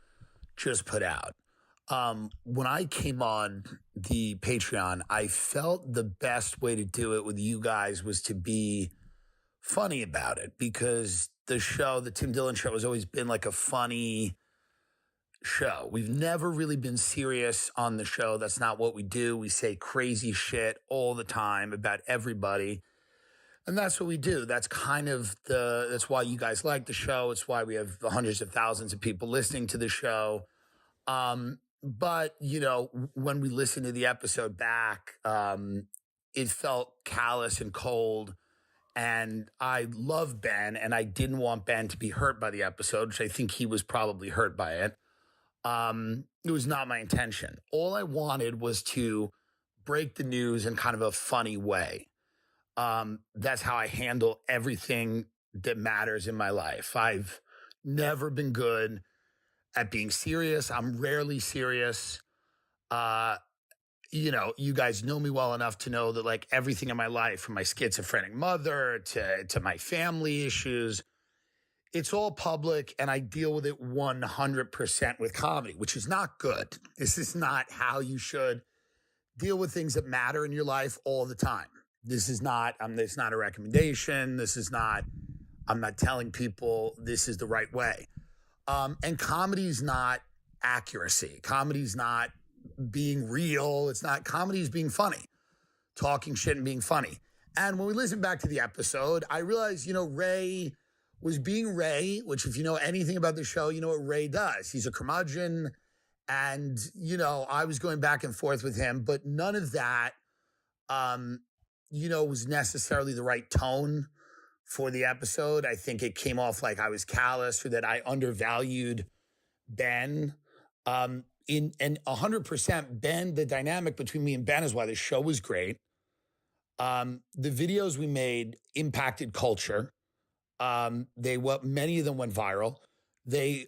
just put out. When I came on the Patreon, I felt the best way to do it with you guys was to be funny about it, because the show, the Tim Dillon Show, has always been like a funny show. We've never really been serious on the show. That's not what we do. We say crazy shit all the time about everybody. And that's what we do. That's kind of that's why you guys like the show. It's why we have hundreds of thousands of people listening to the show. But, when we listened to the episode back, it felt callous and cold. And I love Ben, and I didn't want Ben to be hurt by the episode, which I think he was probably hurt by it. It was not my intention. All I wanted was to break the news in kind of a funny way. That's how I handle everything that matters in my life. I've never been good at being serious. I'm rarely serious. You guys know me well enough to know that like everything in my life, from my schizophrenic mother to my family issues, it's all public, and I deal with it 100% with comedy, which is not good. This is not how you should deal with things that matter in your life all the time. This is not, it's not a recommendation. I'm not telling people this is the right way. And comedy is not accuracy. Comedy is not being real. Comedy is being funny, talking shit and being funny. And when we listened back to the episode, I realized, Ray was being Ray, which if you know anything about the show, you know what Ray does. He's a curmudgeon, And, you know, I was going back and forth with him, but none of that, you know, was necessarily the right tone for the episode. I think it came off like I was callous or that I undervalued Ben. And 100% Ben, the dynamic between me and Ben is why the show was great. The videos we made impacted culture. Many of them went viral. They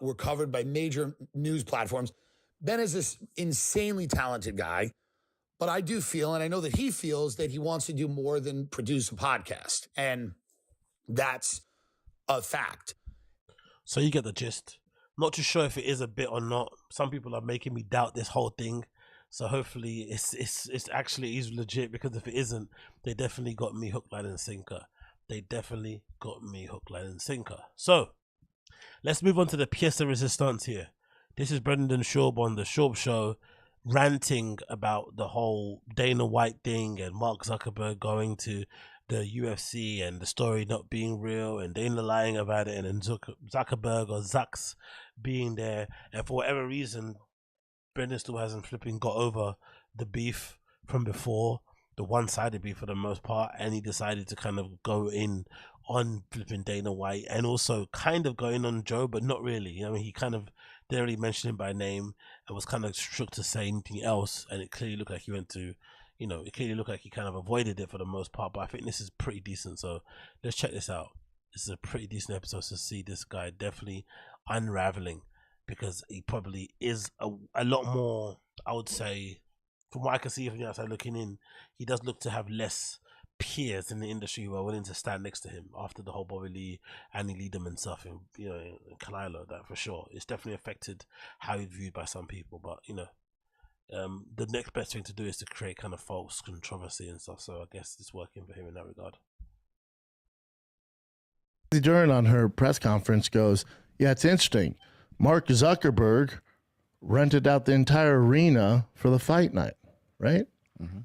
were covered by major news platforms. Ben is this insanely talented guy, but I do feel, and I know that he feels, that he wants to do more than produce a podcast. And that's a fact. So you get the gist. Not too sure if it is a bit or not. Some people are making me doubt this whole thing. So hopefully it's actually is legit, because if it isn't, they definitely got me hook, line, and sinker. They definitely got me hook, line, and sinker. So let's move on to the pièce de résistance here. This is Brendan Schaub on the Schaub Show, ranting about the whole Dana White thing and Mark Zuckerberg going to the UFC and the story not being real and Dana lying about it, and then Zuckerberg or Zucks being there. And for whatever reason, Brendan still hasn't flipping got over the beef from before, the one-sided beef for the most part, and he decided to kind of go in on flipping Dana White and also kind of going on Joe, but not really. I mean, he kind of didn't really mention him by name and was kind of shook to say anything else, and it clearly looked like he went to, you know, it clearly looked like he kind of avoided it for the most part. But I think this is pretty decent, so let's check this out. This is a pretty decent episode to see this guy definitely unraveling, because he probably is a lot more, I would say, from what I can see from the outside looking in, he does look to have less peers in the industry who are willing to stand next to him after the whole Bobby Lee, Annie Liederman stuff, and, you know, and Khalyla, that for sure. It's definitely affected how he's viewed by some people, but, you know, the next best thing to do is to create kind of false controversy and stuff, so I guess it's working for him in that regard. During on her press conference goes, yeah, it's interesting. Mark Zuckerberg rented out the entire arena for the fight night, right? Mm-hmm.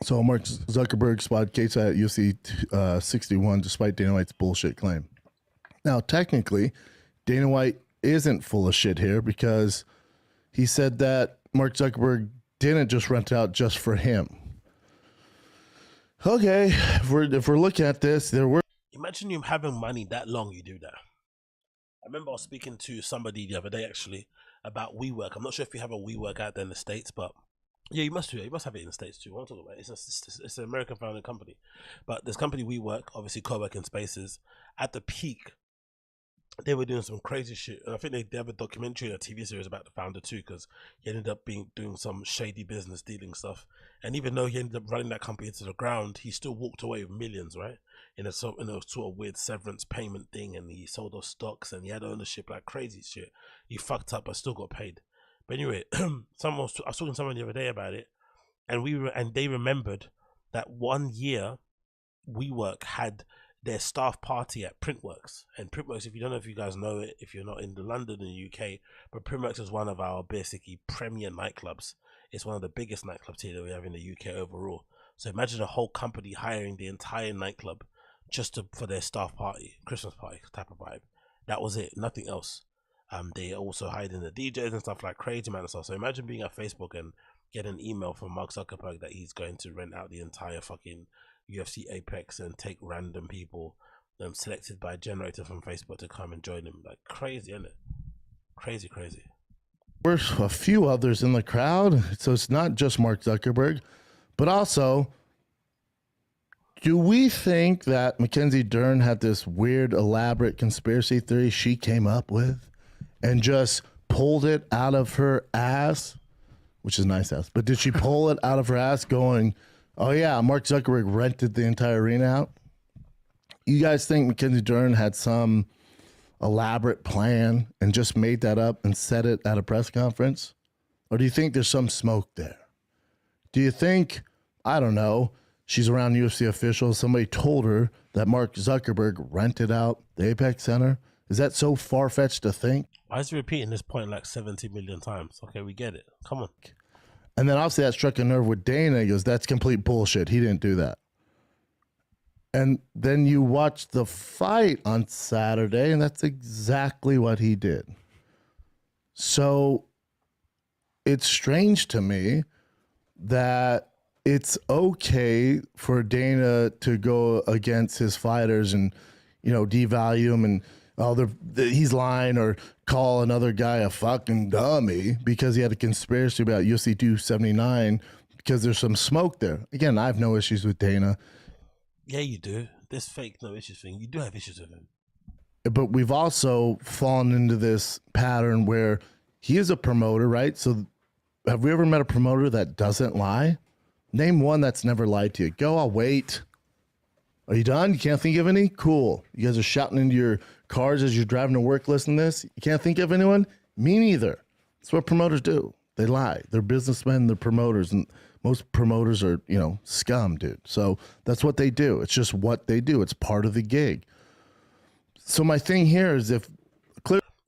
So Mark Zuckerberg spotted case at UFC 61 despite Dana White's bullshit claim. Now, technically, Dana White isn't full of shit here, because he said that Mark Zuckerberg didn't just rent it out just for him. Okay, if we're looking at this, there were... Imagine you having money that long, you do that. I remember I was speaking to somebody the other day actually about WeWork. I'm not sure if you have a WeWork out there in the States, but yeah, you must do it. You must have it in the States too. What I'm talking about, it's an American founded company, but this company WeWork, obviously co-working spaces. At the peak, they were doing some crazy shit, and I think they have a documentary and a TV series about the founder too, because he ended up doing some shady business dealing stuff. And even though he ended up running that company into the ground, he still walked away with millions, right? In a sort of weird severance payment thing, and he sold those stocks and he had ownership, like crazy shit. He fucked up but still got paid. But anyway, I was talking to someone the other day about it, and they remembered that 1 year WeWork had their staff party at Printworks. And Printworks, if you don't know, if you guys know it, if you're not in London and the UK, but Printworks is one of our basically premier nightclubs. It's one of the biggest nightclubs here that we have in the UK overall. So imagine a whole company hiring the entire nightclub just for their staff party, Christmas party type of vibe. That was it, nothing else. They also hired in the DJs and stuff, like crazy amount of stuff. So imagine being at Facebook and get an email from Mark Zuckerberg that he's going to rent out the entire fucking UFC Apex and take random people selected by a generator from Facebook to come and join him. Like crazy, isn't it? Crazy. There's a few others in the crowd, so it's not just Mark Zuckerberg, but also, do we think that Mackenzie Dern had this weird, elaborate conspiracy theory she came up with and just pulled it out of her ass, which is nice ass, but did she pull it out of her ass going, oh yeah, Mark Zuckerberg rented the entire arena out? You guys think Mackenzie Dern had some elaborate plan and just made that up and said it at a press conference? Or do you think there's some smoke there? Do you think, I don't know, she's around UFC officials, somebody told her that Mark Zuckerberg rented out the Apex Center? Is that so far-fetched to think? Why is he repeating this point like 70 million times? Okay, we get it. Come on. And then obviously that struck a nerve with Dana. He goes, that's complete bullshit. He didn't do that. And then you watch the fight on Saturday, and that's exactly what he did. So it's strange to me that it's okay for Dana to go against his fighters and, you know, devalue him and he's lying or call another guy a fucking dummy because he had a conspiracy about UFC 279 because there's some smoke there. Again, I have no issues with Dana. Yeah, you do. This fake no issues thing, you do have issues with him. But we've also fallen into this pattern where he is a promoter, right? So have we ever met a promoter that doesn't lie? Name one that's never lied to you. Go, I'll wait. Are you done? You can't think of any? Cool. You guys are shouting into your cars as you're driving to work listening to this. You can't think of anyone? Me neither. That's what promoters do. They lie. They're businessmen, they're promoters, and most promoters are, you know, scum, dude. So that's what they do. It's just what they do. It's part of the gig. So my thing here is if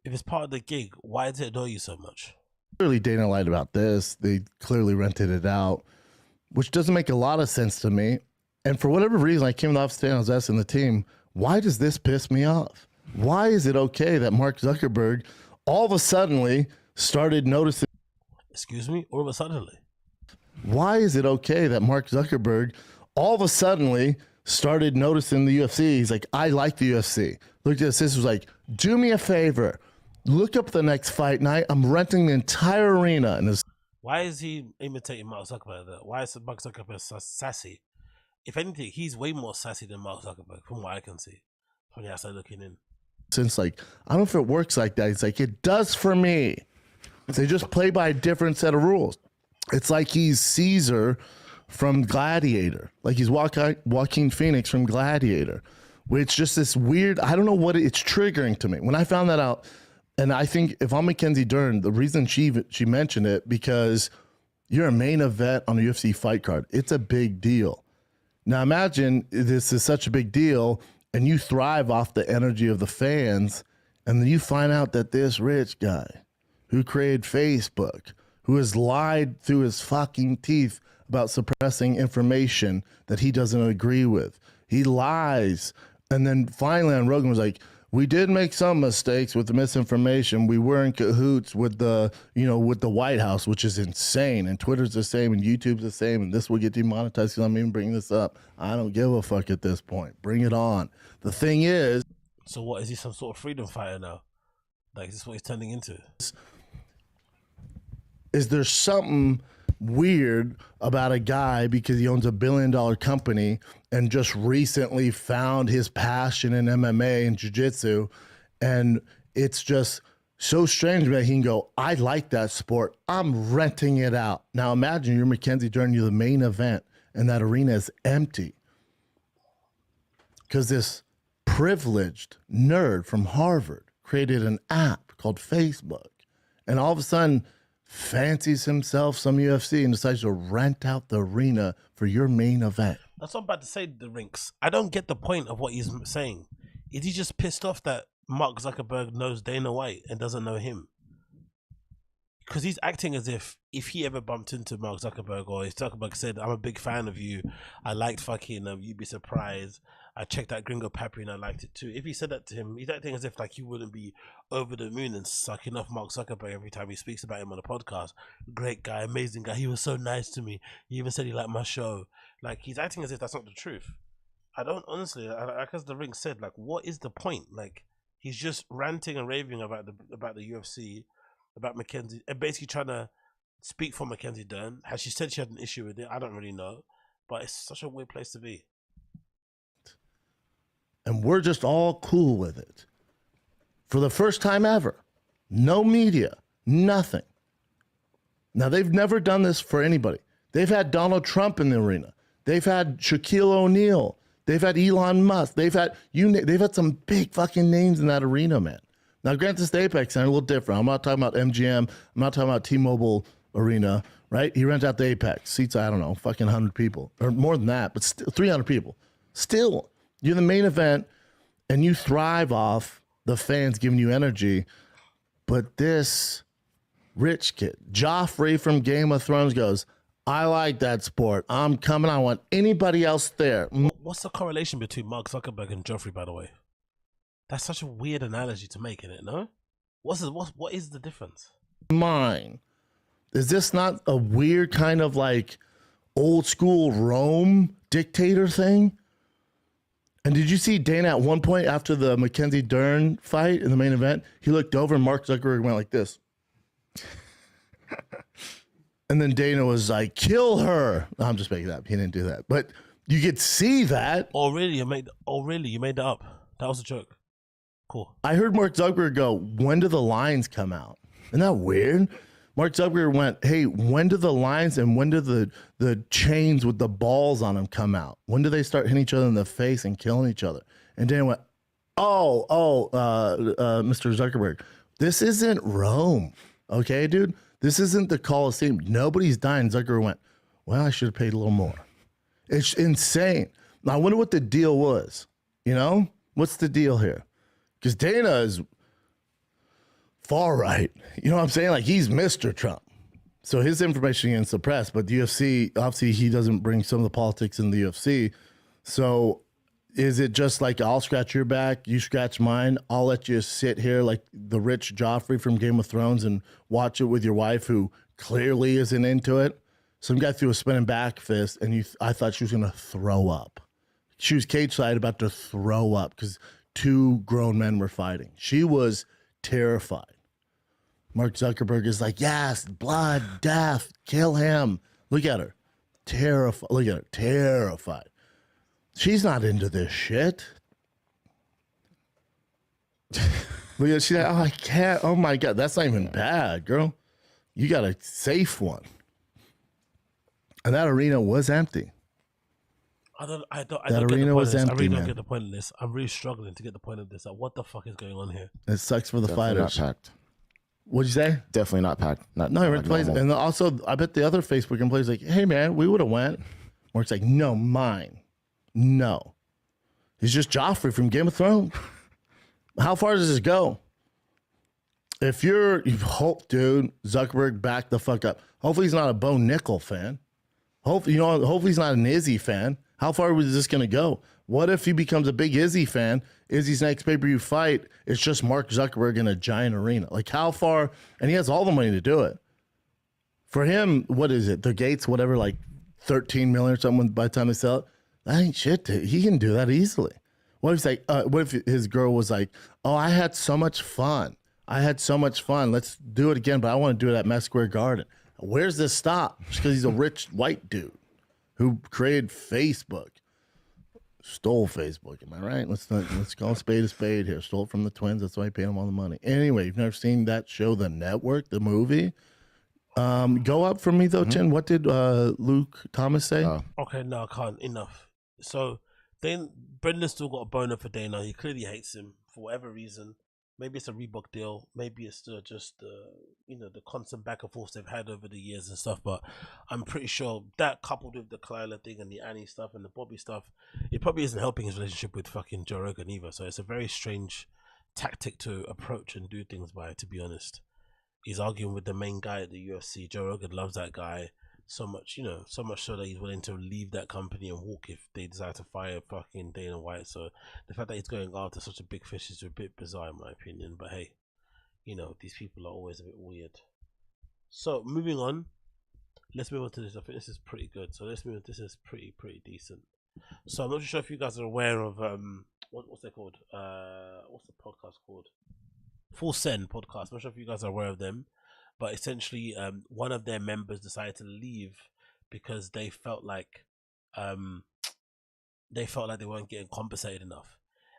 it's part of the gig, why does it annoy you so much? Clearly Dana lied about this. They clearly rented it out, which doesn't make a lot of sense to me. And for whatever reason, I came to the office today and I was asking the team, why does this piss me off? Why is it okay that Mark Zuckerberg all of a sudden started noticing? Excuse me? All of a sudden? Why is it okay that Mark Zuckerberg all of a sudden started noticing the UFC? He's like, I like the UFC. Look at this. This was like, do me a favor. Look up the next fight night. I'm renting the entire arena. And why is he imitating Mark Zuckerberg? Why is Mark Zuckerberg so sassy? If anything, he's way more sassy than Mark Zuckerberg, from what I can see, from the outside looking in. Since like, I don't know if it works like that. He's like, it does for me. They just play by a different set of rules. It's like he's Caesar from Gladiator. Like he's Joaquin Phoenix from Gladiator. Where it's just this weird, I don't know what it's triggering to me. When I found that out, and I think if I'm Mackenzie Dern, the reason she mentioned it, because you're a main event on a UFC fight card. It's a big deal. Now imagine this is such a big deal and you thrive off the energy of the fans, and then you find out that this rich guy who created Facebook, who has lied through his fucking teeth about suppressing information that he doesn't agree with. He lies. And then finally on Rogan was like, we did make some mistakes with the misinformation. We were in cahoots with the, you know, with the White House, which is insane. And Twitter's the same and YouTube's the same. And this will get demonetized because I'm even bringing this up. I don't give a fuck at this point. Bring it on. The thing is. So what, is he some sort of freedom fighter now? Like, is this what he's turning into? Is there something weird about a guy because he owns $1 billion company and just recently found his passion in MMA and jiu-jitsu, and it's just so strange that he can go, I like that sport, I'm renting it out. Now imagine you're Mackenzie Dern, you're the main event and that arena is empty because this privileged nerd from Harvard created an app called Facebook, and all of a sudden fancies himself some UFC and decides to rent out the arena for your main event. That's what I'm about to say, the Rinks. I don't get the point of what he's saying. Is he just pissed off that Mark Zuckerberg knows Dana White and doesn't know him? Because he's acting as if he ever bumped into Mark Zuckerberg, or if Zuckerberg said, I'm a big fan of you, I liked fucking you'd be surprised, I checked out Gringo Pappy and I liked it too. If he said that to him, he's acting as if like he wouldn't be over the moon and sucking off Mark Zuckerberg every time he speaks about him on a podcast. Great guy, amazing guy, he was so nice to me, he even said he liked my show. Like, he's acting as if that's not the truth. I don't, honestly, like as the Ring said, like, what is the point? Like, he's just ranting and raving about the UFC, about Mackenzie, and basically trying to speak for Mackenzie Dern. Has she said she had an issue with it? I don't really know, but it's such a weird place to be. And we're just all cool with it. For the first time ever. No media. Nothing. Now, they've never done this for anybody. They've had Donald Trump in the arena. They've had Shaquille O'Neal. They've had Elon Musk. They've had some big fucking names in that arena, man. Now, granted, this Apex Center a little different. I'm not talking about MGM. I'm not talking about T-Mobile Arena, right? He rents out the Apex. Seats, I don't know, fucking 100 people. Or more than that, but still 300 people. Still, you're the main event, and you thrive off the fans giving you energy. But this rich kid, Joffrey from Game of Thrones, goes, I like that sport. I'm coming. I want anybody else there. What's the correlation between Mark Zuckerberg and Joffrey, by the way? That's such a weird analogy to make, isn't it? No? What is the difference? mine. Is this not a weird kind of like old school Rome dictator thing? And did you see Dana at one point after the Mackenzie Dern fight in the main event? He looked over and Mark Zuckerberg went like this. And then Dana was like, kill her. No, I'm just making that up. He didn't do that. But you could see that. Oh, really? You made that up. That was a joke. Cool. I heard Mark Zuckerberg go, when do the lines come out? Isn't that weird? Mark Zuckerberg went, hey, when do the lines and when do the chains with the balls on them come out? When do they start hitting each other in the face and killing each other? And Dana went, Mr. Zuckerberg, this isn't Rome. Okay, dude? This isn't the Coliseum. Nobody's dying. Zuckerberg went, well, I should have paid a little more. It's insane. Now, I wonder what the deal was. You know? What's the deal here? Because Dana is far right. You know what I'm saying? Like, he's Mr. Trump. So his information getting suppressed. But the UFC, obviously, he doesn't bring some of the politics in the UFC. So is it just like, I'll scratch your back, you scratch mine, I'll let you sit here like the rich Joffrey from Game of Thrones and watch it with your wife who clearly isn't into it? Some guy threw a spinning back fist, and I thought she was going to throw up. She was cage-side about to throw up because two grown men were fighting. She was terrified. Mark Zuckerberg is like, yes, blood, death, kill him. Look at her. Terrified. Look at her. Terrified. She's not into this shit. Look at, she's like, oh, I can't. Oh, my God. That's not even bad, girl. You got a safe one. And that arena was empty. I don't get the arena point was of this. I empty, really don't man. get the point of this. I'm really struggling to get the point of this. Like, what the fuck is going on here? It sucks for the Definitely fighters. not packed. What'd you say? Definitely not packed. Not No, like plays, normal. and also I bet the other Facebook employees like, hey man, we would have went. Mark's like, no, mine, no. He's just Joffrey from Game of Thrones. How far does this go? If you hope, dude, Zuckerberg, back the fuck up. Hopefully he's not a Bo Nickel fan. Hopefully he's not an Izzy fan. How far was this gonna go? What if he becomes a big Izzy fan? Izzy's next pay-per-view fight, it's just Mark Zuckerberg in a giant arena. Like how far? And he has all the money to do it. For him, what is it? The gates, whatever, like 13 million or something by the time they sell it. That ain't shit. He can do that easily. What if like? What if his girl was like, "Oh, I had so much fun. I had so much fun. Let's do it again, but I want to do it at Madison Square Garden." Where's this stop? Just because he's a rich white dude who created Facebook. Stole Facebook, am I right? Let's call a spade here. Stole it from the twins. That's why he paid them all the money. Anyway, you've never seen that show, The Network, the movie. Go up for me though, Chin. What did Luke Thomas say? Okay, no, I can't. Enough. So then Brendan's still got a boner for Dana. He clearly hates him for whatever reason. Maybe it's a Reebok deal. Maybe it's just the constant back and forth they've had over the years and stuff. But I'm pretty sure that coupled with the Khalyla thing and the Annie stuff and the Bobby stuff, it probably isn't helping his relationship with fucking Joe Rogan either. So it's a very strange tactic to approach and do things by, to be honest. He's arguing with the main guy at the UFC. Joe Rogan loves that guy so much, so much so that he's willing to leave that company and walk if they decide to fire fucking Dana White. So the fact that he's going after such a big fish is a bit bizarre in my opinion. But hey, these people are always a bit weird. So moving on, let's move on to this. I think this is pretty good. So let's move on. This is pretty decent. So I'm not sure if you guys are aware of what's it called? What's the podcast called? Full Send podcast. I'm not sure if you guys are aware of them. But essentially, one of their members decided to leave because they felt like they weren't getting compensated enough,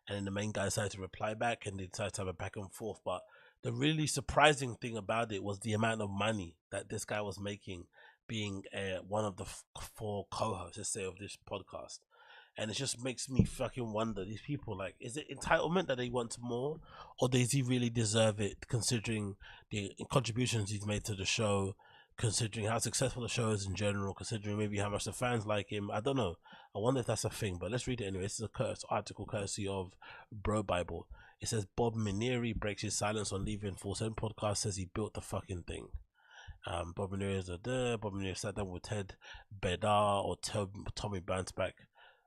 and then the main guy decided to reply back, and they decided to have a back and forth. But the really surprising thing about it was the amount of money that this guy was making, being one of the four co-hosts, let's say, of this podcast. And it just makes me fucking wonder, these people, like, is it entitlement that they want more, or does he really deserve it, considering the contributions he's made to the show, considering how successful the show is in general, considering maybe how much the fans like him? I don't know. I wonder if that's a thing, but let's read it anyway. This is a article courtesy of Bro Bible. It says, Bob Menery breaks his silence on leaving Full Send podcast, says he built the fucking thing. Bob Menery is Bob Menery sat down with Ted Bedard or Tommy Bounceback.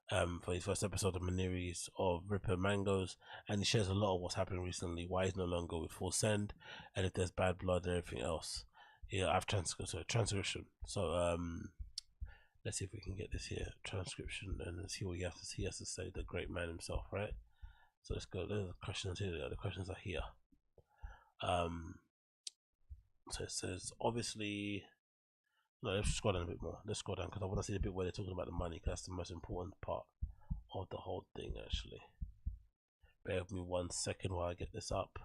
for his first episode of Menery's of Ripper Mangoes, and he shares a lot of what's happening recently, why he's no longer with Full Send, and if there's bad blood and everything else. Yeah, I've transcription. So let's see if we can get this here, transcription, and see what he has to say, the great man himself, right? So let's go. There's the questions here. The questions are here. So it says, obviously, no, let's scroll down a bit more. Let's scroll down because I want to see the bit where they're talking about the money, because that's the most important part of the whole thing, actually. Bear with me 1 second while I get this up.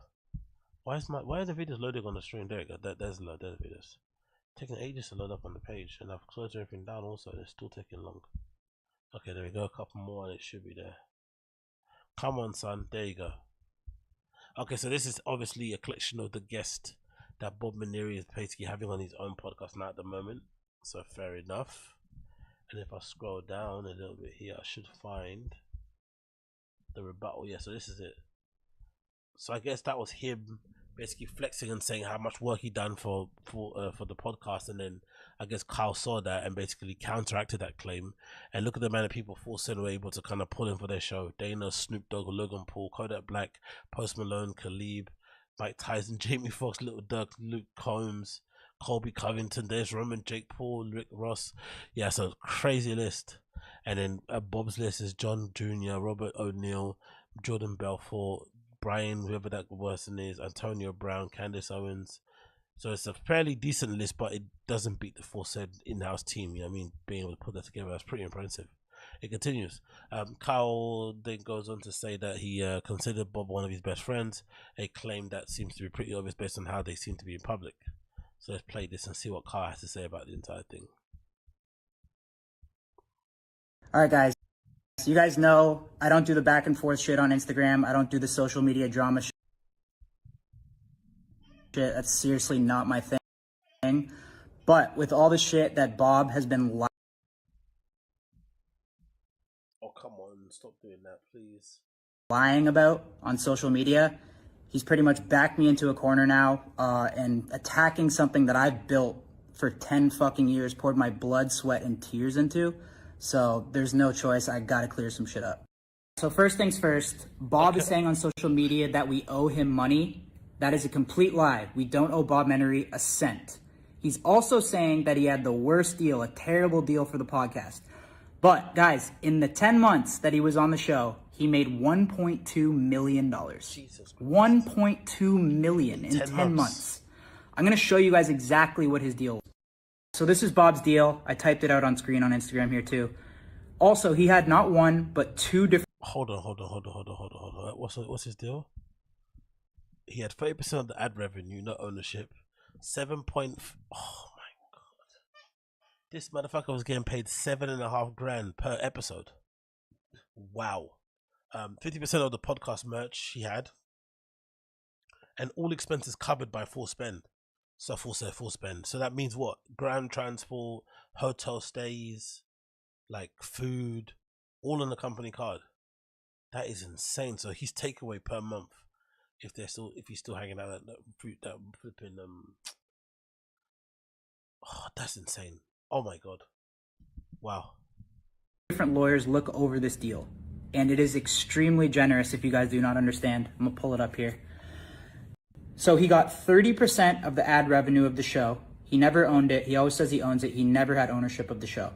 Why are the videos loading on the stream? There you go. There's the videos. Taking ages to load up on the page, and I've closed everything down also, and it's still taking long. Okay, there we go. A couple more, and it should be there. Come on, son. There you go. Okay, so this is obviously a collection of the guests that Bob Menery is basically having on his own podcast now at the moment. So fair enough. And if I scroll down a little bit here, I should find the rebuttal. Yeah, so this is it. So I guess that was him basically flexing and saying how much work he done for the podcast, and then I guess Kyle saw that and basically counteracted that claim. And look at the amount of people Full Send were able to kind of pull in for their show: Dana, Snoop Dogg, Logan Paul, Kodak Black, Post Malone, Khalid, Mike Tyson, Jamie Foxx, Little Dirk, Luke Combs, Colby Covington, there's Roman, Jake Paul, Rick Ross. Yeah, so crazy list. And then Bob's list is John Jr., Robert O'Neill, Jordan Belfort, Brian, whoever that person is, Antonio Brown, Candace Owens. So it's a fairly decent list, but it doesn't beat the Full Send in-house team. You know what I mean? Being able to put that together, that's pretty impressive. It continues. Kyle then goes on to say that he considered Bob one of his best friends, a claim that seems to be pretty obvious based on how they seem to be in public. So let's play this and see what Kyle has to say about the entire thing. All right, guys. You guys know I don't do the back and forth shit on Instagram. I don't do the social media drama shit. That's seriously not my thing. But with all the shit that Bob has been Oh, come on. Stop doing that, please. lying about on social media, he's pretty much backed me into a corner now and attacking something that I've built for 10 fucking years, poured my blood, sweat, and tears into. So there's no choice. I gotta clear some shit up. So first things first, Bob is saying on social media that we owe him money. That is a complete lie. We don't owe Bob Menery a cent. He's also saying that he had the worst deal, a terrible deal for the podcast. But guys, in the 10 months that he was on the show, he made $1.2 million. $1.2 million in 10 months. I'm gonna show you guys exactly what his deal was. So this is Bob's deal. I typed it out on screen on Instagram here too. Also, he had not one, but two different... Hold on. What's his deal? He had 30% of the ad revenue, not ownership. Oh my god. This motherfucker was getting paid $7,500 per episode. Wow. 50% of the podcast merch he had. And all expenses covered by Full Spend. So Full Spend. So that means what? Ground transport, hotel stays, like food, all on the company card. That is insane. So his takeaway per month, if he's still hanging out that flipping oh, that's insane. Oh my god. Wow. Different lawyers look over this deal, and it is extremely generous. If you guys do not understand, I'm gonna pull it up here. So he got 30% of the ad revenue of the show. He never owned it. He always says he owns it. He never had ownership of the show.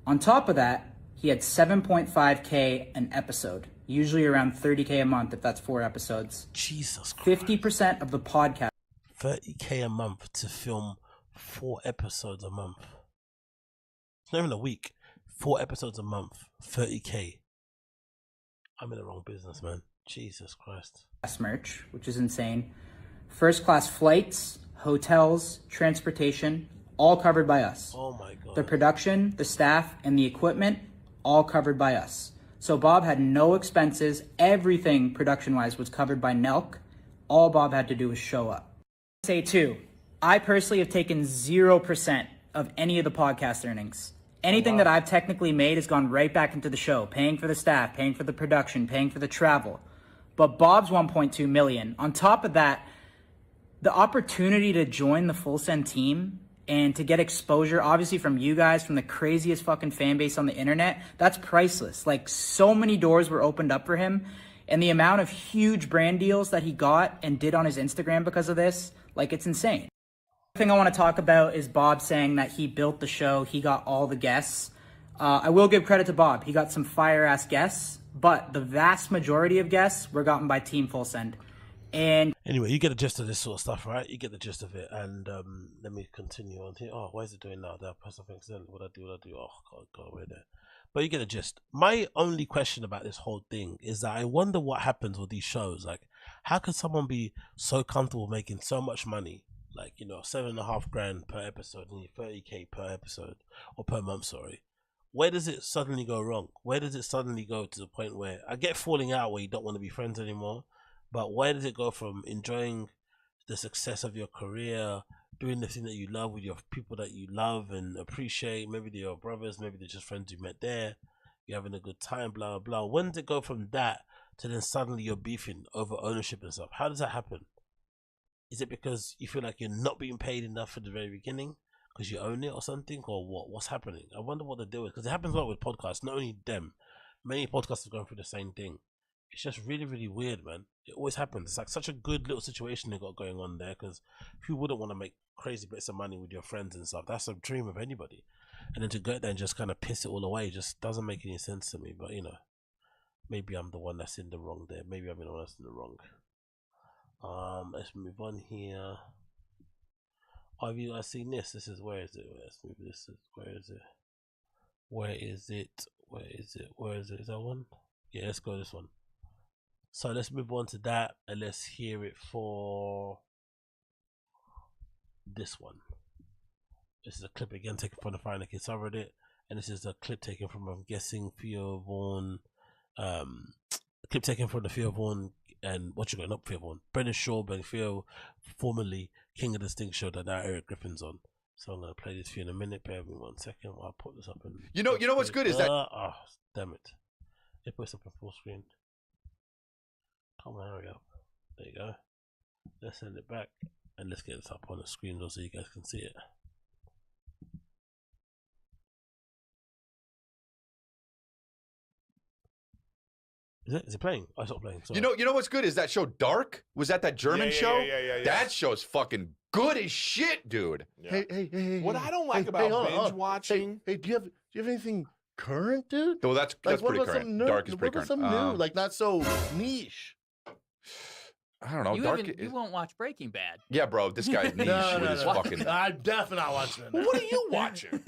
On top of that, he had 7.5K an episode, usually around 30K a month if that's 4 episodes. Jesus Christ. 50% of the podcast. 30K a month to film 4 episodes a month. It's not even a week. 4 episodes a month, 30K. I'm in the wrong business, man. Jesus Christ. Merch, which is insane. First class flights, hotels, transportation, all covered by us. Oh my god. The production, the staff, and the equipment, all covered by us. So Bob had no expenses. Everything production-wise was covered by Nelk. All Bob had to do was show up. Say too, I personally have taken 0% of any of the podcast earnings. Anything that I've technically made has gone right back into the show, paying for the staff, paying for the production, paying for the travel. But Bob's 1.2 million. On top of that, the opportunity to join the Full Send team And to get exposure, obviously from you guys, from the craziest fucking fan base on the internet, that's priceless. Like, so many doors were opened up for him. And the amount of huge brand deals that he got and did on his Instagram because of this, like, it's insane. The thing I want to talk about is Bob saying that he built the show, he got all the guests. I will give credit to Bob. He got some fire-ass guests, but the vast majority of guests were gotten by Team Full Send. And anyway, you get the gist of this sort of stuff, right? You get the gist of it. And let me continue on here. Oh, why is it doing now? That person thinks, what I do? Oh, God, go away there. But you get the gist. My only question about this whole thing is that I wonder what happens with these shows. Like, how can someone be so comfortable making so much money? Like, you know, $7,500 per episode and 30K per episode or per month, sorry. Where does it suddenly go wrong? Where does it suddenly go to the point where I get falling out where you don't want to be friends anymore? But where does it go from enjoying the success of your career, doing the thing that you love with your people that you love and appreciate? Maybe they're your brothers, maybe they're just friends you met there. You're having a good time, blah, blah. When does it go from that to then suddenly you're beefing over ownership and stuff? How does that happen? Is it because you feel like you're not being paid enough at the very beginning because you own it or something? Or what? What's happening? I wonder what the deal is, because it happens a lot with podcasts. Not only them, many podcasts are going through the same thing. It's just really, really weird, man. It always happens. It's like such a good little situation they got going on there, because who wouldn't want to make crazy bits of money with your friends and stuff? That's a dream of anybody. And then to go there and just kind of piss it all away just doesn't make any sense to me. But, you know, maybe I'm the one that's in the wrong there. Maybe I'm the one that's in the wrong. Let's move on here. Oh, have you guys seen this? This is, where is it? Let's move this. Where is it? Where is it? Where is it? Where is it? Is that one? Yeah, let's go this one. So let's move on to that and let's hear it for this one. This is a clip again taken from the Final Kids. I read it, and this is a clip taken from, I'm guessing, Theo Vaughn. A clip taken from the Theo Vaughn and not Theo Vaughn, Brendan Schaub and Theo, formerly King of the Stink show that now Erik Griffin's on. So I'm gonna play this for you in a minute. Bear with me 1 second while I put this up. And you know what's good is that. Oh, damn it! It puts up a full screen. Come on, hurry up. There you go. Let's send it back and let's get this up on the screen so you guys can see it. Is it playing? Oh, it's not playing. Sorry. You know what's good is that show Dark? Was that German show? Yeah. That show's fucking good as shit, dude. Yeah. Hey. What I don't like about binge watching. Hey, do you have anything current, dude? Well, that's like, pretty current. Dark is pretty current. Something new, like not so niche. I don't know. You won't watch Breaking Bad. Yeah, bro. This guy's niche with his fucking. I'm definitely not watching it. What are you watching?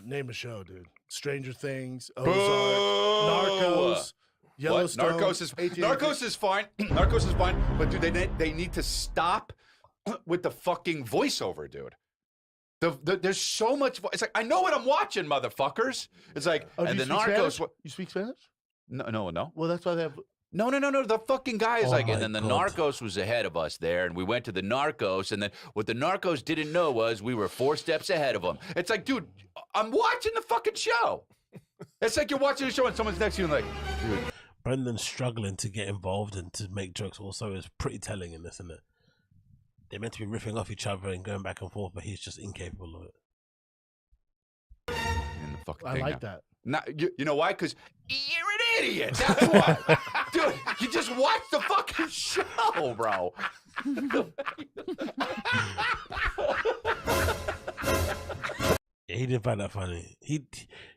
Name a show, dude. Stranger Things, Boo! Ozark, Narcos, Yellowstone. Narcos is fine. Narcos is fine. But dude, they need to stop with the fucking voiceover, dude. There's so much. It's like, I know what I'm watching, motherfuckers. It's like, and the Narcos. You speak Spanish? No. Well, that's why they have. No. The fucking guy is and then the Narcos was ahead of us there, and we went to the Narcos, and then what the Narcos didn't know was we were 4 steps ahead of them. It's like, dude, I'm watching the fucking show. It's like you're watching the show and someone's next to you and like, dude. Brendan's struggling to get involved and to make jokes also is pretty telling in this, isn't it? They're meant to be riffing off each other and going back and forth, but he's just incapable of it. I like that. You know why? Because you're an idiot. That's why. Dude, you just watch the fucking show, bro. He didn't find that funny.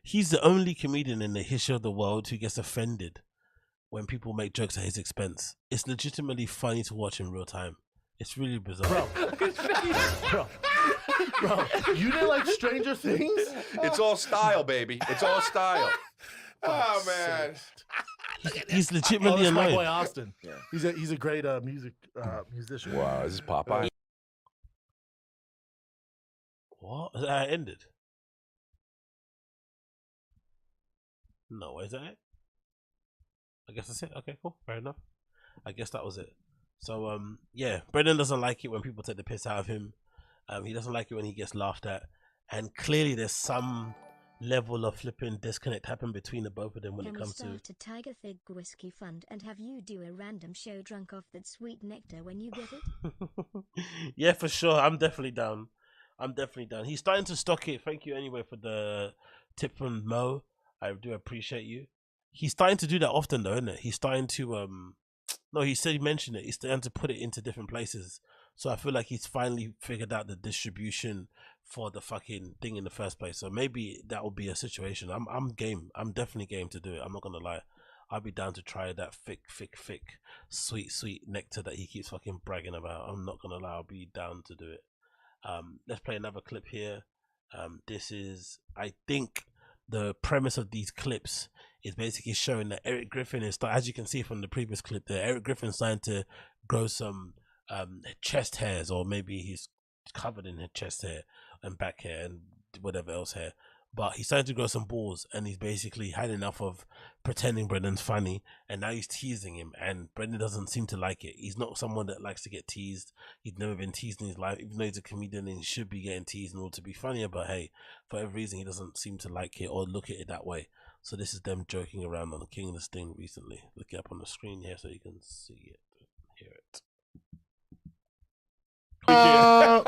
He's the only comedian in the history of the world who gets offended when people make jokes at his expense. It's legitimately funny to watch in real time. It's really bizarre. Bro, you didn't like Stranger Things? It's all style, baby. It's all style. Oh, man. He's legitimately annoying. annoying. My boy Austin. Yeah. He's a great musician. Wow, is this Popeye? What? That ended? No, is that it? I guess that's it. Okay, cool. Fair enough. I guess that was it. So, yeah, Brendan doesn't like it when people take the piss out of him. He doesn't like it when he gets laughed at. And clearly there's some level of flipping disconnect happen between the both of them when it comes to... Can we start a Tiger Fig Whiskey Fund and have you do a random show drunk off that sweet nectar when you get it? Yeah, for sure. I'm definitely down. I'm definitely down. He's starting to stock it. Thank you anyway for the tip from Mo. I do appreciate you. He's starting to do that often though, isn't it? He's starting to no, he said he mentioned it. He's starting to put it into different places. So I feel like he's finally figured out the distribution for the fucking thing in the first place. So maybe that will be a situation. I'm game. I'm definitely game to do it. I'm not gonna lie. I'll be down to try that thick, sweet nectar that he keeps fucking bragging about. I'm not gonna lie. I'll be down to do it. Let's play another clip here. This is, I think, the premise of these clips is basically showing that Erik Griffin is, as you can see from the previous clip there, Erik Griffin's starting to grow some chest hairs, or maybe he's covered in chest hair and back hair and whatever else hair. But he's starting to grow some balls, and he's basically had enough of pretending Brendan's funny, and now he's teasing him, and Brendan doesn't seem to like it. He's not someone that likes to get teased. He's never been teased in his life, even though he's a comedian and he should be getting teased in order to be funnier, but hey, for every reason he doesn't seem to like it or look at it that way. So this is them joking around on the King of the Sting recently. Look it up on the screen here so you can see it, hear it. I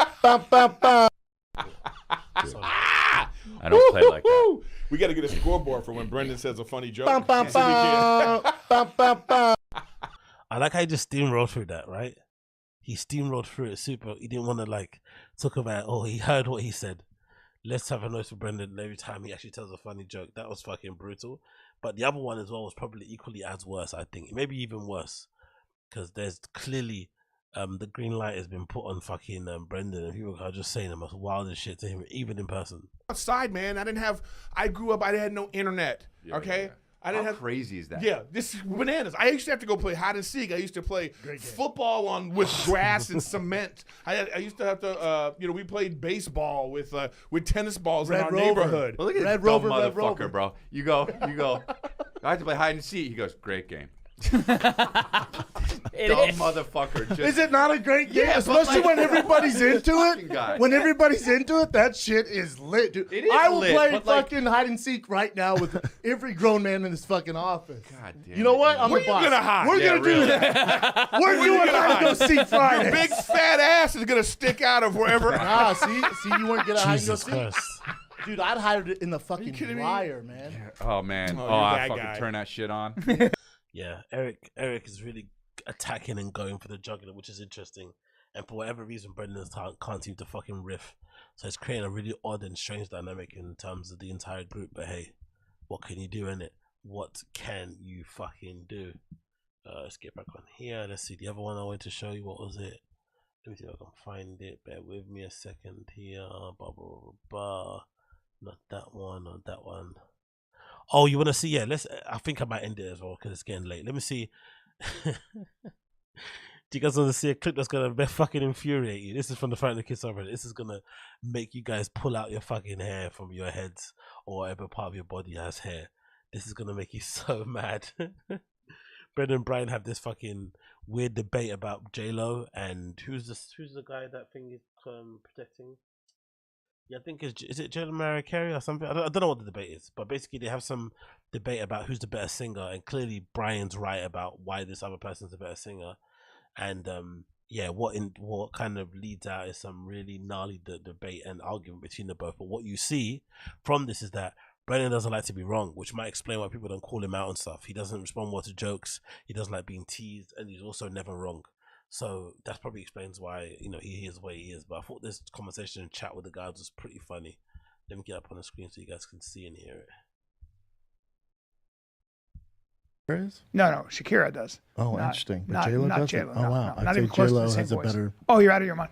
don't play like that. We got to get a scoreboard for when Brendan says a funny joke. I like how he just steamrolled through that, right? He steamrolled through it super. He didn't want to like talk about, oh, he heard what he said. Let's have a noise for Brendan every time he actually tells a funny joke. That was fucking brutal. But the other one as well was probably equally as worse, I think. Maybe even worse. Because there's clearly the green light has been put on fucking Brendan, and people are just saying the most wildest shit to him, even in person. Outside, man. I grew up, I had no internet. Okay? I didn't have crazy is that? Yeah, this is bananas. I used to have to go play hide and seek. I used to play football with grass and cement. I used to have to, we played baseball with tennis balls in our neighborhood. Well, look at this dumb motherfucker, bro. You go. I have to play hide and seek. He goes, great game. Dumb motherfucker. Is it not a great game? Yeah, especially when everybody's into it. Guy. When everybody's into it, that shit is lit, dude. It is I will lit, play but, fucking hide and seek right now with every grown man in this fucking office. God damn. You know what? I'm Where the you boss. gonna hide? We're gonna do that. We're doing hide and go seek Friday. Your big fat ass is gonna stick out of wherever. Nah, see, you weren't gonna hide and go Jesus seek. Christ. Dude, I'd hide it in the fucking wire, man. Oh, man. Oh, I you're that fucking guy. turn that shit on. Yeah, Erik is really attacking and going for the jugular, which is interesting. And for whatever reason, Brendan can't seem to fucking riff. So it's creating a really odd and strange dynamic in terms of the entire group. But hey, what can you do, innit? What can you fucking do? Let's get back on here. Let's see the other one I wanted to show you. What was it? Let me see if I can find it. Bear with me a second here. Not that one, not that one. Oh, you want to see? Yeah, I think I might end it as well because it's getting late. Let me see. Do you guys want to see a clip that's gonna fucking infuriate you? This is from the Fight the Kids subreddit. This is gonna make you guys pull out your fucking hair from your heads or whatever part of your body has hair. This is gonna make you so mad. Brendan and Bryan have this fucking weird debate about J-Lo and who's the guy that thing is protecting. Yeah, I think is it J-Lo Mariah Carey or something? I don't know what the debate is, but basically they have some debate about who's the better singer, and clearly Bryan's right about why this other person's a better singer, and yeah, what kind of leads out is some really gnarly debate and argument between the both. But what you see from this is that Brendan doesn't like to be wrong, which might explain why people don't call him out and stuff. He doesn't respond well to jokes. He doesn't like being teased, and he's also never wrong. So that probably explains why, he is the way he is. But I thought this conversation and chat with the guys was pretty funny. Let me get up on the screen so you guys can see and hear it. No, Shakira does. Oh, Not- interesting. But not- J-Lo not doesn't? J-Lo, Oh, no, wow. no, I'd not say even close to J-Lo the same has a voice. better... Oh, you're out of your mind.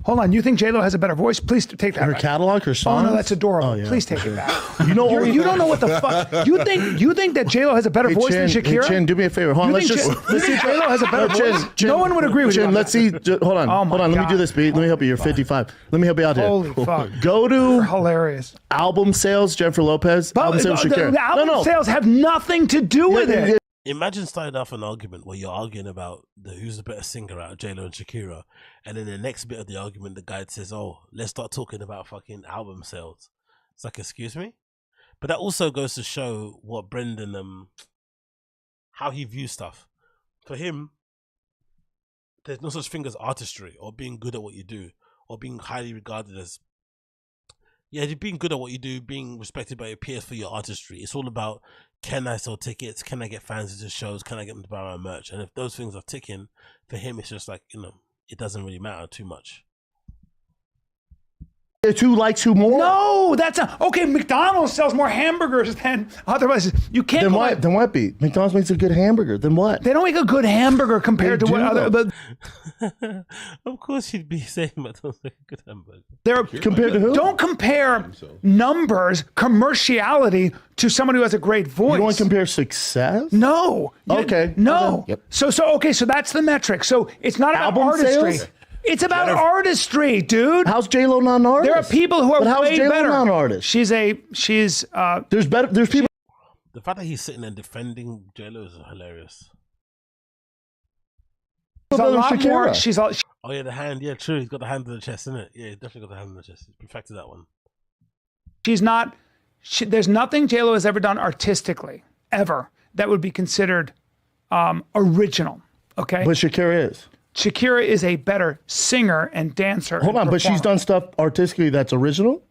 Hold on. You think J-Lo has a better voice? Please take that Her back. catalog, her Oh songs? no, that's adorable. Oh, yeah, Please for take sure. it back. You know, you don't know what the fuck. You think that J-Lo has a better voice than Shakira? Hey, Chin, do me a favor. Hold on, let's just... You think J-Lo has a better voice? No one would agree with you. Chin, on let's that. see. Hold on. Oh my Hold on. Let me God. do this, beat. Let me help you. You're 55. Let me help you out here. Holy fuck. Go to... You're hilarious. Album sales, Jennifer Lopez. Album sales, Shakira. The album sales have nothing to do with it. Imagine starting off an argument where you're arguing about who's the better singer out of J-Lo and Shakira, and then the next bit of the argument, the guy says, "Oh, let's start talking about fucking album sales." It's like, excuse me, but that also goes to show what Brendan, how he views stuff. For him, there's no such thing as artistry or being good at what you do or being highly regarded as, yeah, you're being good at what you do, being respected by your peers for your artistry. It's all about, can I sell tickets? Can I get fans into shows? Can I get them to buy my merch? And if those things are ticking, for him, it's just like, you know, it doesn't really matter too much. Who likes who more? No, that's okay. McDonald's sells more hamburgers than otherwise. You can't. Then what? Then what? Be McDonald's makes a good hamburger. Then what? They don't make a good hamburger compared to what other. But of course, you'd be saying McDonald's make a good hamburger. they're Compared to who? Don't compare numbers, commerciality to someone who has a great voice. You want to compare success? No. Okay. No. Yep. So okay. So that's the metric. So it's not about Album artistry. sales? It's about artistry, dude. How's J-Lo not an artist? There are people who are But how's way J-Lo better. not an artist? She's There's people. The fact that he's sitting and defending J-Lo is hilarious. She's a lot Shakira. more. She's all. Oh yeah, the hand. Yeah, true. He's got the hand on the chest, isn't it? Yeah, he's definitely got the hand on the chest. He's perfected that one. She's not. There's nothing J-Lo has ever done artistically ever that would be considered original. Okay. But Shakira is. Shakira is a better singer and dancer. Hold on, but she's done stuff artistically that's original.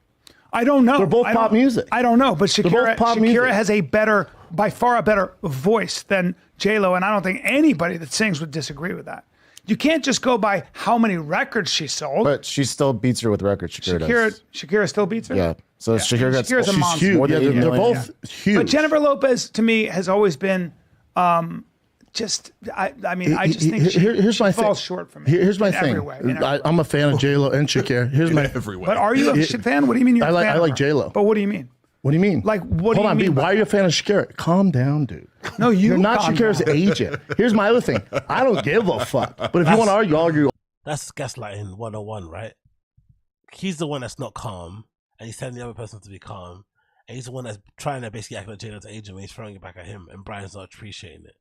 I don't know. They're both pop music. I don't know, but Shakira, both pop Shakira music. has a better, by far a better voice than J-Lo, and I don't think anybody that sings would disagree with that. You can't just go by how many records she sold. But she still beats her with records. Shakira still beats her. Yeah. So Shakira gets Shakira's a monster. more than 8 They're million. both huge. But Jennifer Lopez, to me, has always been just. I mean, I just think here's she my falls thing. short for me. Here's my in every thing. way, in every way. I'm a fan of J-Lo and Shakira. Here's my But are you a fan? What do you mean you're a fan? I of like her? J-Lo. But what do you mean? What do you mean? Like, what do Hold you on, mean? B, by why are you a fan of Shakira? Calm down, dude. No, You're not calm Shakira's down. agent. Here's my other thing. I don't give a fuck. But if you want to argue, argue. That's gaslighting 101, right? He's the one that's not calm, and he's telling the other person to be calm, and he's the one that's trying to basically act like J-Lo's agent when he's throwing it back at him, and Brian's not appreciating it.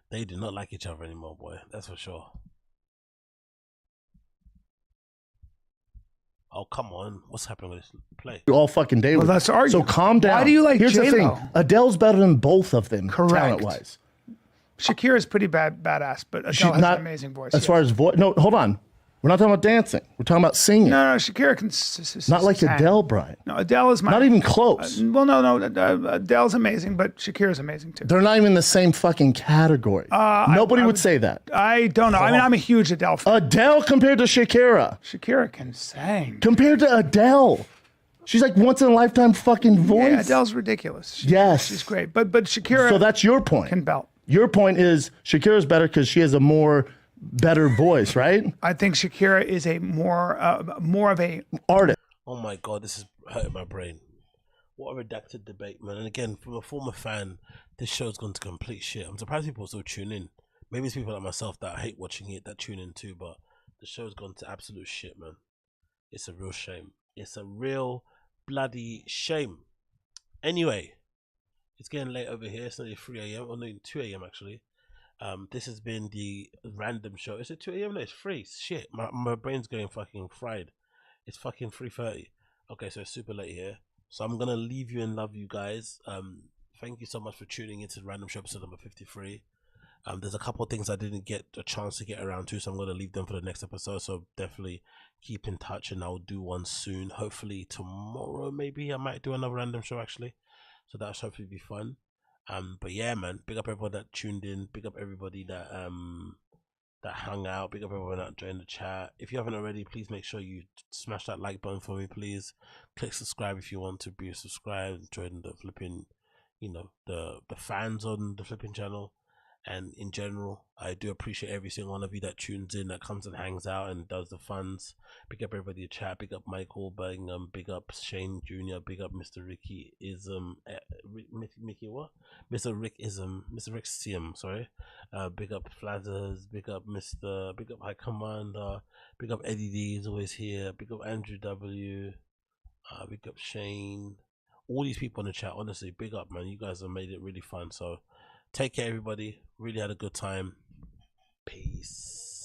They do not like each other anymore, boy. That's for sure. Oh, come on. What's happening with this play? All fucking day Well, with let's it. argue. So calm down. Why do you like Here's the J-Lo? thing. Adele's better than both of them, Correct. talent-wise. Shakira's pretty badass, but Adele She's has not an amazing voice. as far as voice. No, hold on. We're not talking about dancing. We're talking about singing. No, Shakira can. Not like sing. Adele, Brian. No, Adele is my. Not even close. Well, no. Adele's amazing, but Shakira's amazing too. They're not even in the same fucking category. Nobody would say that. I don't know. I mean, I'm a huge Adele fan. Adele compared to Shakira. Shakira can sing. Compared to Adele. She's like once in a lifetime fucking voice. Yeah, Adele's ridiculous. Yes. She's great. But Shakira. So that's your point. Can belt. Your point is Shakira's better because she has a more better voice, right? I think Shakira is a more of a artist. Oh my god, this is hurting my brain. What a redacted debate, man. And again, from a former fan, this show's gone to complete shit. I'm surprised people still tune in. Maybe it's people like myself that hate watching it that tune in too, but the show's gone to absolute shit, man. It's a real shame. It's a real bloody shame. Anyway, it's getting late over here. It's nearly 3 a.m. or no, 2 a.m. actually. This has been the random show. Is it 2 a.m.? No, it's 3. Shit, my brain's going fucking fried. It's fucking 3:30. Okay, so it's super late here. So I'm gonna leave you and love you guys. Thank you so much for tuning into the random show episode number 53. There's a couple of things I didn't get a chance to get around to, so I'm gonna leave them for the next episode. So definitely keep in touch, and I'll do one soon. Hopefully tomorrow, maybe I might do another random show actually. So that should hopefully be fun. But yeah, man, big up everyone that tuned in. Big up everybody that that hung out. Big up everyone that joined the chat. If you haven't already, please make sure you smash that like button for me, please. Click subscribe if you want to be subscribed. Join the flipping, you know, the fans on the flipping channel. And in general, I do appreciate every single one of you that tunes in, that comes and hangs out and does the funds. Big up everybody in chat. Big up Michael Birmingham. Big up Shane Jr. Big up Mr. Ricky Ism. Mickey what? Mr. Rick Ism. Mr. Rick Sim. Sorry. Big up Flazzers. Big up Mr. Big up High Commander. Big up Eddie D is always here. Big up Andrew W. Big up Shane. All these people in the chat. Honestly, big up, man. You guys have made it really fun. So take care, everybody. Really had a good time. Peace.